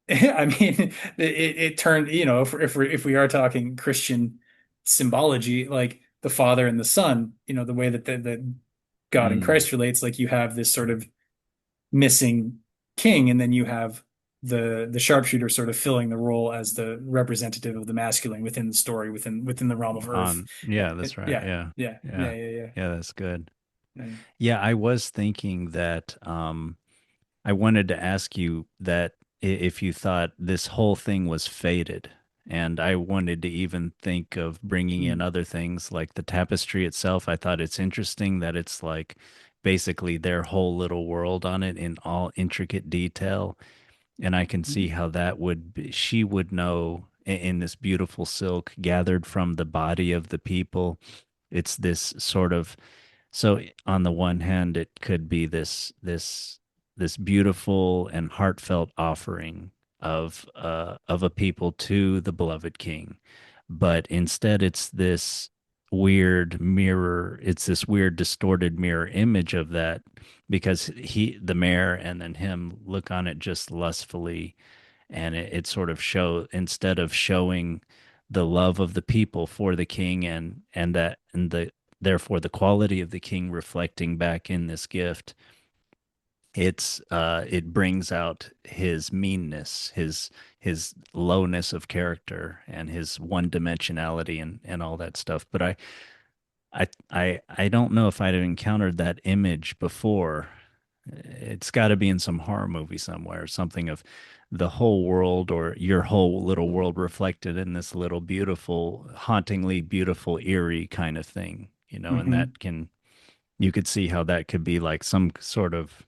[SPEAKER 2] I mean, it turned, if we are talking Christian symbology, like the Father and the Son, the way that God and
[SPEAKER 1] mm,
[SPEAKER 2] Christ relates, like you have this sort of missing king, and then you have the sharpshooter sort of filling the role as the representative of the masculine within the story, within the realm of Earth.
[SPEAKER 1] on yeah, that's right.
[SPEAKER 2] Yeah,
[SPEAKER 1] Yeah,
[SPEAKER 2] yeah, yeah,
[SPEAKER 1] yeah,
[SPEAKER 2] yeah,
[SPEAKER 1] yeah. That's good.
[SPEAKER 2] yeah.
[SPEAKER 1] Yeah, I was thinking that I wanted to ask you that if you thought this whole thing was fated. And I wanted to even think of bringing in
[SPEAKER 2] Mm,
[SPEAKER 1] other things like the tapestry itself. I thought it's interesting that it's like basically their whole little world on it in all intricate detail. And I can see
[SPEAKER 2] mm,
[SPEAKER 1] how that would be, she would know in this beautiful silk gathered from the body of the people. It's this sort of so on the one hand, it could be this beautiful and heartfelt offering of a people to the beloved King, but instead it's this weird distorted mirror image of that because the mayor and then him look on it just lustfully, and it sort of show instead of showing the love of the people for the king and the therefore the quality of the king reflecting back in this gift, it brings out his meanness, his lowness of character and his one dimensionality and all that stuff. But I don't know if I'd encountered that image before. It's got to be in some horror movie somewhere, something of the whole world or your whole little world reflected in this little beautiful, hauntingly beautiful, eerie kind of thing, and
[SPEAKER 2] mhm.
[SPEAKER 1] you could see how that could be like some sort of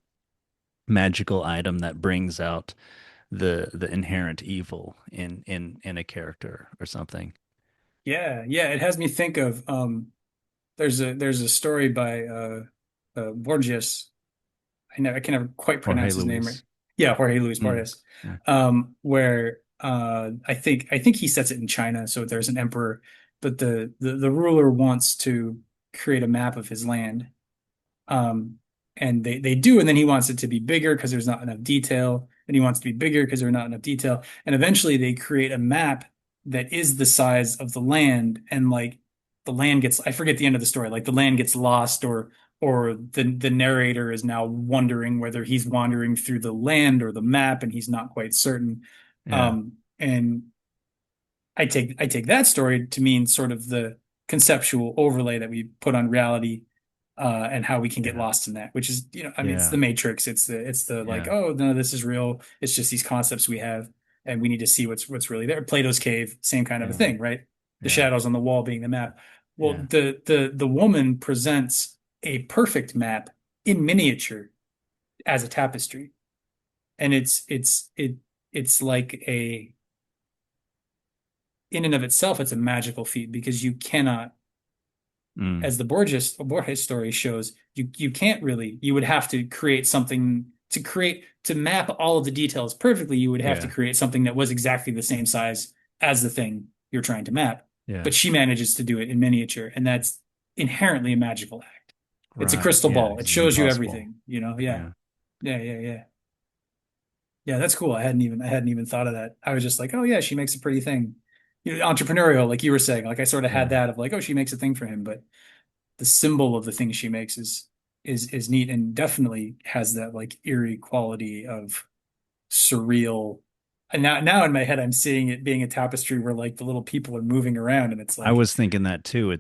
[SPEAKER 1] magical item that brings out the inherent evil in a character or something.
[SPEAKER 2] Yeah, yeah. It has me think of there's a story by Borges. I can never quite
[SPEAKER 1] Jorge
[SPEAKER 2] pronounce his name right.
[SPEAKER 1] Luis.
[SPEAKER 2] Yeah, Jorge Luis
[SPEAKER 1] Mm,
[SPEAKER 2] Borges.
[SPEAKER 1] yeah.
[SPEAKER 2] Where I think he sets it in China. So there's an emperor, but the ruler wants to create a map of his land. Um, and they do, and then he wants it to be bigger because there's not enough detail, and he wants it to be bigger because there's not enough detail. And eventually they create a map that is the size of the land, and like the land gets, I forget the end of the story, like the land gets lost, or the narrator is now wondering whether he's wandering through the land or the map, and he's not quite certain.
[SPEAKER 1] Yeah.
[SPEAKER 2] And I take that story to mean sort of the conceptual overlay that we put on reality, and how we can get
[SPEAKER 1] Yeah.
[SPEAKER 2] lost in that, which is, I mean, it's the
[SPEAKER 1] Yeah.
[SPEAKER 2] Matrix. It's the like,
[SPEAKER 1] Yeah.
[SPEAKER 2] oh no, this is real. It's just these concepts we have, and we need to see what's really there. Plato's cave, same kind of a
[SPEAKER 1] Yeah.
[SPEAKER 2] thing, right? The
[SPEAKER 1] Yeah.
[SPEAKER 2] shadows on the wall being the map. Well,
[SPEAKER 1] Yeah.
[SPEAKER 2] the woman presents a perfect map in miniature as a tapestry, and it's like a in and of itself, it's a magical feat because you cannot,
[SPEAKER 1] Mm.
[SPEAKER 2] as the Borges story shows, you can't really, you would have to create something to map all of the details perfectly, you would have to
[SPEAKER 1] Yeah.
[SPEAKER 2] create something that was exactly the same size as the thing you're trying to map.
[SPEAKER 1] Yeah.
[SPEAKER 2] But she manages to do it in miniature, and that's inherently a magical act. It's a
[SPEAKER 1] Right.
[SPEAKER 2] crystal
[SPEAKER 1] Yeah.
[SPEAKER 2] ball. It
[SPEAKER 1] It's
[SPEAKER 2] shows you
[SPEAKER 1] impossible.
[SPEAKER 2] everything, you know? Yeah.
[SPEAKER 1] Yeah.
[SPEAKER 2] Yeah, yeah, yeah. Yeah, that's cool. I hadn't even thought of that. I was just like, oh yeah, she makes a pretty thing. You know, entrepreneurial, like you were saying. Like I sort of had
[SPEAKER 1] Yeah.
[SPEAKER 2] that of like, oh, she makes a thing for him, but the symbol of the thing she makes is neat and definitely has that like eerie quality of surreal. And now in my head, I'm seeing it being a tapestry where like the little people are moving around, and it's
[SPEAKER 1] I
[SPEAKER 2] like,
[SPEAKER 1] was thinking that too.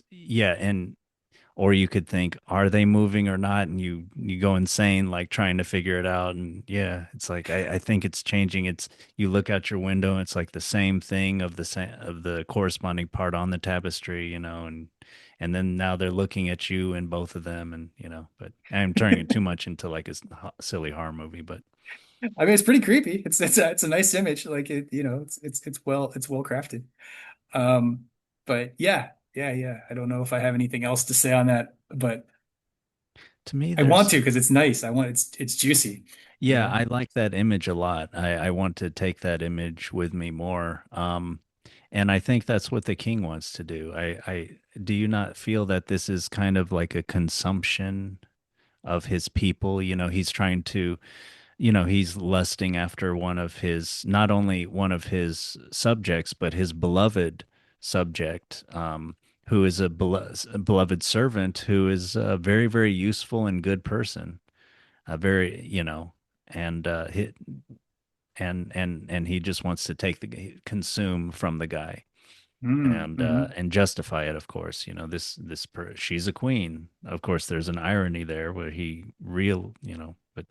[SPEAKER 1] Yeah, and or you could think, are they moving or not? And you go insane like trying to figure it out. And yeah, it's like I think it's changing. It's you look out your window, and it's like the same thing of the same of the corresponding part on the tapestry, and then now they're looking at you in both of them, and but I'm turning it too much into like a silly horror movie, but
[SPEAKER 2] I mean, it's pretty creepy. It's a nice image. Like it, it's well crafted. Um, but yeah, yeah, yeah. I don't know if I have anything else to say on that, but
[SPEAKER 1] to me,
[SPEAKER 2] I want
[SPEAKER 1] there's
[SPEAKER 2] to because it's nice. It's juicy, you
[SPEAKER 1] yeah,
[SPEAKER 2] know?
[SPEAKER 1] I like that image a lot. I want to take that image with me more. And I think that's what the king wants to do. Do you not feel that this is kind of like a consumption of his people? He's trying to, he's lusting after not only one of his subjects, but his beloved subject, who is a beloved servant who is a very, very useful and good person. A very, and and he just wants to take the consume from the guy
[SPEAKER 2] Mm-hmm.
[SPEAKER 1] and justify it. Of course, she's a queen. Of course, there's an irony there where he real, but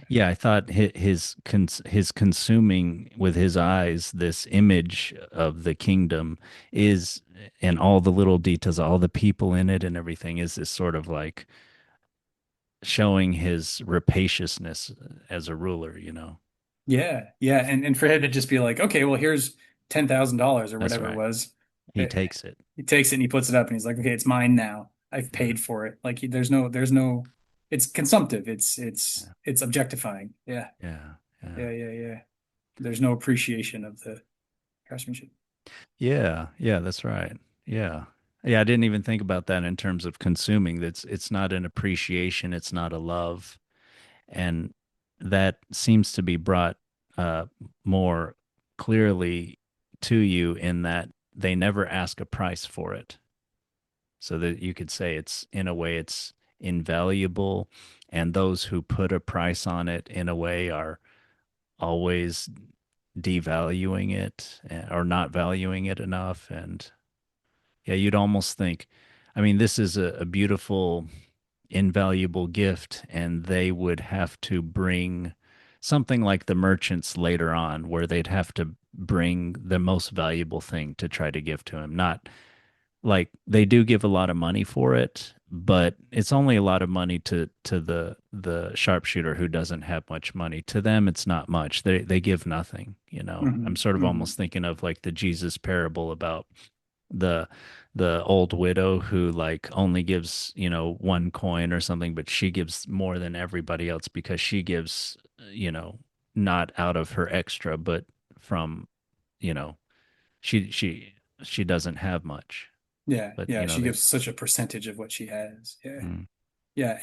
[SPEAKER 1] yeah, I thought his consuming with his eyes this image of the kingdom is, and all the little details, all the people in it and everything, is this sort of like showing his rapaciousness as a ruler.
[SPEAKER 2] Yeah, yeah, and for him to just be like, okay, well, here's $10,000 or
[SPEAKER 1] That's
[SPEAKER 2] whatever it
[SPEAKER 1] right.
[SPEAKER 2] was.
[SPEAKER 1] He
[SPEAKER 2] Eh,
[SPEAKER 1] takes it.
[SPEAKER 2] He takes it and he puts it up and he's like, okay, it's mine now. I've
[SPEAKER 1] Yeah.
[SPEAKER 2] paid for it. Like there's no, it's consumptive.
[SPEAKER 1] Yeah.
[SPEAKER 2] It's objectifying. Yeah,
[SPEAKER 1] Yeah. Yeah.
[SPEAKER 2] yeah, yeah, yeah. There's no appreciation of the craftsmanship.
[SPEAKER 1] Yeah. Yeah. That's right. Yeah. Yeah. I didn't even think about that in terms of consuming. It's not an appreciation. It's not a love. And that seems to be brought uh, more clearly to you in that they never ask a price for it. So that you could say it's, in a way, it's invaluable. And those who put a price on it, in a way, are always devaluing it, or not valuing it enough. And yeah, you'd almost think, I mean, this is a beautiful, invaluable gift, and they would have to bring something like the merchants later on, where they'd have to bring the most valuable thing to try to give to him. Not like they do give a lot of money for it, but it's only a lot of money to the sharpshooter who doesn't have much money. To them, it's not much. They give nothing. I'm
[SPEAKER 2] Hmm.
[SPEAKER 1] sort of
[SPEAKER 2] Hmm.
[SPEAKER 1] almost thinking of like the Jesus parable about the the old widow who like only gives one coin or something, but she gives more than everybody else because she gives not out of her extra, but from you know she she doesn't have much,
[SPEAKER 2] Yeah,
[SPEAKER 1] but
[SPEAKER 2] yeah. She
[SPEAKER 1] they
[SPEAKER 2] gives such a percentage of what she has. Yeah,
[SPEAKER 1] mm,
[SPEAKER 2] yeah,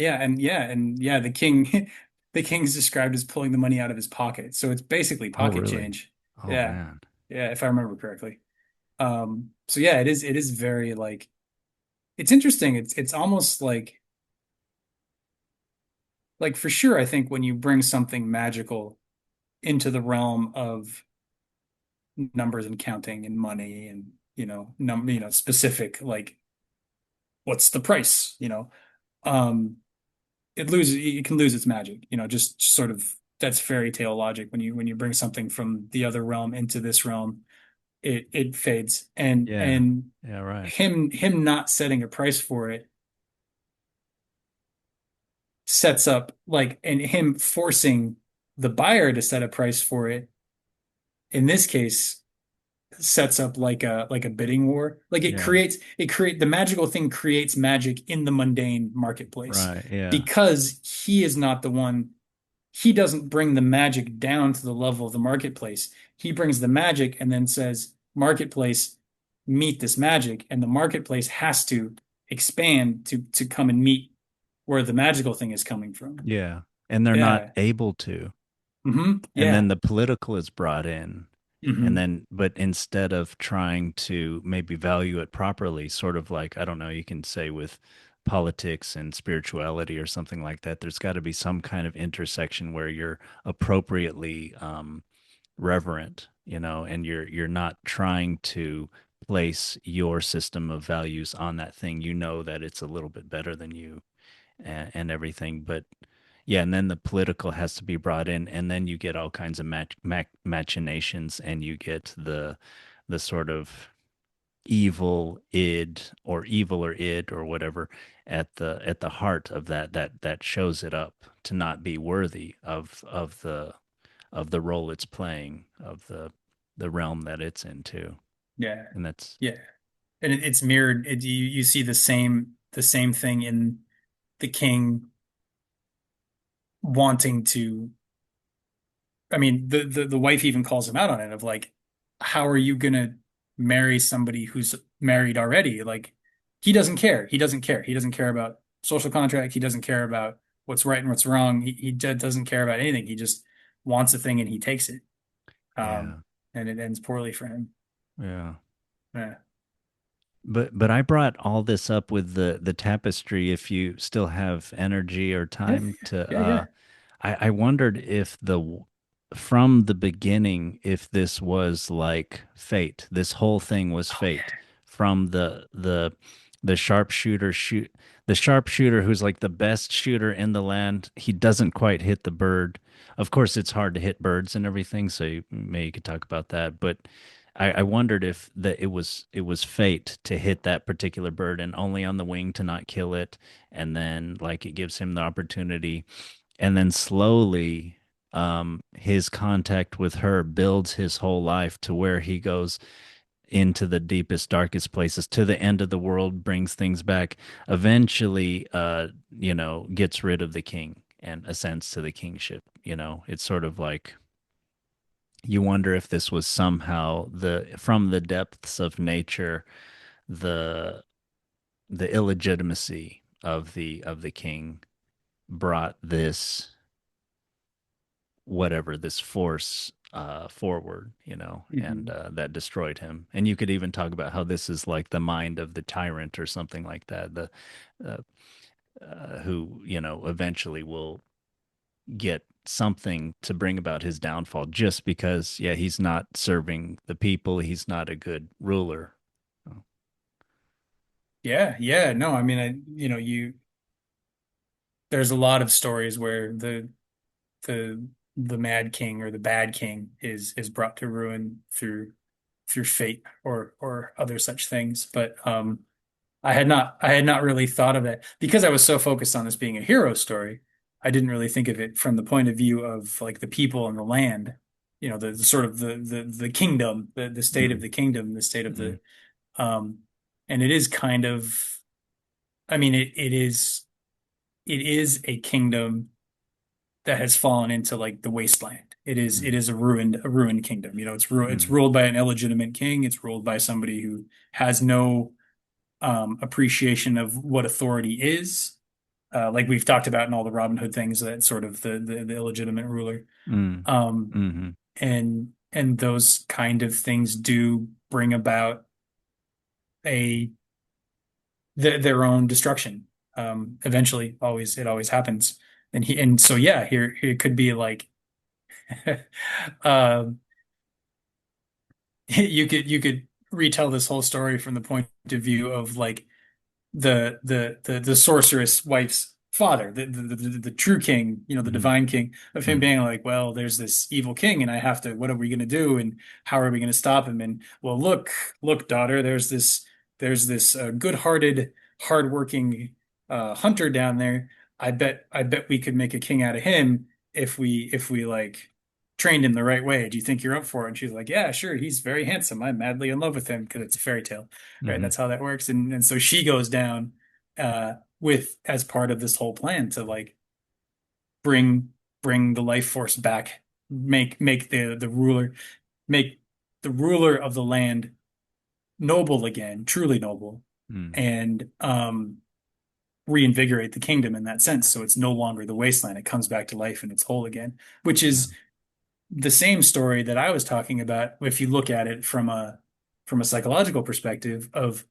[SPEAKER 2] yeah. The king, the king's described as pulling the money out of his pocket. So it's basically
[SPEAKER 1] oh
[SPEAKER 2] pocket
[SPEAKER 1] really,
[SPEAKER 2] change.
[SPEAKER 1] oh
[SPEAKER 2] Yeah,
[SPEAKER 1] man,
[SPEAKER 2] yeah. If I remember correctly. So yeah, it is very like it's interesting. It's almost like for sure, I think when you bring something magical into the realm of numbers and counting and money and specific like what's the price, it can lose its magic, just sort of that's fairy tale logic when you bring something from the other realm into this realm, it fades
[SPEAKER 1] yeah,
[SPEAKER 2] and
[SPEAKER 1] yeah, right,
[SPEAKER 2] him not setting a price for it sets up like and him forcing the buyer to set a price for it in this case sets up like a bidding war. Like
[SPEAKER 1] Yeah.
[SPEAKER 2] it create the magical thing creates magic in the mundane marketplace
[SPEAKER 1] Right. Yeah.
[SPEAKER 2] because he is not the one. He doesn't bring the magic down to the level of the marketplace. He brings the magic and then says, "Marketplace, meet this magic," and the marketplace has to expand to come and meet where the magical thing is coming from.
[SPEAKER 1] Yeah. And they're not
[SPEAKER 2] Yeah.
[SPEAKER 1] able to. And then
[SPEAKER 2] Yeah.
[SPEAKER 1] the political is brought in. And
[SPEAKER 2] hmm
[SPEAKER 1] then, but instead of trying to maybe value it properly, sort of like, I don't know, you can say with politics and spirituality or something like that, there's got to be some kind of intersection where you're appropriately reverent, and you're not trying to place your system of values on that thing. You know that it's a little bit better than you, and everything. But yeah, and then the political has to be brought in, and then you get all kinds of machinations, and you get the sort of evil or id or whatever at the heart of that shows it up to not be worthy of the role it's playing, of the realm that it's into.
[SPEAKER 2] Yeah.
[SPEAKER 1] And that's
[SPEAKER 2] Yeah. And it's mirrored. You see the same thing in the king wanting to. I mean, the wife even calls him out on it of like, how are you gonna marry somebody who's married already? Like, he doesn't care. He doesn't care. He doesn't care about social contract. He doesn't care about what's right and what's wrong. He doesn't care about anything. He just wants a thing and he takes it.
[SPEAKER 1] yeah.
[SPEAKER 2] And it ends poorly for him.
[SPEAKER 1] Yeah.
[SPEAKER 2] Yeah.
[SPEAKER 1] But I brought all this up with the tapestry. If you still have energy or
[SPEAKER 2] Yeah.
[SPEAKER 1] time to,
[SPEAKER 2] Yeah. Yeah.
[SPEAKER 1] I wondered if from the beginning, if this was like fate. This whole thing was
[SPEAKER 2] Oh
[SPEAKER 1] fate from the sharpshooter the sharpshooter who's like the best shooter in the land. He doesn't quite hit the bird. Of course, it's hard to hit birds and everything, so maybe you could talk about that. But I wondered if it was fate to hit that particular bird and only on the wing to not kill it, and then like it gives him the opportunity, and then slowly his contact with her builds his whole life to where he goes into the deepest darkest places to the end of the world, brings things back, eventually gets rid of the king and ascends to the kingship. It's sort of like you wonder if this was somehow the from the depths of nature, the the illegitimacy of the king brought this whatever this force forward, and
[SPEAKER 2] hmm
[SPEAKER 1] that destroyed him. And you could even talk about how this is like the mind of the tyrant or something like that, the uh, who eventually will get something to bring about his downfall just because, yeah, he's not serving the people, he's not a good ruler. Oh.
[SPEAKER 2] Yeah. Yeah. No, I mean, there's a lot of stories where the the Mad King or the Bad King is brought to ruin through fate or other such things. But I had not really thought of it because I was so focused on this being a hero story. I didn't really think of it from the point of view of like the people and the land, the sort of the kingdom, the state of
[SPEAKER 1] Mm,
[SPEAKER 2] the kingdom, the state of
[SPEAKER 1] mm,
[SPEAKER 2] the um, and it is kind of, I mean, it is a kingdom that has fallen into like the wasteland. It
[SPEAKER 1] mm,
[SPEAKER 2] is a ruined kingdom. It's
[SPEAKER 1] mm,
[SPEAKER 2] ruled by an illegitimate king. It's ruled by somebody who has no appreciation of what authority is. Like we've talked about in all the Robin Hood things, that sort of the illegitimate ruler.
[SPEAKER 1] mm,
[SPEAKER 2] Um,
[SPEAKER 1] mm,
[SPEAKER 2] and those kind of things do bring about a their own destruction. Eventually, always it always happens. And so yeah, here it could be like uh, you could retell this whole story from the point of view of like the sorceress wife's father, the true king, the
[SPEAKER 1] mm,
[SPEAKER 2] divine king, of him
[SPEAKER 1] mm,
[SPEAKER 2] being like, well, there's this evil king, and I have to. What are we going to do? And how are we going to stop him? And well, look, daughter, there's this good-hearted, hardworking hunter down there. I bet we could make a king out of him if we like. trained him the right way. Do you think you're up for it? And she's like, yeah, sure. He's very handsome. I'm madly in love with him because it's a fairy tale, right?
[SPEAKER 1] Hmm.
[SPEAKER 2] That's how that works. And so she goes down with as part of this whole plan to like bring bring the life force back, make the ruler make the ruler of the land noble again, truly noble,
[SPEAKER 1] Mm.
[SPEAKER 2] and reinvigorate the kingdom in that sense. So it's no longer the wasteland. It comes back to life in its whole again, which
[SPEAKER 1] Yeah.
[SPEAKER 2] is the same story that I was talking about if you look at it from a psychological perspective of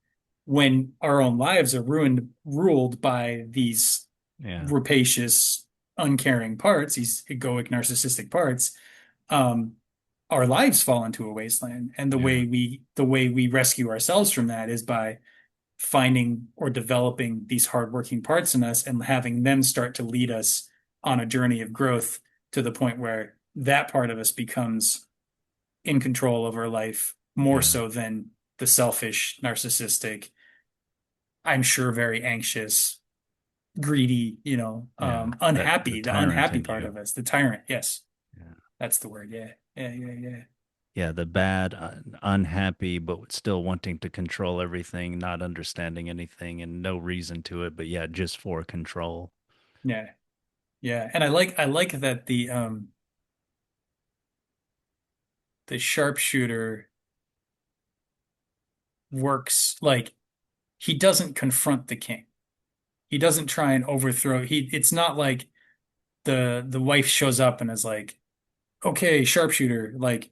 [SPEAKER 2] when our own lives are ruled by these
[SPEAKER 1] Yeah.
[SPEAKER 2] rapacious, uncaring parts, these egoic, narcissistic parts, um, our lives fall into a wasteland. And
[SPEAKER 1] Yeah.
[SPEAKER 2] the way we rescue ourselves from that is by finding or developing these hardworking parts in us and having them start to lead us on a journey of growth to the point where that part of us becomes in control of our life more
[SPEAKER 1] Yeah.
[SPEAKER 2] so than the selfish, narcissistic, I'm sure very anxious, greedy,
[SPEAKER 1] Yeah. That the
[SPEAKER 2] unhappy, the
[SPEAKER 1] tyrant
[SPEAKER 2] unhappy
[SPEAKER 1] in
[SPEAKER 2] part
[SPEAKER 1] you.
[SPEAKER 2] of us, the tyrant. Yes,
[SPEAKER 1] Yeah.
[SPEAKER 2] that's the word. Yeah. Yeah. Yeah. Yeah.
[SPEAKER 1] Yeah, the bad, unhappy, but still wanting to control everything, not understanding anything, and no reason to it, but yeah, just for control.
[SPEAKER 2] Yeah. Yeah. And I like that the sharpshooter works like he doesn't confront the king. He doesn't try and overthrow. It's not like the wife shows up and is like, "Okay, sharpshooter, like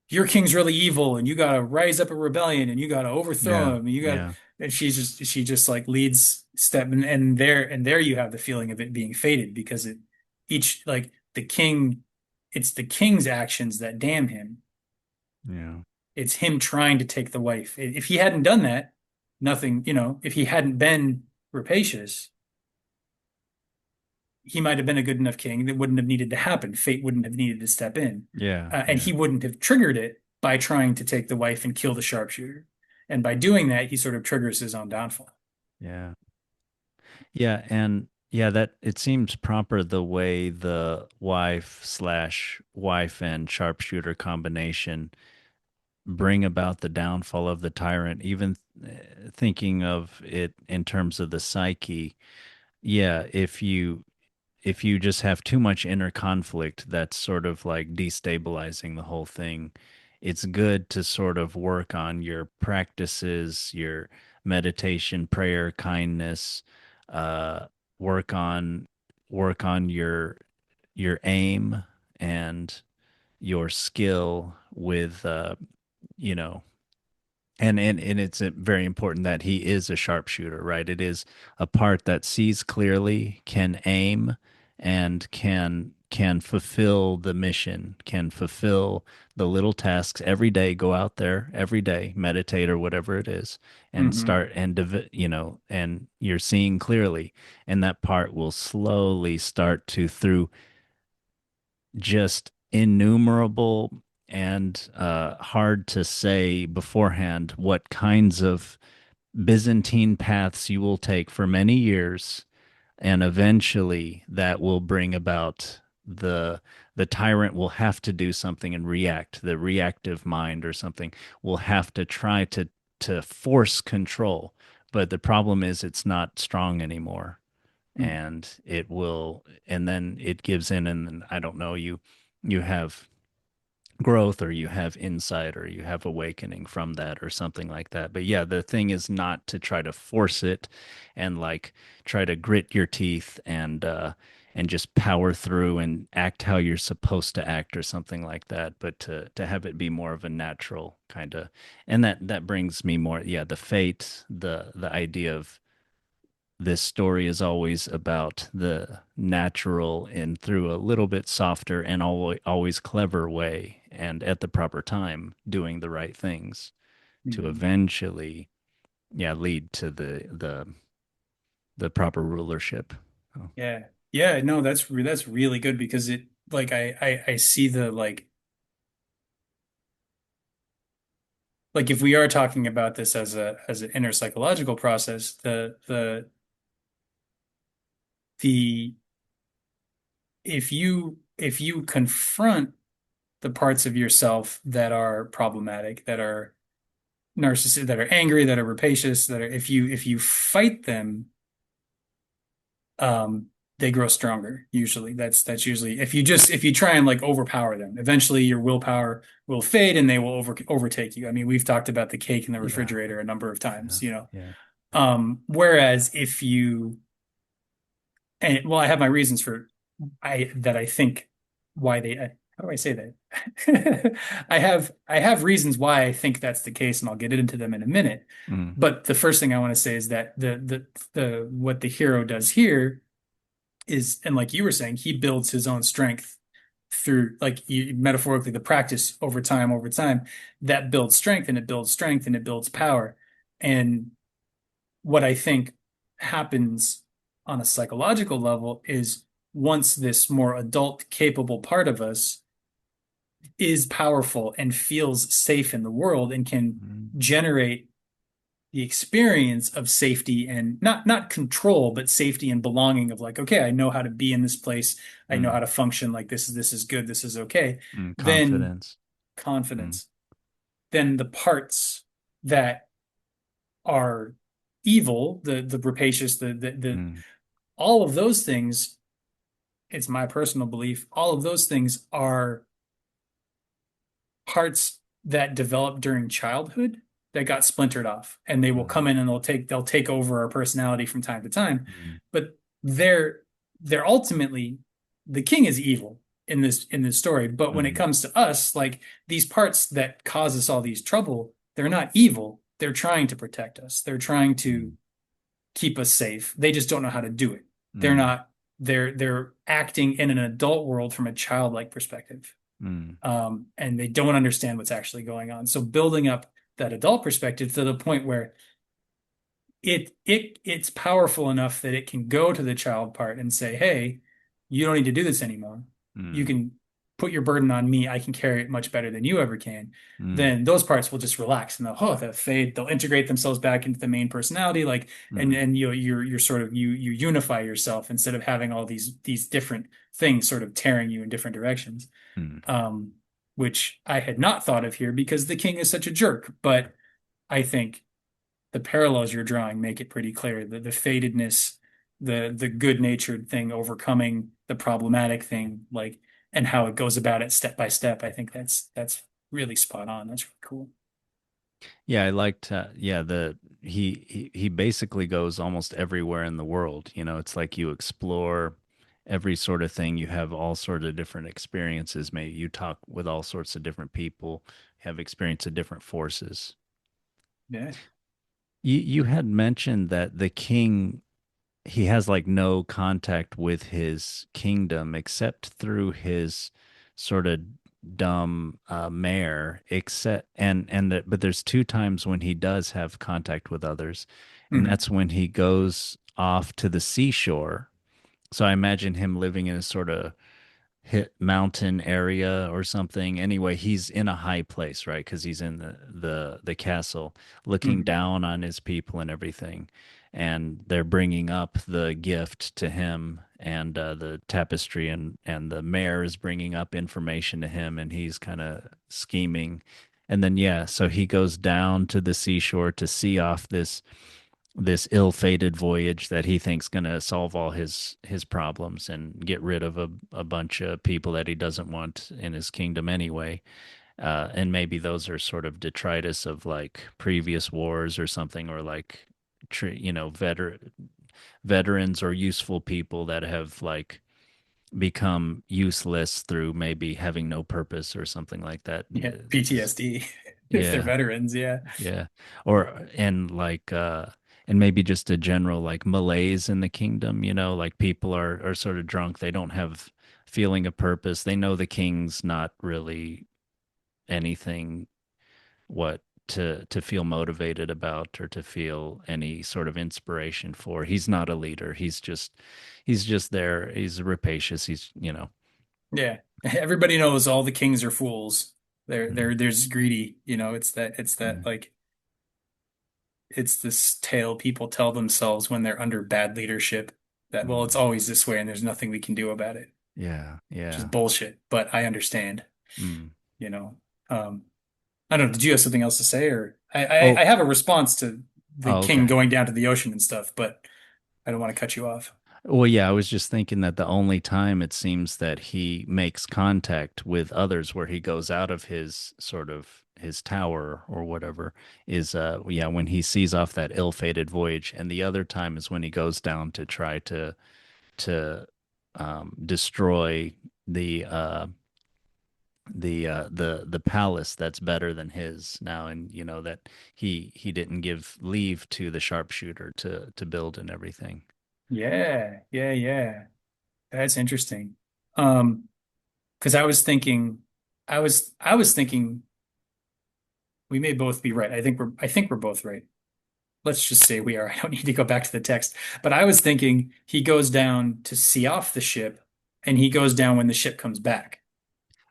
[SPEAKER 2] your king's really evil and you gotta rise up a rebellion and you gotta overthrow
[SPEAKER 1] Yeah.
[SPEAKER 2] him and you got."
[SPEAKER 1] Yeah.
[SPEAKER 2] And she just like leads step and there you have the feeling of it being fated because it each like the king it's the king's actions that damn him.
[SPEAKER 1] Yeah.
[SPEAKER 2] It's him trying to take the wife. If he hadn't done that, nothing, if he hadn't been rapacious, he might have been a good enough king that wouldn't have needed to happen. Fate wouldn't have needed to step in.
[SPEAKER 1] Yeah.
[SPEAKER 2] And
[SPEAKER 1] Yeah.
[SPEAKER 2] he wouldn't have triggered it by trying to take the wife and kill the sharpshooter. And by doing that, he sort of triggers his own downfall.
[SPEAKER 1] Yeah. Yeah. And yeah, that it seems proper the way the wife and sharpshooter combination bring about the downfall of the tyrant, even thinking of it in terms of the psyche. Yeah, if you just have too much inner conflict, that's sort of like destabilizing the whole thing. It's good to sort of work on your practices, your meditation, prayer, kindness, uh, work on work on your aim and your skill with you know and it's very important that he is a sharpshooter, right? It is a part that sees clearly, can aim, and can fulfill the mission, can fulfill the little tasks every day. Go out there every day, meditate or whatever it is, and
[SPEAKER 2] Hmm.
[SPEAKER 1] start and and you're seeing clearly, and that part will slowly start to through just innumerable and hard to say beforehand what kinds of Byzantine paths you will take for many years, and eventually that will bring about the tyrant will have to do something and react. The reactive mind or something will have to try to force control. But the problem is it's not strong anymore, and it will, and then it gives in, and then, I don't know, you have growth or you have insight or you have awakening from that or something like that. But yeah, the thing is not to try to force it and like try to grit your teeth and just power through and act how you're supposed to act or something like that, but to have it be more of a natural kind of. And that brings me more, yeah, the fate, the idea of this story is always about the natural and through a little bit softer and always clever way and at the proper time doing the right things to
[SPEAKER 2] Hmm.
[SPEAKER 1] eventually, yeah, lead to the proper rulership. Oh,
[SPEAKER 2] Yeah. Yeah, no, that's really good because it like I see the like if we are talking about this as an inner psychological process, the if you if you confront the parts of yourself that are problematic, that are narcissistic, that are angry, that are rapacious, that are if you fight them, um, they grow stronger. Usually, that's usually if you try and like overpower them, eventually your willpower will fade and they will overtake you. I mean, we've talked about the cake in the
[SPEAKER 1] Yeah.
[SPEAKER 2] refrigerator a number of
[SPEAKER 1] Yeah.
[SPEAKER 2] times, you know.
[SPEAKER 1] Yeah.
[SPEAKER 2] Whereas if you and well, I have my reasons for I think why they how do I say that? I have reasons why I think that's the case, and I'll get into them in a minute.
[SPEAKER 1] Mm.
[SPEAKER 2] But the first thing I want to say is that the what the hero does here is, and like you were saying, he builds his own strength through like metaphorically the practice over time that builds strength and it builds strength and it builds power. And what I think happens on a psychological level is once this more adult capable part of us is powerful and feels safe in the world and can
[SPEAKER 1] Mm.
[SPEAKER 2] generate the experience of safety and not control, but safety and belonging of like, okay, I know how to be in this place. I know how
[SPEAKER 1] Mm.
[SPEAKER 2] to function like this is good, this is okay.
[SPEAKER 1] Mm.
[SPEAKER 2] Then
[SPEAKER 1] Confidence. Mm.
[SPEAKER 2] confidence. Then the parts that are evil, the rapacious, the
[SPEAKER 1] Mm.
[SPEAKER 2] all of those things, it's my personal belief, all of those things are parts that develop during childhood that got splintered off and they will
[SPEAKER 1] Mm.
[SPEAKER 2] come in and they'll take over our personality from time to time.
[SPEAKER 1] Mm.
[SPEAKER 2] But they're ultimately the king is evil in this story. But when it
[SPEAKER 1] Mm.
[SPEAKER 2] comes to us, like these parts that cause us all these trouble, they're not evil. They're trying to protect us. They're trying to
[SPEAKER 1] Mm.
[SPEAKER 2] keep us safe. They just don't know how to do it. They're
[SPEAKER 1] Mm.
[SPEAKER 2] not they're acting in an adult world from a childlike perspective.
[SPEAKER 1] Mm.
[SPEAKER 2] And they don't understand what's actually going on. So building up that adult perspective to the point where it's powerful enough that it can go to the child part and say, "Hey, you don't need to do this anymore. You
[SPEAKER 1] Mm.
[SPEAKER 2] can put your burden on me. I can carry it much better than you ever can."
[SPEAKER 1] Mm.
[SPEAKER 2] Then those parts will just relax and they'll fade. They'll integrate themselves back into the main personality, like
[SPEAKER 1] Mm.
[SPEAKER 2] and you're sort of you unify yourself instead of having all these different things sort of tearing you in different directions.
[SPEAKER 1] Mm.
[SPEAKER 2] Um, which I had not thought of here because the king is such a jerk, but I think the parallels you're drawing make it pretty clear that the fatedness, the good-natured thing overcoming the problematic thing, like and how it goes about it step by step. I think that's really spot on. That's really cool.
[SPEAKER 1] Yeah, I liked yeah, he basically goes almost everywhere in the world. You know, it's like you explore every sort of thing. You have all sort of different experiences. Maybe you talk with all sorts of different people, have experience of different forces.
[SPEAKER 2] Yeah.
[SPEAKER 1] You had mentioned that the king he has like no contact with his kingdom except through his sort of dumb mare except and that but there's two times when he does have contact with others and
[SPEAKER 2] Mhm.
[SPEAKER 1] that's when he goes off to the seashore, so I imagine him living in a sort of hit mountain area or something. Anyway, he's in a high place, right? Because he's in the castle, looking
[SPEAKER 2] Mhm.
[SPEAKER 1] down on his people and everything, and they're bringing up the gift to him and the tapestry, and the mayor is bringing up information to him, and he's kind of scheming. And then yeah, so he goes down to the seashore to see off this ill-fated voyage that he thinks going to solve all his problems and get rid of a bunch of people that he doesn't want in his kingdom anyway. And maybe those are sort of detritus of like previous wars or something, or like you know, veterans or useful people that have like become useless through maybe having no purpose or something like that.
[SPEAKER 2] Yeah. PTSD if they're
[SPEAKER 1] Yeah.
[SPEAKER 2] veterans. Yeah.
[SPEAKER 1] Yeah. Or and like and maybe just a general like malaise in the kingdom, you know, like people are sort of drunk. They don't have feeling of purpose. They know the king's not really anything what to feel motivated about or to feel any sort of inspiration for. He's not a leader. He's just there. He's rapacious. He's, you know.
[SPEAKER 2] Yeah. Everybody knows all the kings are fools.
[SPEAKER 1] Mm.
[SPEAKER 2] They're just greedy. You know, it's that
[SPEAKER 1] Mm.
[SPEAKER 2] like it's this tale people tell themselves when they're under bad leadership that, well, it's
[SPEAKER 1] Mm.
[SPEAKER 2] always this way and there's nothing we can do about it.
[SPEAKER 1] Yeah,
[SPEAKER 2] which is
[SPEAKER 1] yeah.
[SPEAKER 2] bullshit, but I understand,
[SPEAKER 1] Mm.
[SPEAKER 2] you know. Um, I don't know. Did you have something else to say, or I
[SPEAKER 1] Oh,
[SPEAKER 2] have a response to the
[SPEAKER 1] oh,
[SPEAKER 2] king
[SPEAKER 1] okay.
[SPEAKER 2] going down to the ocean and stuff, but I don't want to cut you off.
[SPEAKER 1] Well, yeah, I was just thinking that the only time it seems that he makes contact with others where he goes out of his sort of his tower or whatever is yeah, when he sees off that ill-fated voyage, and the other time is when he goes down to try to destroy the the palace that's better than his now, and you know that he didn't give leave to the sharpshooter to build and everything.
[SPEAKER 2] Yeah, yeah, yeah. That's interesting. Because I was thinking we may both be right. I think we're both right. Let's just say we are. I don't need to go back to the text. But I was thinking he goes down to see off the ship, and he goes down when the ship comes back,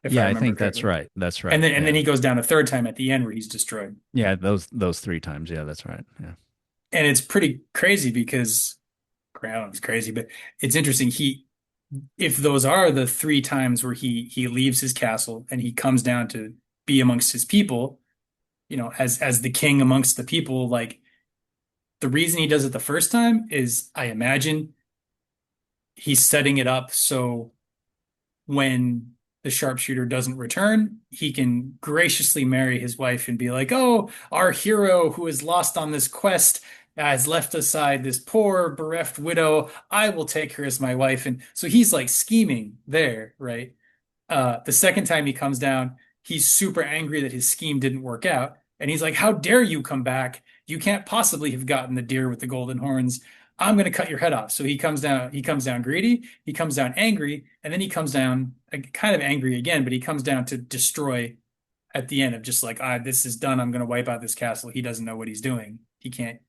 [SPEAKER 2] if I
[SPEAKER 1] Yeah, I
[SPEAKER 2] remember
[SPEAKER 1] think that's
[SPEAKER 2] correctly.
[SPEAKER 1] right. That's right.
[SPEAKER 2] And then
[SPEAKER 1] Yeah.
[SPEAKER 2] he goes down a third time at the end where he's destroyed.
[SPEAKER 1] Yeah, those three times. Yeah, that's right. Yeah.
[SPEAKER 2] And it's pretty crazy because I don't know, it's crazy, but it's interesting. If those are the three times where he leaves his castle and he comes down to be amongst his people, as the king amongst the people, like the reason he does it the first time is I imagine he's setting it up so when the sharpshooter doesn't return, he can graciously marry his wife and be like, "Oh, our hero who is lost on this quest has left aside this poor bereft widow. I will take her as my wife." And so he's like scheming there, right? The second time he comes down, he's super angry that his scheme didn't work out. And he's like, "How dare you come back? You can't possibly have gotten the deer with the golden horns. I'm going to cut your head off." So he comes down greedy, he comes down angry, and then he comes down kind of angry again, but he comes down to destroy at the end of just like, this is done. I'm going to wipe out this castle. He doesn't know what he's doing. He can't,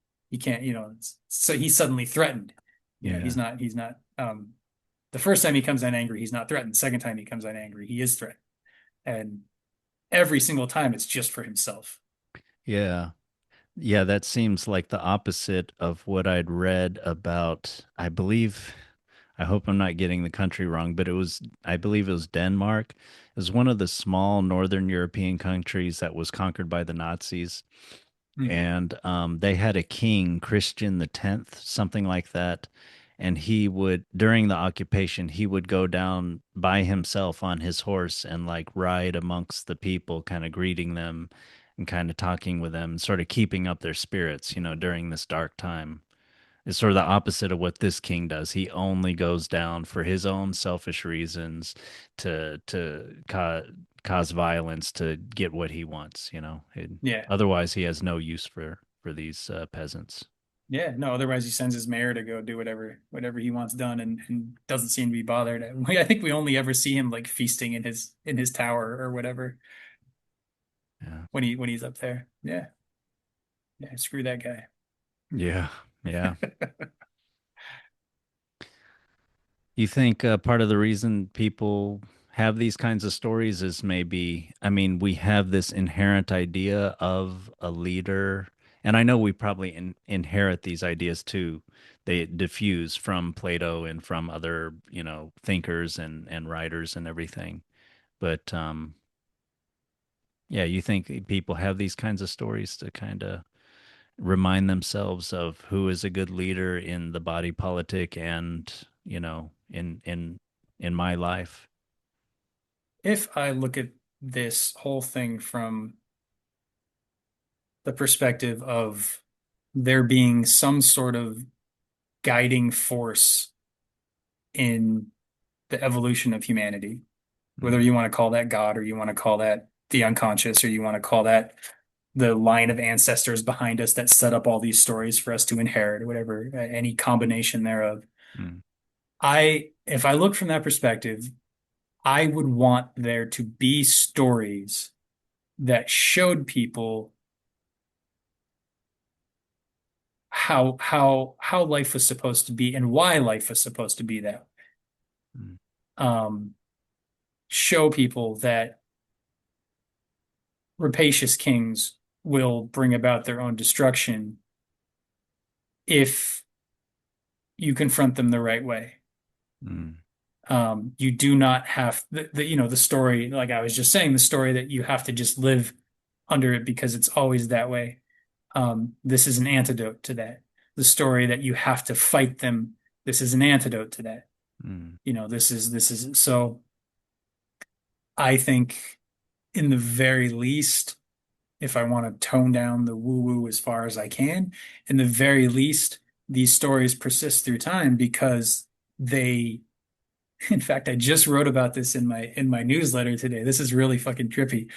[SPEAKER 2] so he's suddenly threatened.
[SPEAKER 1] Yeah.
[SPEAKER 2] He's not, the first time he comes down angry, he's not threatened. Second time he comes down angry, he is threatened. And every single time it's just for himself.
[SPEAKER 1] Yeah. Yeah, that seems like the opposite of what I'd read about, I believe, I hope I'm not getting the country wrong, but I believe it was Denmark. It was one of the small northern European countries that was conquered by the Nazis.
[SPEAKER 2] Hmm.
[SPEAKER 1] And they had a king, Christian the 10th, something like that. And he would, during the occupation, he would go down by himself on his horse and like ride amongst the people, kind of greeting them and kind of talking with them, sort of keeping up their spirits, during this dark time. It's sort of the opposite of what this king does. He only goes down for his own selfish reasons to cause violence to get what he wants.
[SPEAKER 2] Yeah.
[SPEAKER 1] Otherwise, he has no use for these peasants.
[SPEAKER 2] Yeah. No, otherwise he sends his mayor to go do whatever he wants done and doesn't seem to be bothered. I think we only ever see him like feasting in his tower or whatever
[SPEAKER 1] Yeah.
[SPEAKER 2] when he's up there. Yeah. Yeah. Screw that guy.
[SPEAKER 1] Yeah. Yeah. You think part of the reason people have these kinds of stories is maybe, I mean, we have this inherent idea of a leader, and I know we probably inherit these ideas too. They diffuse from Plato and from other, thinkers and writers and everything. But yeah, you think people have these kinds of stories to kind of remind themselves of who is a good leader in the body politic and in my life.
[SPEAKER 2] If I look at this whole thing from the perspective of there being some sort of guiding force in the evolution of humanity, whether
[SPEAKER 1] Mm,
[SPEAKER 2] you want to call that God or you want to call that the unconscious or you want to call that the line of ancestors behind us that set up all these stories for us to inherit or whatever, any combination thereof.
[SPEAKER 1] mm,
[SPEAKER 2] If I look from that perspective, I would want there to be stories that showed people how life was supposed to be and why life was supposed to be that
[SPEAKER 1] mm,
[SPEAKER 2] way. Show people that rapacious kings will bring about their own destruction if you confront them the right way.
[SPEAKER 1] mm.
[SPEAKER 2] You do not have the story, like I was just saying, the story that you have to just live under it because it's always that way. This is an antidote to that. The story that you have to fight them, this is an antidote to that.
[SPEAKER 1] Mm.
[SPEAKER 2] This is so I think in the very least, if I want to tone down the woo-woo as far as I can, in the very least, these stories persist through time because they in fact, I just wrote about this in my newsletter today. This is really fucking trippy.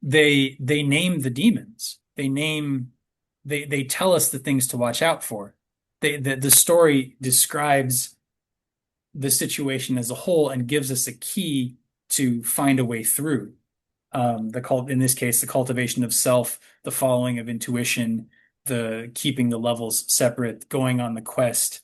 [SPEAKER 2] They name the demons. They tell us the things to watch out for. The story describes the situation as a whole and gives us a key to find a way through. In this case, the cultivation of self, the following of intuition, the keeping the levels separate, going on the quest,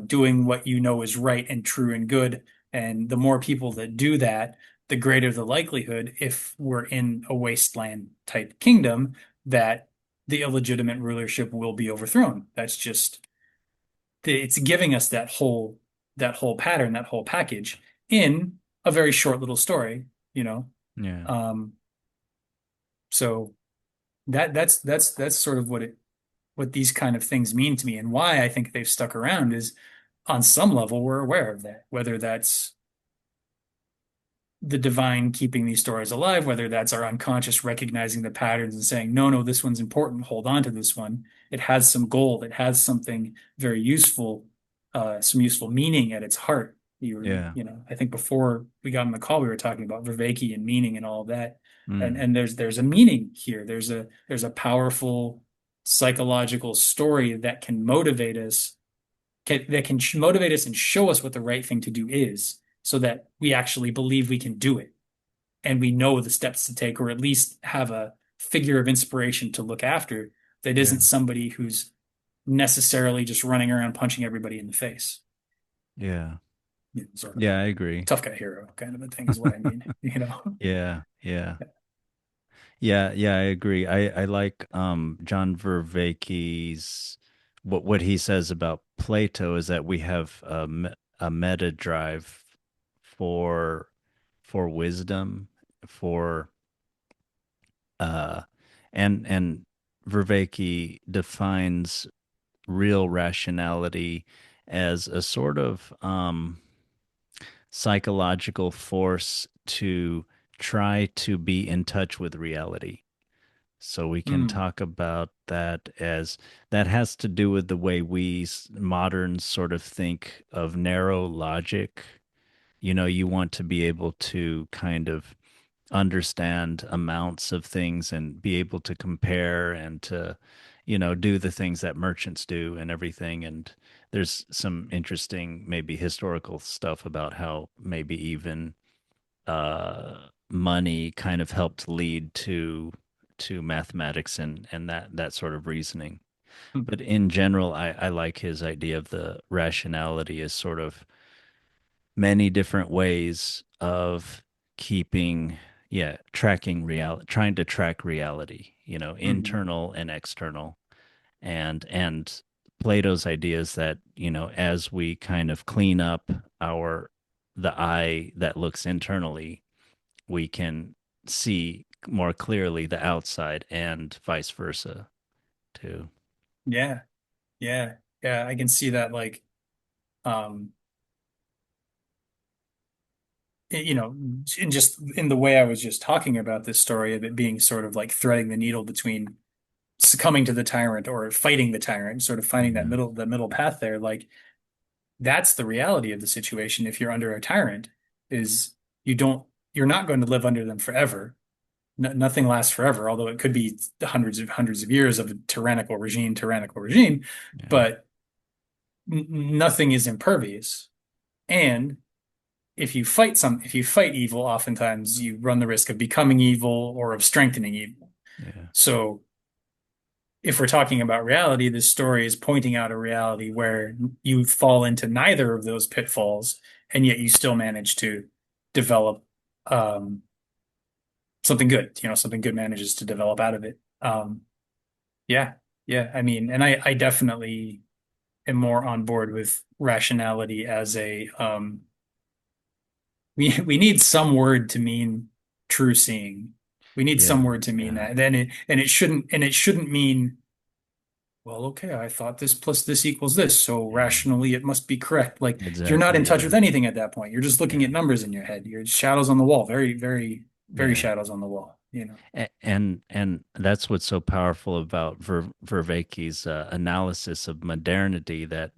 [SPEAKER 2] doing what you know is right and true and good. And the more people that do that, the greater the likelihood, if we're in a wasteland type kingdom, that the illegitimate rulership will be overthrown. That's just it's giving us that whole pattern, that whole package in a very short little story, you know.
[SPEAKER 1] Yeah.
[SPEAKER 2] Um, so that's sort of what these kind of things mean to me and why I think they've stuck around is on some level we're aware of that, whether that's the divine keeping these stories alive, whether that's our unconscious recognizing the patterns and saying, no, no, this one's important, hold on to this one. It has some gold, it has something very useful, some useful meaning at its heart.
[SPEAKER 1] Yeah.
[SPEAKER 2] I think before we got on the call, we were talking about Vervaeke and meaning and all of that. And
[SPEAKER 1] Mm.
[SPEAKER 2] and there's a meaning here. There's a powerful psychological story that can motivate us that can motivate us and show us what the right thing to do is so that we actually believe we can do it and we know the steps to take, or at least have a figure of inspiration to look after that
[SPEAKER 1] Yeah.
[SPEAKER 2] isn't somebody who's necessarily just running around punching everybody in the face.
[SPEAKER 1] Yeah.
[SPEAKER 2] Sort of
[SPEAKER 1] Yeah, I agree.
[SPEAKER 2] tough guy hero kind of a thing is what I mean, you know?
[SPEAKER 1] Yeah. Yeah. Yeah, yeah, I agree. I like John Vervaeke's what he says about Plato is that we have a meta drive for wisdom, for uh and Vervaeke defines real rationality as a sort of psychological force to try to be in touch with reality. So we can
[SPEAKER 2] Mm,
[SPEAKER 1] talk about that as that has to do with the way we moderns sort of think of narrow logic. You know, you want to be able to kind of understand amounts of things and be able to compare and to, do the things that merchants do and everything. And there's some interesting, maybe historical stuff about how maybe even money kind of helped lead to mathematics and that sort of reasoning.
[SPEAKER 2] mm,
[SPEAKER 1] But in general, I like his idea of the rationality as sort of many different ways of keeping, yeah, tracking reality, trying to track reality,
[SPEAKER 2] mm.
[SPEAKER 1] internal and external. And Plato's idea is that, as we kind of clean up the eye that looks internally, we can see more clearly the outside and vice versa too.
[SPEAKER 2] Yeah, yeah, yeah. I can see that um, in just in the way I was just talking about this story of it being sort of like threading the needle between succumbing to the tyrant or fighting the tyrant, sort of finding that
[SPEAKER 1] Yeah.
[SPEAKER 2] middle path there. Like that's the reality of the situation. If you're under a tyrant, is you don't you're not going to live under them forever. No, nothing lasts forever, although it could be hundreds of years of a tyrannical regime,
[SPEAKER 1] Yeah.
[SPEAKER 2] but nothing is impervious. And if you fight evil, oftentimes you run the risk of becoming evil or of strengthening evil.
[SPEAKER 1] Yeah.
[SPEAKER 2] So if we're talking about reality, this story is pointing out a reality where you fall into neither of those pitfalls, and yet you still manage to develop um, something good. Something good manages to develop out of it. Yeah, yeah. I mean, and I definitely am more on board with rationality as a we need some word to mean true seeing. We need some
[SPEAKER 1] Yeah,
[SPEAKER 2] word to mean
[SPEAKER 1] yeah,
[SPEAKER 2] that. And it shouldn't mean, well, okay, I thought this plus this equals this, so
[SPEAKER 1] yeah.
[SPEAKER 2] rationally it must be correct. Like you're not
[SPEAKER 1] Exactly.
[SPEAKER 2] in touch with
[SPEAKER 1] Yeah,
[SPEAKER 2] anything at that point. You're just looking
[SPEAKER 1] yeah,
[SPEAKER 2] at numbers in your head. You're shadows on the wall. Very, very, very
[SPEAKER 1] yeah.
[SPEAKER 2] shadows on the wall, you know.
[SPEAKER 1] And that's what's so powerful about Vervaeke's analysis of modernity. That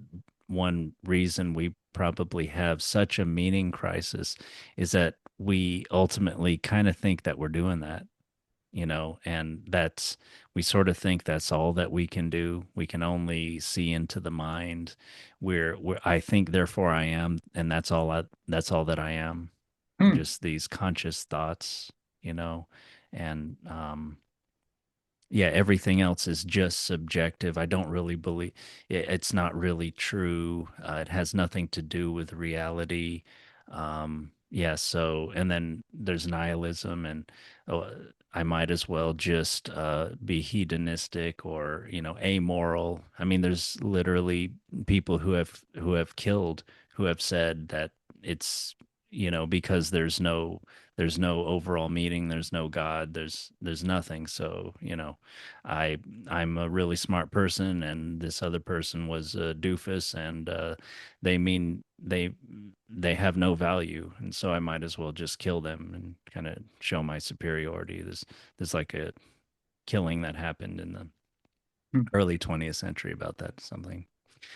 [SPEAKER 1] one reason we probably have such a meaning crisis is that we ultimately kind of think that we're doing that, and that's we sort of think that's all that we can do. We can only see into the mind. We're I think, therefore I am, and that's all that I am.
[SPEAKER 2] Hmm.
[SPEAKER 1] Just these conscious thoughts, you know, and yeah, everything else is just subjective. I don't really believe it's not really true. It has nothing to do with reality. Yeah, so, and then there's nihilism, and uh, I might as well just be hedonistic or, amoral. I mean, there's literally people who have killed, who have said that it's, because there's no overall meaning, there's no God, there's nothing. So, I I'm a really smart person, and this other person was a doofus, and they mean they have no value, and so I might as well just kill them and kind of show my superiority. There's like a killing that happened in the
[SPEAKER 2] Hmm.
[SPEAKER 1] early 20th century about that something.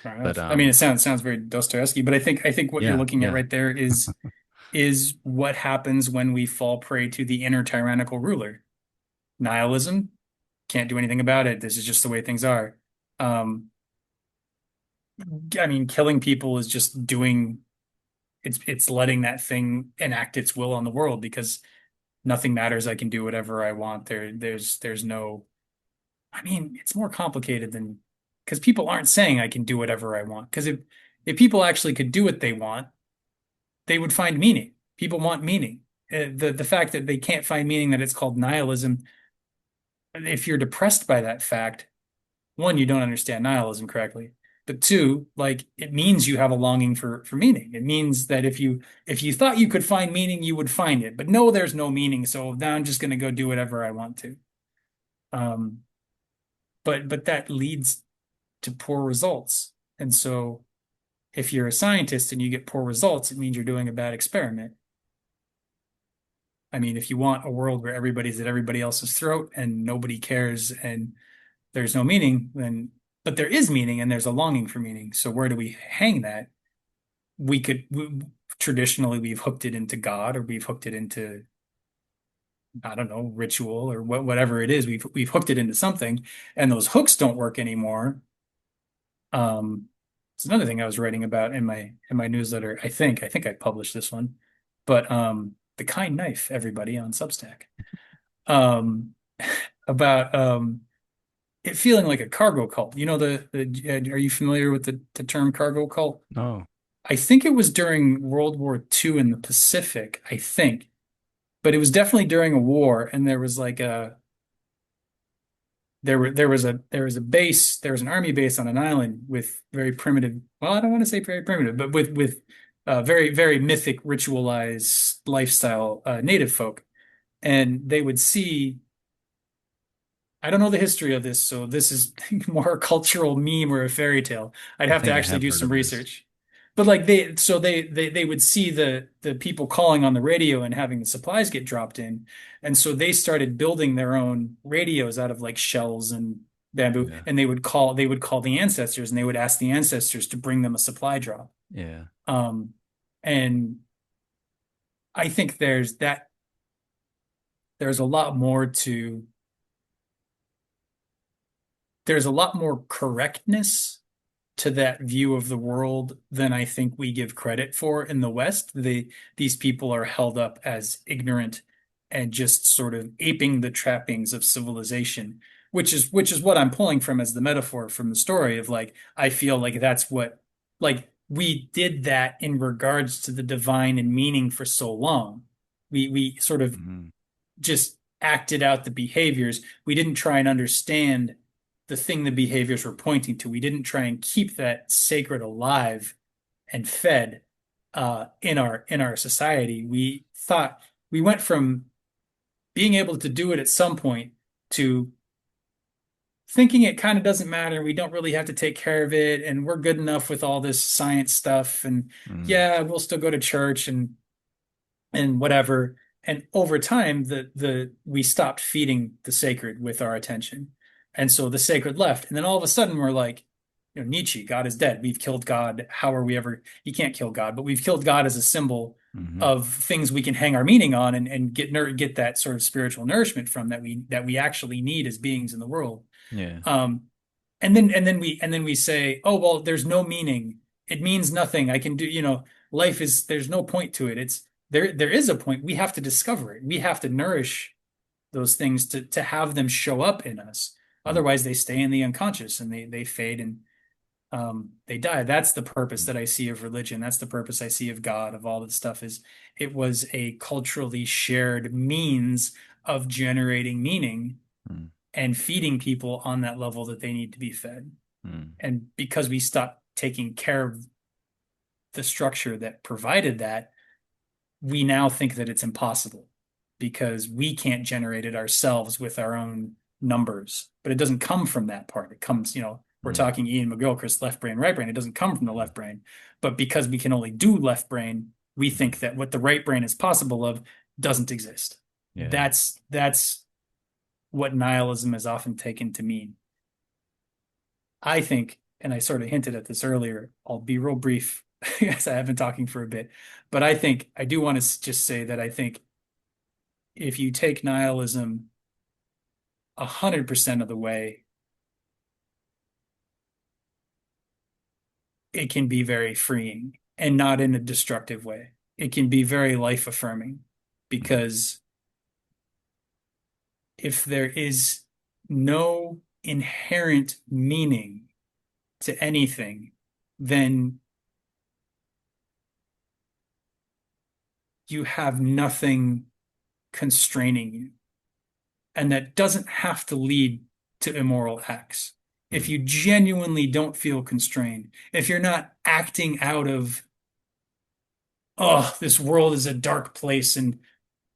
[SPEAKER 2] Fair
[SPEAKER 1] But
[SPEAKER 2] enough. I mean, it sounds very Dostoevsky, but I think what you're
[SPEAKER 1] yeah,
[SPEAKER 2] looking at
[SPEAKER 1] yeah,
[SPEAKER 2] right there is what happens when we fall prey to the inner tyrannical ruler. Nihilism, can't do anything about it. This is just the way things are. Um, I mean, killing people is just doing it's letting that thing enact its will on the world because nothing matters. I can do whatever I want. There's no. I mean, it's more complicated than because people aren't saying I can do whatever I want. Because if people actually could do what they want, they would find meaning. People want meaning. The fact that they can't find meaning, that it's called nihilism. If you're depressed by that fact, one, you don't understand nihilism correctly. But two, like it means you have a longing for meaning. It means that if you thought you could find meaning, you would find it. But no, there's no meaning, so now I'm just going to go do whatever I want to. Um, but that leads to poor results. And so if you're a scientist and you get poor results, it means you're doing a bad experiment. I mean, if you want a world where everybody's at everybody else's throat and nobody cares and there's no meaning, then but there is meaning and there's a longing for meaning. So where do we hang that? Traditionally we've hooked it into God, or we've hooked it into, I don't know, ritual, or whatever it is. We've hooked it into something, and those hooks don't work anymore. It's another thing I was writing about in my newsletter. I think I published this one, but the kind knife, everybody on Substack, um, about it feeling like a cargo cult. You know the are you familiar with the term cargo cult?
[SPEAKER 1] no,
[SPEAKER 2] I think it was during World War II in the Pacific, I think, but it was definitely during a war, and there was like a there was a base, there was an army base on an island with very primitive, well, I don't want to say very primitive, but with very, very mythic, ritualized lifestyle native folk. And they would see, I don't know the history of this, so this is more a cultural meme or a fairy tale. I'd
[SPEAKER 1] I
[SPEAKER 2] have to
[SPEAKER 1] think I
[SPEAKER 2] actually
[SPEAKER 1] have
[SPEAKER 2] do
[SPEAKER 1] heard
[SPEAKER 2] some
[SPEAKER 1] of this.
[SPEAKER 2] research. But like they would see the people calling on the radio and having the supplies get dropped in. And so they started building their own radios out of like shells and bamboo,
[SPEAKER 1] Yeah,
[SPEAKER 2] and they would call the ancestors, and they would ask the ancestors to bring them a supply drop.
[SPEAKER 1] yeah.
[SPEAKER 2] Um and I think there's a lot more to there's a lot more correctness to that view of the world than I think we give credit for in the West. These people are held up as ignorant and just sort of aping the trappings of civilization, which is what I'm pulling from as the metaphor from the story of like I feel like that's what like we did that in regards to the divine and meaning for so long. We sort of
[SPEAKER 1] Hmm.
[SPEAKER 2] just acted out the behaviors. We didn't try and understand the thing the behaviors were pointing to. We didn't try and keep that sacred alive and fed. in our society. We thought we went from being able to do it at some point to thinking it kind of doesn't matter. We don't really have to take care of it, and we're good enough with all this science stuff. And
[SPEAKER 1] Mm,
[SPEAKER 2] yeah, we'll still go to church and whatever. And over time, the we stopped feeding the sacred with our attention. And so the sacred left. And then all of a sudden we're like, Nietzsche, God is dead. We've killed God. How are we ever, you can't kill God, but we've killed God as a symbol
[SPEAKER 1] hmm.
[SPEAKER 2] of things we can hang our meaning on and get that sort of spiritual nourishment from that we actually need as beings in the world.
[SPEAKER 1] Yeah.
[SPEAKER 2] Um, and then we say, oh well, there's no meaning. It means nothing. I can do, life is there's no point to it. It's there is a point. We have to discover it. We have to nourish those things to have them show up in us.
[SPEAKER 1] Mm,
[SPEAKER 2] Otherwise, they stay in the unconscious and they fade and they die. That's the purpose
[SPEAKER 1] mm,
[SPEAKER 2] that I see of religion. That's the purpose I see of God, of all that stuff is it was a culturally shared means of generating meaning
[SPEAKER 1] mm,
[SPEAKER 2] and feeding people on that level that they need to be fed.
[SPEAKER 1] mm,
[SPEAKER 2] And because we stopped taking care of the structure that provided that, we now think that it's impossible because we can't generate it ourselves with our own numbers. But it doesn't come from that part. It comes, we're
[SPEAKER 1] mm,
[SPEAKER 2] talking Ian McGilchrist, left brain, right brain. It doesn't come from the left brain. But because we can only do left brain, we
[SPEAKER 1] mm.
[SPEAKER 2] think that what the right brain is possible of doesn't exist.
[SPEAKER 1] Yeah.
[SPEAKER 2] That's what nihilism is often taken to mean. I think, and I sort of hinted at this earlier, I'll be real brief as I have been talking for a bit, but I think I do want to just say that I think if you take nihilism 100% of the way, it can be very freeing and not in a destructive way. It can be very life affirming
[SPEAKER 1] Mm,
[SPEAKER 2] because if there is no inherent meaning to anything, then you have nothing constraining you. And that doesn't have to lead to immoral acts. If
[SPEAKER 1] mm,
[SPEAKER 2] you genuinely don't feel constrained, if you're not acting out of, oh, this world is a dark place and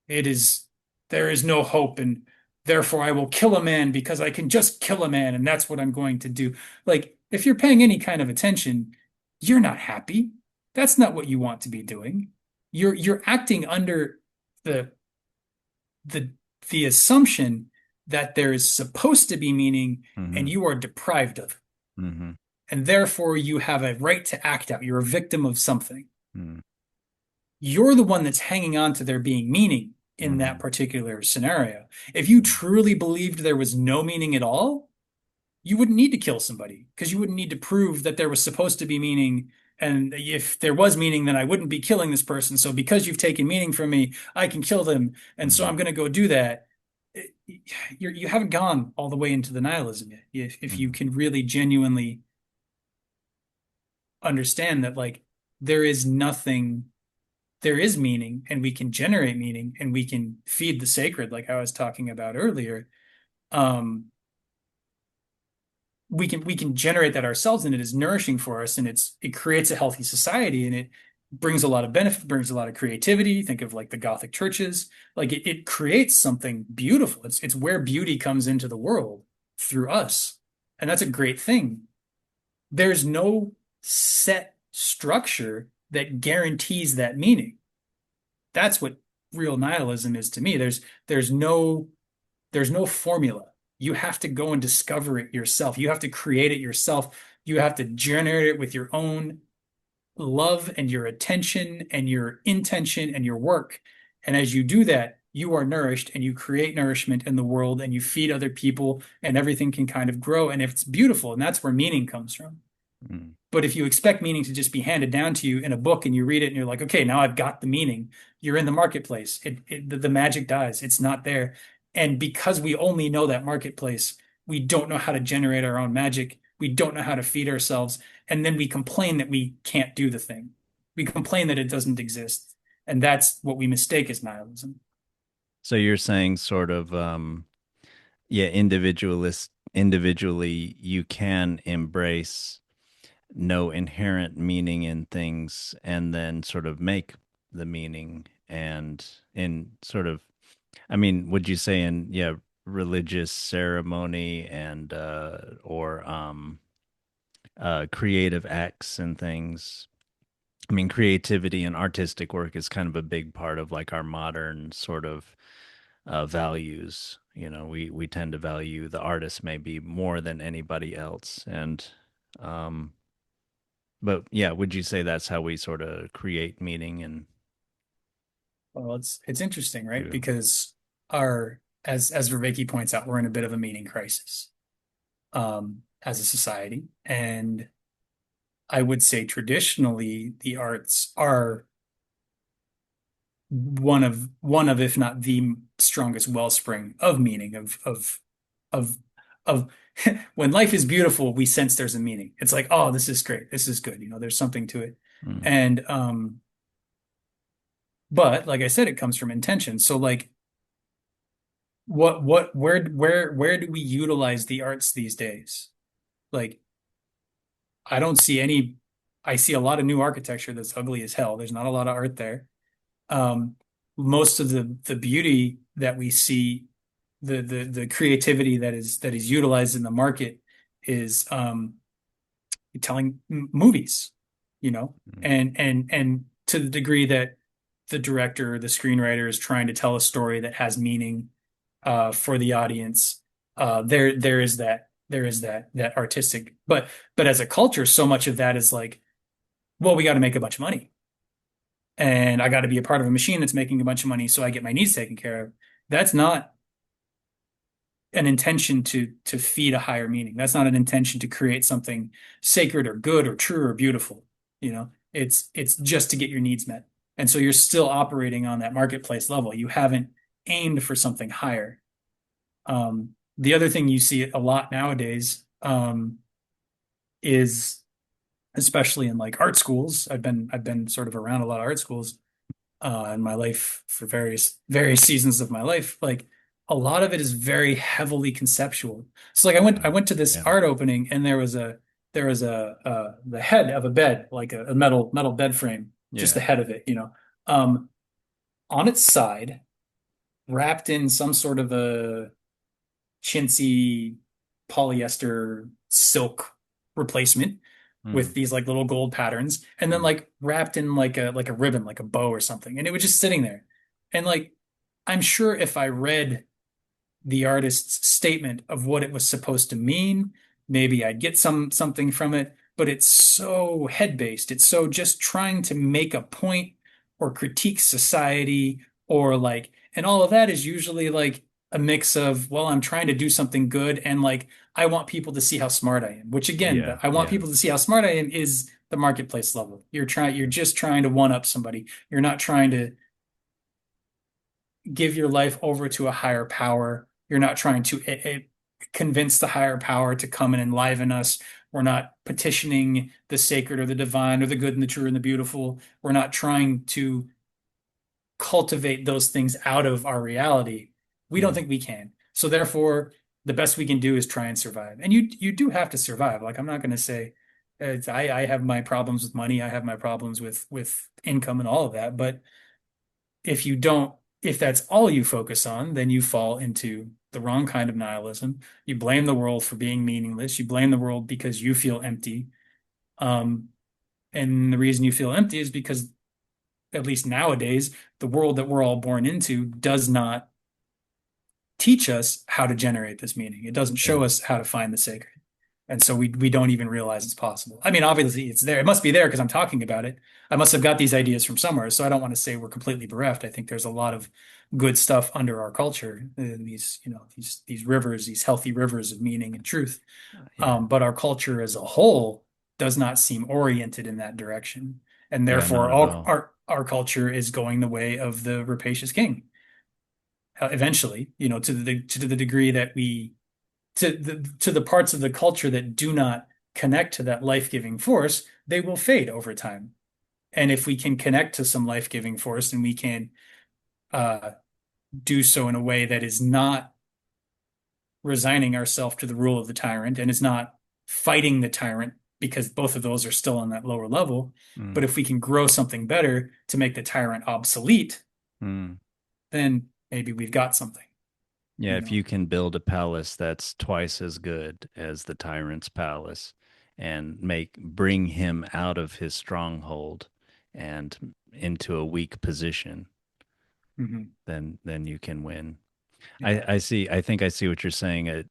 [SPEAKER 2] it is, there is no hope, and therefore I will kill a man because I can just kill a man and that's what I'm going to do. Like, if you're paying any kind of attention, you're not happy. That's not what you want to be doing. You're acting under the the the assumption that there is supposed to be meaning and
[SPEAKER 1] mhm,
[SPEAKER 2] you are deprived of it.
[SPEAKER 1] mhm,
[SPEAKER 2] And therefore you have a right to act out. You're a victim of something.
[SPEAKER 1] mm,
[SPEAKER 2] You're the one that's hanging on to there being meaning in that
[SPEAKER 1] mhm,
[SPEAKER 2] particular scenario. If you
[SPEAKER 1] mm,
[SPEAKER 2] truly believed there was no meaning at all, you wouldn't need to kill somebody because you wouldn't need to prove that there was supposed to be meaning. And if there was meaning, then I wouldn't be killing this person. So because you've taken meaning from me, I can kill them. And so
[SPEAKER 1] mhm,
[SPEAKER 2] I'm going to go do that. You haven't gone all the way into the nihilism yet. If you
[SPEAKER 1] mhm,
[SPEAKER 2] can really genuinely understand that, like, there is nothing, there is meaning, and we can generate meaning, and we can feed the sacred, like I was talking about earlier. Um, we can generate that ourselves and it is nourishing for us and it creates a healthy society and it brings a lot of benefit, brings a lot of creativity. Think of like the Gothic churches. Like it creates something beautiful. It's where beauty comes into the world through us. And that's a great thing. There's no set structure that guarantees that meaning. That's what real nihilism is to me. There's no there's no formula. You have to go and discover it yourself. You have to create it yourself. You have to generate it with your own love and your attention and your intention and your work. And as you do that, you are nourished and you create nourishment in the world and you feed other people and everything can kind of grow. And it's beautiful. And that's where meaning comes from.
[SPEAKER 1] mm,
[SPEAKER 2] But if you expect meaning to just be handed down to you in a book and you read it and you're like, okay, now I've got the meaning, you're in the marketplace. The magic dies. It's not there. And because we only know that marketplace, we don't know how to generate our own magic. We don't know how to feed ourselves. And then we complain that we can't do the thing. We complain that it doesn't exist. And that's what we mistake as nihilism.
[SPEAKER 1] So you're saying sort of, yeah, individually you can embrace no inherent meaning in things and then sort of make the meaning and in sort of, I mean, would you say in, yeah, religious ceremony and or creative acts and things. I mean, creativity and artistic work is kind of a big part of like our modern sort of values. You know, we tend to value the artist maybe more than anybody else, and um, but yeah, would you say that's how we sort of create meaning and
[SPEAKER 2] Well, it's interesting, right?
[SPEAKER 1] do?
[SPEAKER 2] Because as Vervaeke points out, we're in a bit of a meaning crisis as a society. And I would say traditionally the arts are one of if not the strongest wellspring of meaning of of when life is beautiful, we sense there's a meaning. It's like, oh, this is great, this is good, there's something to it.
[SPEAKER 1] Mm,
[SPEAKER 2] And but like I said, it comes from intention. So like where do we utilize the arts these days? Like I don't see any. I see a lot of new architecture that's ugly as hell. There's not a lot of art there. Um, Most of the beauty that we see, the creativity that is utilized in the market is telling movies, you know,
[SPEAKER 1] mm,
[SPEAKER 2] and to the degree that the director, the screenwriter is trying to tell a story that has meaning for the audience. There is that artistic, but as a culture, so much of that is like, well, we got to make a bunch of money, and I got to be a part of a machine that's making a bunch of money, so I get my needs taken care of. That's not an intention to feed a higher meaning. That's not an intention to create something sacred or good or true or beautiful. It's just to get your needs met, and so you're still operating on that marketplace level. You haven't aimed for something higher. The other thing you see a lot nowadays is, especially in like art schools. I've been sort of around a lot of art schools in my life for various seasons of my life. Like a lot of it is very heavily conceptual. So like I
[SPEAKER 1] mm,
[SPEAKER 2] went to this
[SPEAKER 1] yeah,
[SPEAKER 2] art opening, and there was a the head of a bed, like a metal bed frame, just the
[SPEAKER 1] yeah,
[SPEAKER 2] head of it, um, on its side, wrapped in some sort of a chintzy polyester silk replacement with
[SPEAKER 1] mm,
[SPEAKER 2] these like little gold patterns, and then
[SPEAKER 1] mm,
[SPEAKER 2] like wrapped in like a ribbon, like a bow or something, and it was just sitting there. And like I'm sure if I read the artist's statement of what it was supposed to mean, maybe I'd get something from it, but it's so head-based. It's so just trying to make a point or critique society, or like, and all of that is usually like a mix of, well, I'm trying to do something good, and like I want people to see how smart I am, which again,
[SPEAKER 1] yeah,
[SPEAKER 2] I want
[SPEAKER 1] yeah,
[SPEAKER 2] people to see how smart I am is the marketplace level. You're just trying to one up somebody. You're not trying to give your life over to a higher power. You're not trying to convince the higher power to come and enliven us. We're not petitioning the sacred or the divine or the good and the true and the beautiful. We're not trying to cultivate those things out of our reality. We don't
[SPEAKER 1] mm,
[SPEAKER 2] think we can. So therefore, the best we can do is try and survive. And you do have to survive. Like I'm not going to say I have my problems with money. I have my problems with income and all of that. But if you don't, if that's all you focus on, then you fall into the wrong kind of nihilism. You blame the world for being meaningless. You blame the world because you feel empty. Um, and the reason you feel empty is because, at least nowadays, the world that we're all born into does not teach us how to generate this meaning. It doesn't show
[SPEAKER 1] yeah,
[SPEAKER 2] us how to find the sacred. And so we don't even realize it's possible. I mean, obviously it's there. It must be there because I'm talking about it. I must have got these ideas from somewhere. So I don't want to say we're completely bereft. I think there's a lot of good stuff under our culture. These rivers, these healthy rivers of meaning and truth.
[SPEAKER 1] yeah,
[SPEAKER 2] But our culture as a whole does not seem oriented in that direction. And
[SPEAKER 1] yeah, not
[SPEAKER 2] therefore
[SPEAKER 1] at
[SPEAKER 2] all
[SPEAKER 1] all.
[SPEAKER 2] our culture is going the way of the rapacious king. Eventually, to the degree that we to the parts of the culture that do not connect to that life-giving force, they will fade over time. And if we can connect to some life-giving force, and we can uh, do so in a way that is not resigning ourselves to the rule of the tyrant and is not fighting the tyrant, because both of those are still on that lower level. But
[SPEAKER 1] Mm.
[SPEAKER 2] if we can grow something better to make the tyrant obsolete,
[SPEAKER 1] Mm.
[SPEAKER 2] then maybe we've got something,
[SPEAKER 1] Yeah,
[SPEAKER 2] you
[SPEAKER 1] if
[SPEAKER 2] know.
[SPEAKER 1] you can build a palace that's twice as good as the tyrant's palace and bring him out of his stronghold and into a weak position,
[SPEAKER 2] Hmm.
[SPEAKER 1] then you can win.
[SPEAKER 2] Yeah.
[SPEAKER 1] I think I see what you're saying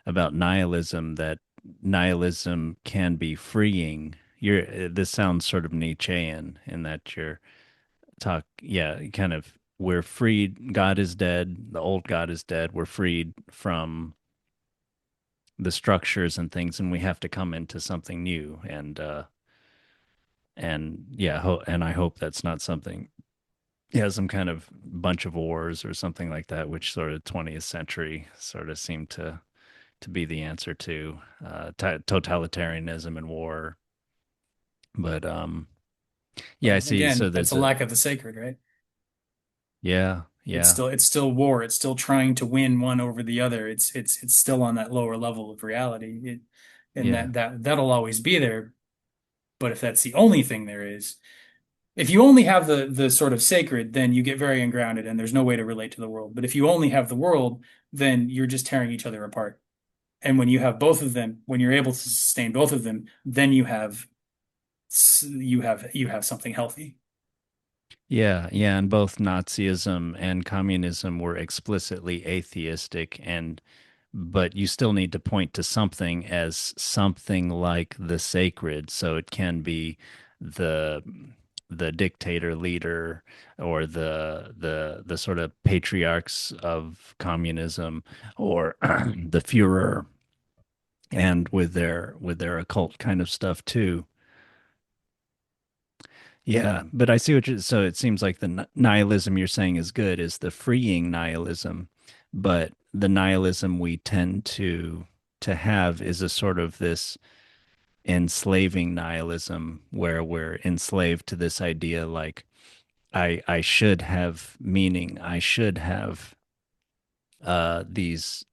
[SPEAKER 1] about nihilism, that nihilism can be freeing. This sounds sort of Nietzschean in that you're yeah, kind of, we're freed. God is dead. The old God is dead. We're freed from the structures and things, and we have to come into something new. And yeah, and I hope that's not something, yeah, some kind of bunch of wars or something like that, which sort of 20th century sort of seemed to be the answer to totalitarianism and war. But yeah, I
[SPEAKER 2] Well,
[SPEAKER 1] see. So
[SPEAKER 2] again, that's
[SPEAKER 1] there's
[SPEAKER 2] a
[SPEAKER 1] a,
[SPEAKER 2] lack of the sacred, right?
[SPEAKER 1] yeah, yeah,
[SPEAKER 2] It's still war. It's still trying to win one over the other. It's still on that lower level of reality. And
[SPEAKER 1] yeah,
[SPEAKER 2] that'll always be there. But if that's the only thing there is, if you only have the sort of sacred, then you get very ungrounded and there's no way to relate to the world. But if you only have the world, then you're just tearing each other apart. And when you have both of them, when you're able to sustain both of them, then you have something healthy.
[SPEAKER 1] yeah, yeah. And both Nazism and communism were explicitly atheistic, and but you still need to point to something as something like the sacred. So it can be the the dictator leader, or the sort of patriarchs of communism, or the Führer, and with their occult kind of stuff too. Yeah, but I see what you, so it seems like the nihilism you're saying is good, is the freeing nihilism, but the nihilism we tend to have is a sort of this enslaving nihilism, where we're enslaved to this idea like I should have meaning, I should have these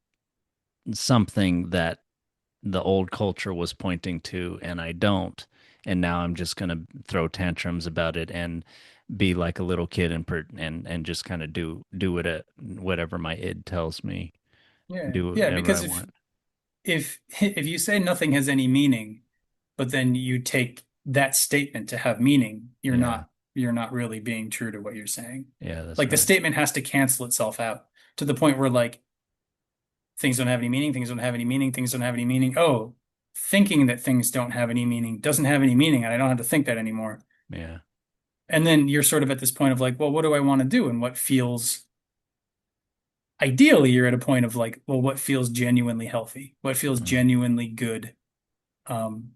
[SPEAKER 1] something that the old culture was pointing to, and I don't. And now I'm just going to throw tantrums about it and be like a little kid, and just kind of do whatever my id tells me,
[SPEAKER 2] Yeah.
[SPEAKER 1] do
[SPEAKER 2] Yeah,
[SPEAKER 1] whatever I
[SPEAKER 2] because
[SPEAKER 1] want.
[SPEAKER 2] if you say nothing has any meaning, but then you take that statement to have meaning,
[SPEAKER 1] Yeah,
[SPEAKER 2] you're not really being true to what you're saying.
[SPEAKER 1] yeah, that's
[SPEAKER 2] Like the
[SPEAKER 1] right.
[SPEAKER 2] statement has to cancel itself out to the point where like things don't have any meaning, things don't have any meaning, things don't have any meaning. Oh, thinking that things don't have any meaning doesn't have any meaning, and I don't have to think that anymore.
[SPEAKER 1] Yeah.
[SPEAKER 2] And then you're sort of at this point of like, well, what do I want to do? And what feels ideally, you're at a point of like, well, what feels genuinely healthy? What feels
[SPEAKER 1] Mm.
[SPEAKER 2] genuinely good? And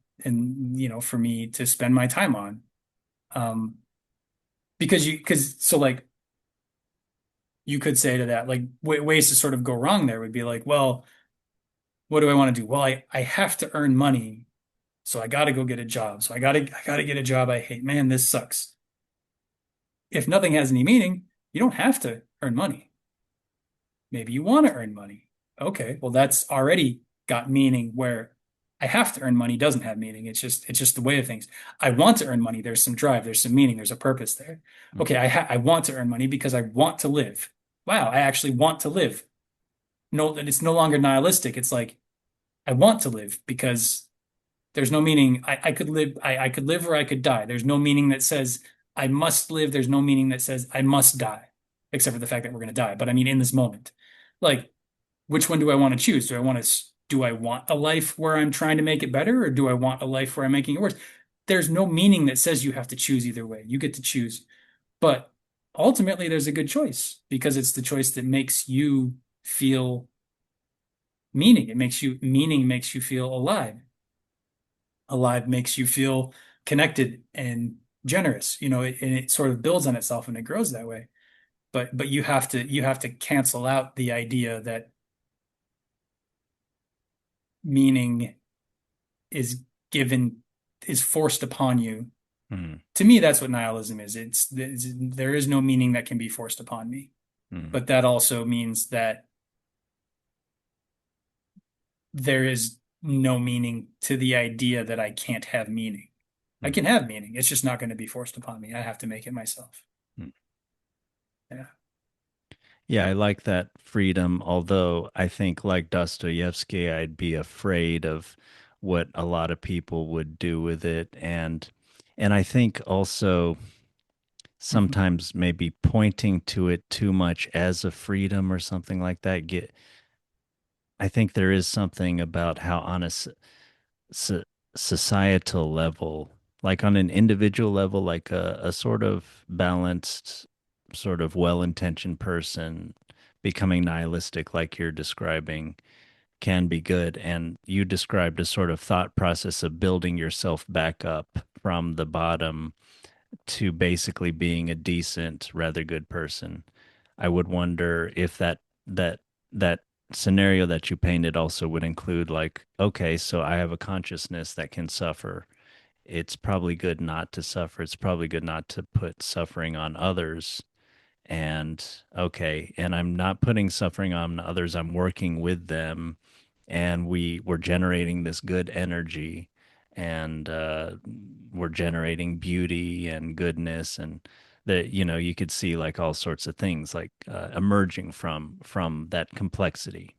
[SPEAKER 2] for me to spend my time on. Um, because so like you could say to that, like ways to sort of go wrong there would be like, well, what do I want to do? Well, I have to earn money, so I got to go get a job. So I gotta get a job I hate. Man, this sucks. If nothing has any meaning, you don't have to earn money. Maybe you want to earn money. Okay, well, that's already got meaning where I have to earn money doesn't have meaning. It's just the way of things. I want to earn money. There's some drive, there's some meaning, there's a purpose there.
[SPEAKER 1] Mm.
[SPEAKER 2] Okay, I want to earn money because I want to live. Wow, I actually want to live. No, it's no longer nihilistic. It's like I want to live because there's no meaning. I could live, I could live or I could die. There's no meaning that says I must live. There's no meaning that says I must die, except for the fact that we're going to die. But I mean, in this moment, like, which one do I want to choose? Do I want a life where I'm trying to make it better, or do I want a life where I'm making it worse? There's no meaning that says you have to choose either way. You get to choose. But ultimately, there's a good choice because it's the choice that makes you feel meaning. Meaning makes you feel alive. Alive makes you feel connected and generous, and it sort of builds on itself and it grows that way. But you have to cancel out the idea that meaning is given is forced upon you.
[SPEAKER 1] Mm.
[SPEAKER 2] To me, that's what nihilism is. There is no meaning that can be forced upon me.
[SPEAKER 1] Mm.
[SPEAKER 2] But that also means that there is no meaning to the idea that I can't have meaning. I
[SPEAKER 1] Mm,
[SPEAKER 2] can have meaning. It's just not going to be forced upon me. I have to make it myself.
[SPEAKER 1] mm.
[SPEAKER 2] Yeah.
[SPEAKER 1] Yeah, I like that freedom, although I think like Dostoevsky, I'd be afraid of what a lot of people would do with it. And I think also
[SPEAKER 2] Mhm.
[SPEAKER 1] sometimes maybe pointing to it too much as a freedom or something like that. I think there is something about how on a so, societal level, like on an individual level, like a sort of balanced, sort of well-intentioned person becoming nihilistic, like you're describing, can be good. And you described a sort of thought process of building yourself back up from the bottom to basically being a decent, rather good person. I would wonder if that that scenario that you painted also would include like, okay, so I have a consciousness that can suffer. It's probably good not to suffer. It's probably good not to put suffering on others. And okay, and I'm not putting suffering on others. I'm working with them, and we're generating this good energy, and we're generating beauty and goodness, and that you could see like all sorts of things like emerging from that complexity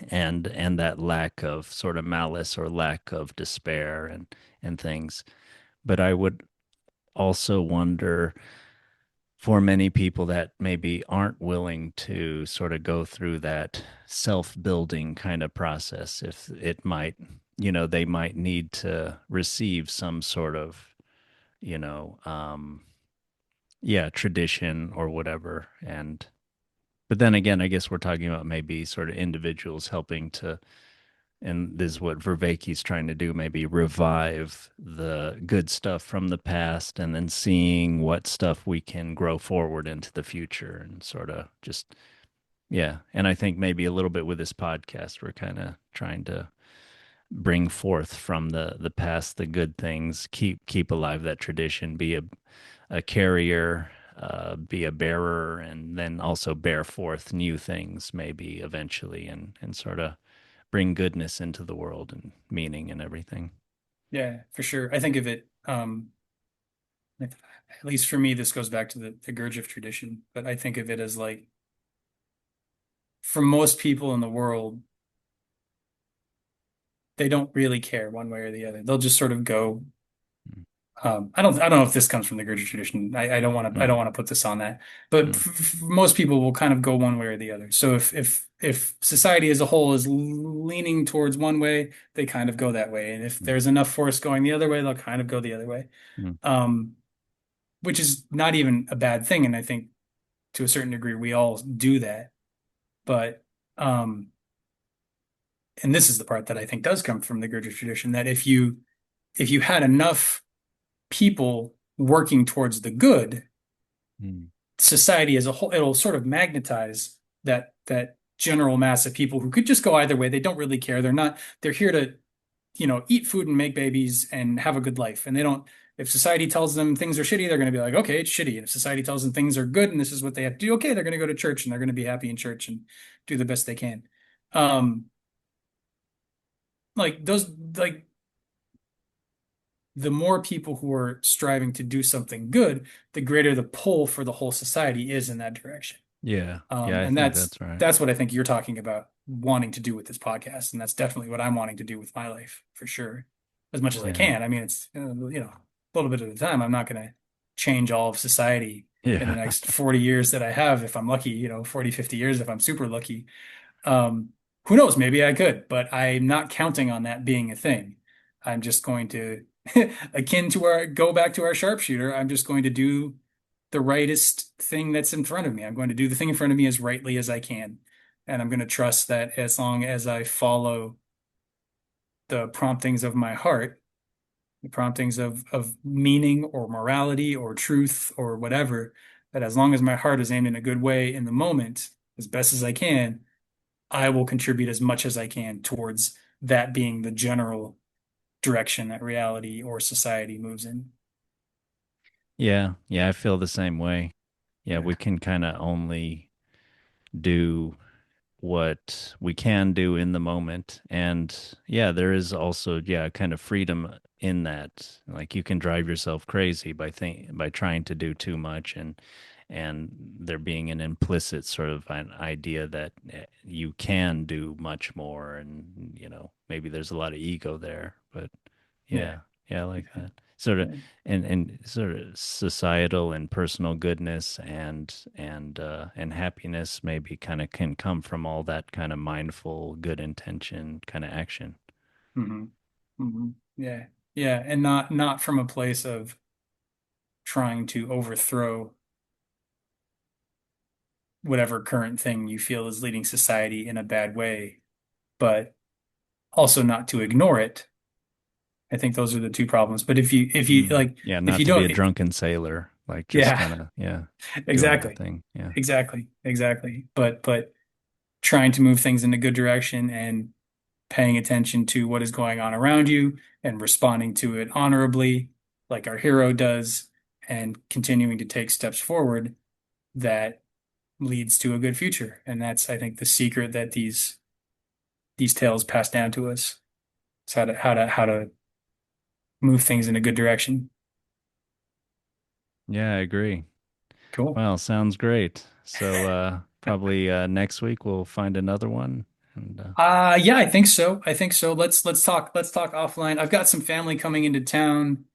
[SPEAKER 1] and that lack of sort of malice or lack of despair and things. But I would also wonder for many people that maybe aren't willing to sort of go through that self-building kind of process, if it might, they might need to receive some sort of, you know, yeah, tradition or whatever. But then again, I guess we're talking about maybe sort of individuals helping to, and this is what Vervaeke's trying to do, maybe revive the good stuff from the past and then seeing what stuff we can grow forward into the future and sort of just, yeah. And I think maybe a little bit with this podcast, we're kind of trying to bring forth from the past the good things, keep alive that tradition, be a carrier, be a bearer, and then also bear forth new things maybe eventually, and sort of bring goodness into the world and meaning and everything.
[SPEAKER 2] Yeah, for sure. I think of it, at least for me, this goes back to the Gurdjieff tradition, but I think of it as like, for most people in the world, they don't really care one way or the other. They'll just sort of go. I don't know if this comes from the Gurdjieff tradition. I don't
[SPEAKER 1] Mm,
[SPEAKER 2] want to put this on that, but
[SPEAKER 1] mm,
[SPEAKER 2] most people will kind of go one way or the other. So if society as a whole is leaning towards one way, they kind of go that way, and if
[SPEAKER 1] mm,
[SPEAKER 2] there's enough force going the other way, they'll kind of go the other way.
[SPEAKER 1] mm.
[SPEAKER 2] Um, which is not even a bad thing, and I think to a certain degree we all do that. But um, and this is the part that I think does come from the Gurdjieff tradition, that if you had enough people working towards the good,
[SPEAKER 1] Mm,
[SPEAKER 2] society as a whole, it'll sort of magnetize that general mass of people who could just go either way. They don't really care. They're here to, eat food and make babies and have a good life. And they don't, if society tells them things are shitty, they're going to be like, okay, it's shitty. And if society tells them things are good and this is what they have to do, okay, they're going to go to church and they're going to be happy in church and do the best they can. Um, like those, like the more people who are striving to do something good, the greater the pull for the whole society is in that direction.
[SPEAKER 1] yeah, yeah, I
[SPEAKER 2] And
[SPEAKER 1] think
[SPEAKER 2] that's
[SPEAKER 1] that's right.
[SPEAKER 2] that's what I think you're talking about wanting to do with this podcast, and that's definitely what I'm wanting to do with my life for sure, as much as I
[SPEAKER 1] Yeah,
[SPEAKER 2] can. I mean, it's a little bit at a time. I'm not going to change all of society in the
[SPEAKER 1] yeah,
[SPEAKER 2] next 40 years that I have if I'm lucky, 40, 50 years if I'm super lucky. Um, who knows? Maybe I could, but I'm not counting on that being a thing. I'm just going to, akin to go back to our sharpshooter, I'm just going to do the rightest thing that's in front of me. I'm going to do the thing in front of me as rightly as I can. And I'm going to trust that as long as I follow the promptings of my heart, the promptings of meaning or morality or truth or whatever, that as long as my heart is aimed in a good way in the moment, as best as I can, I will contribute as much as I can towards that being the general direction that reality or society moves in.
[SPEAKER 1] yeah, yeah. I feel the same way. Yeah, we
[SPEAKER 2] Yeah.
[SPEAKER 1] can kind of only do. what we can do in the moment. And yeah, there is also, yeah, kind of freedom in that. Like you can drive yourself crazy by trying to do too much, and there being an implicit sort of an idea that you can do much more, and maybe there's a lot of ego there. But
[SPEAKER 2] Yeah.
[SPEAKER 1] yeah, yeah, I like that. Sort of,
[SPEAKER 2] Yeah.
[SPEAKER 1] and sort of societal and personal goodness and happiness maybe kind of can come from all that kind of mindful, good intention kind of action.
[SPEAKER 2] Hmm. Hmm. Yeah. Yeah. And not from a place of trying to overthrow whatever current thing you feel is leading society in a bad way, but also not to ignore it. I think those are the two problems. But if you
[SPEAKER 1] Mm.
[SPEAKER 2] like,
[SPEAKER 1] Yeah,
[SPEAKER 2] if
[SPEAKER 1] not
[SPEAKER 2] you
[SPEAKER 1] to be
[SPEAKER 2] don't,
[SPEAKER 1] a drunken sailor, like just
[SPEAKER 2] yeah,
[SPEAKER 1] kind of, yeah, doing your
[SPEAKER 2] exactly,
[SPEAKER 1] thing. Yeah.
[SPEAKER 2] exactly. But trying to move things in a good direction and paying attention to what is going on around you and responding to it honorably, like our hero does, and continuing to take steps forward that leads to a good future. And that's, I think, the secret that these tales pass down to us. It's how to move things in a good direction.
[SPEAKER 1] Yeah, I agree.
[SPEAKER 2] Cool.
[SPEAKER 1] Well, sounds great. So probably next week we'll find another one. And
[SPEAKER 2] Yeah, I think so. I think so. Let's talk offline. I've got some family coming into town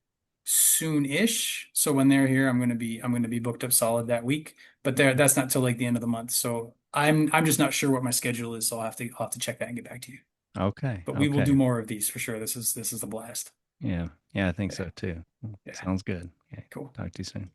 [SPEAKER 2] soon-ish. So when they're here, I'm gonna be booked up solid that week. But that's not till like the end of the month. So I'm just not sure what my schedule is, so I'll have to check that and get back to you.
[SPEAKER 1] okay,
[SPEAKER 2] But we will do
[SPEAKER 1] okay.
[SPEAKER 2] more of these for sure. This is a blast.
[SPEAKER 1] Yeah, yeah, I think
[SPEAKER 2] Yeah.
[SPEAKER 1] so too.
[SPEAKER 2] Yeah.
[SPEAKER 1] Sounds good. Okay,
[SPEAKER 2] Cool.
[SPEAKER 1] talk to you soon.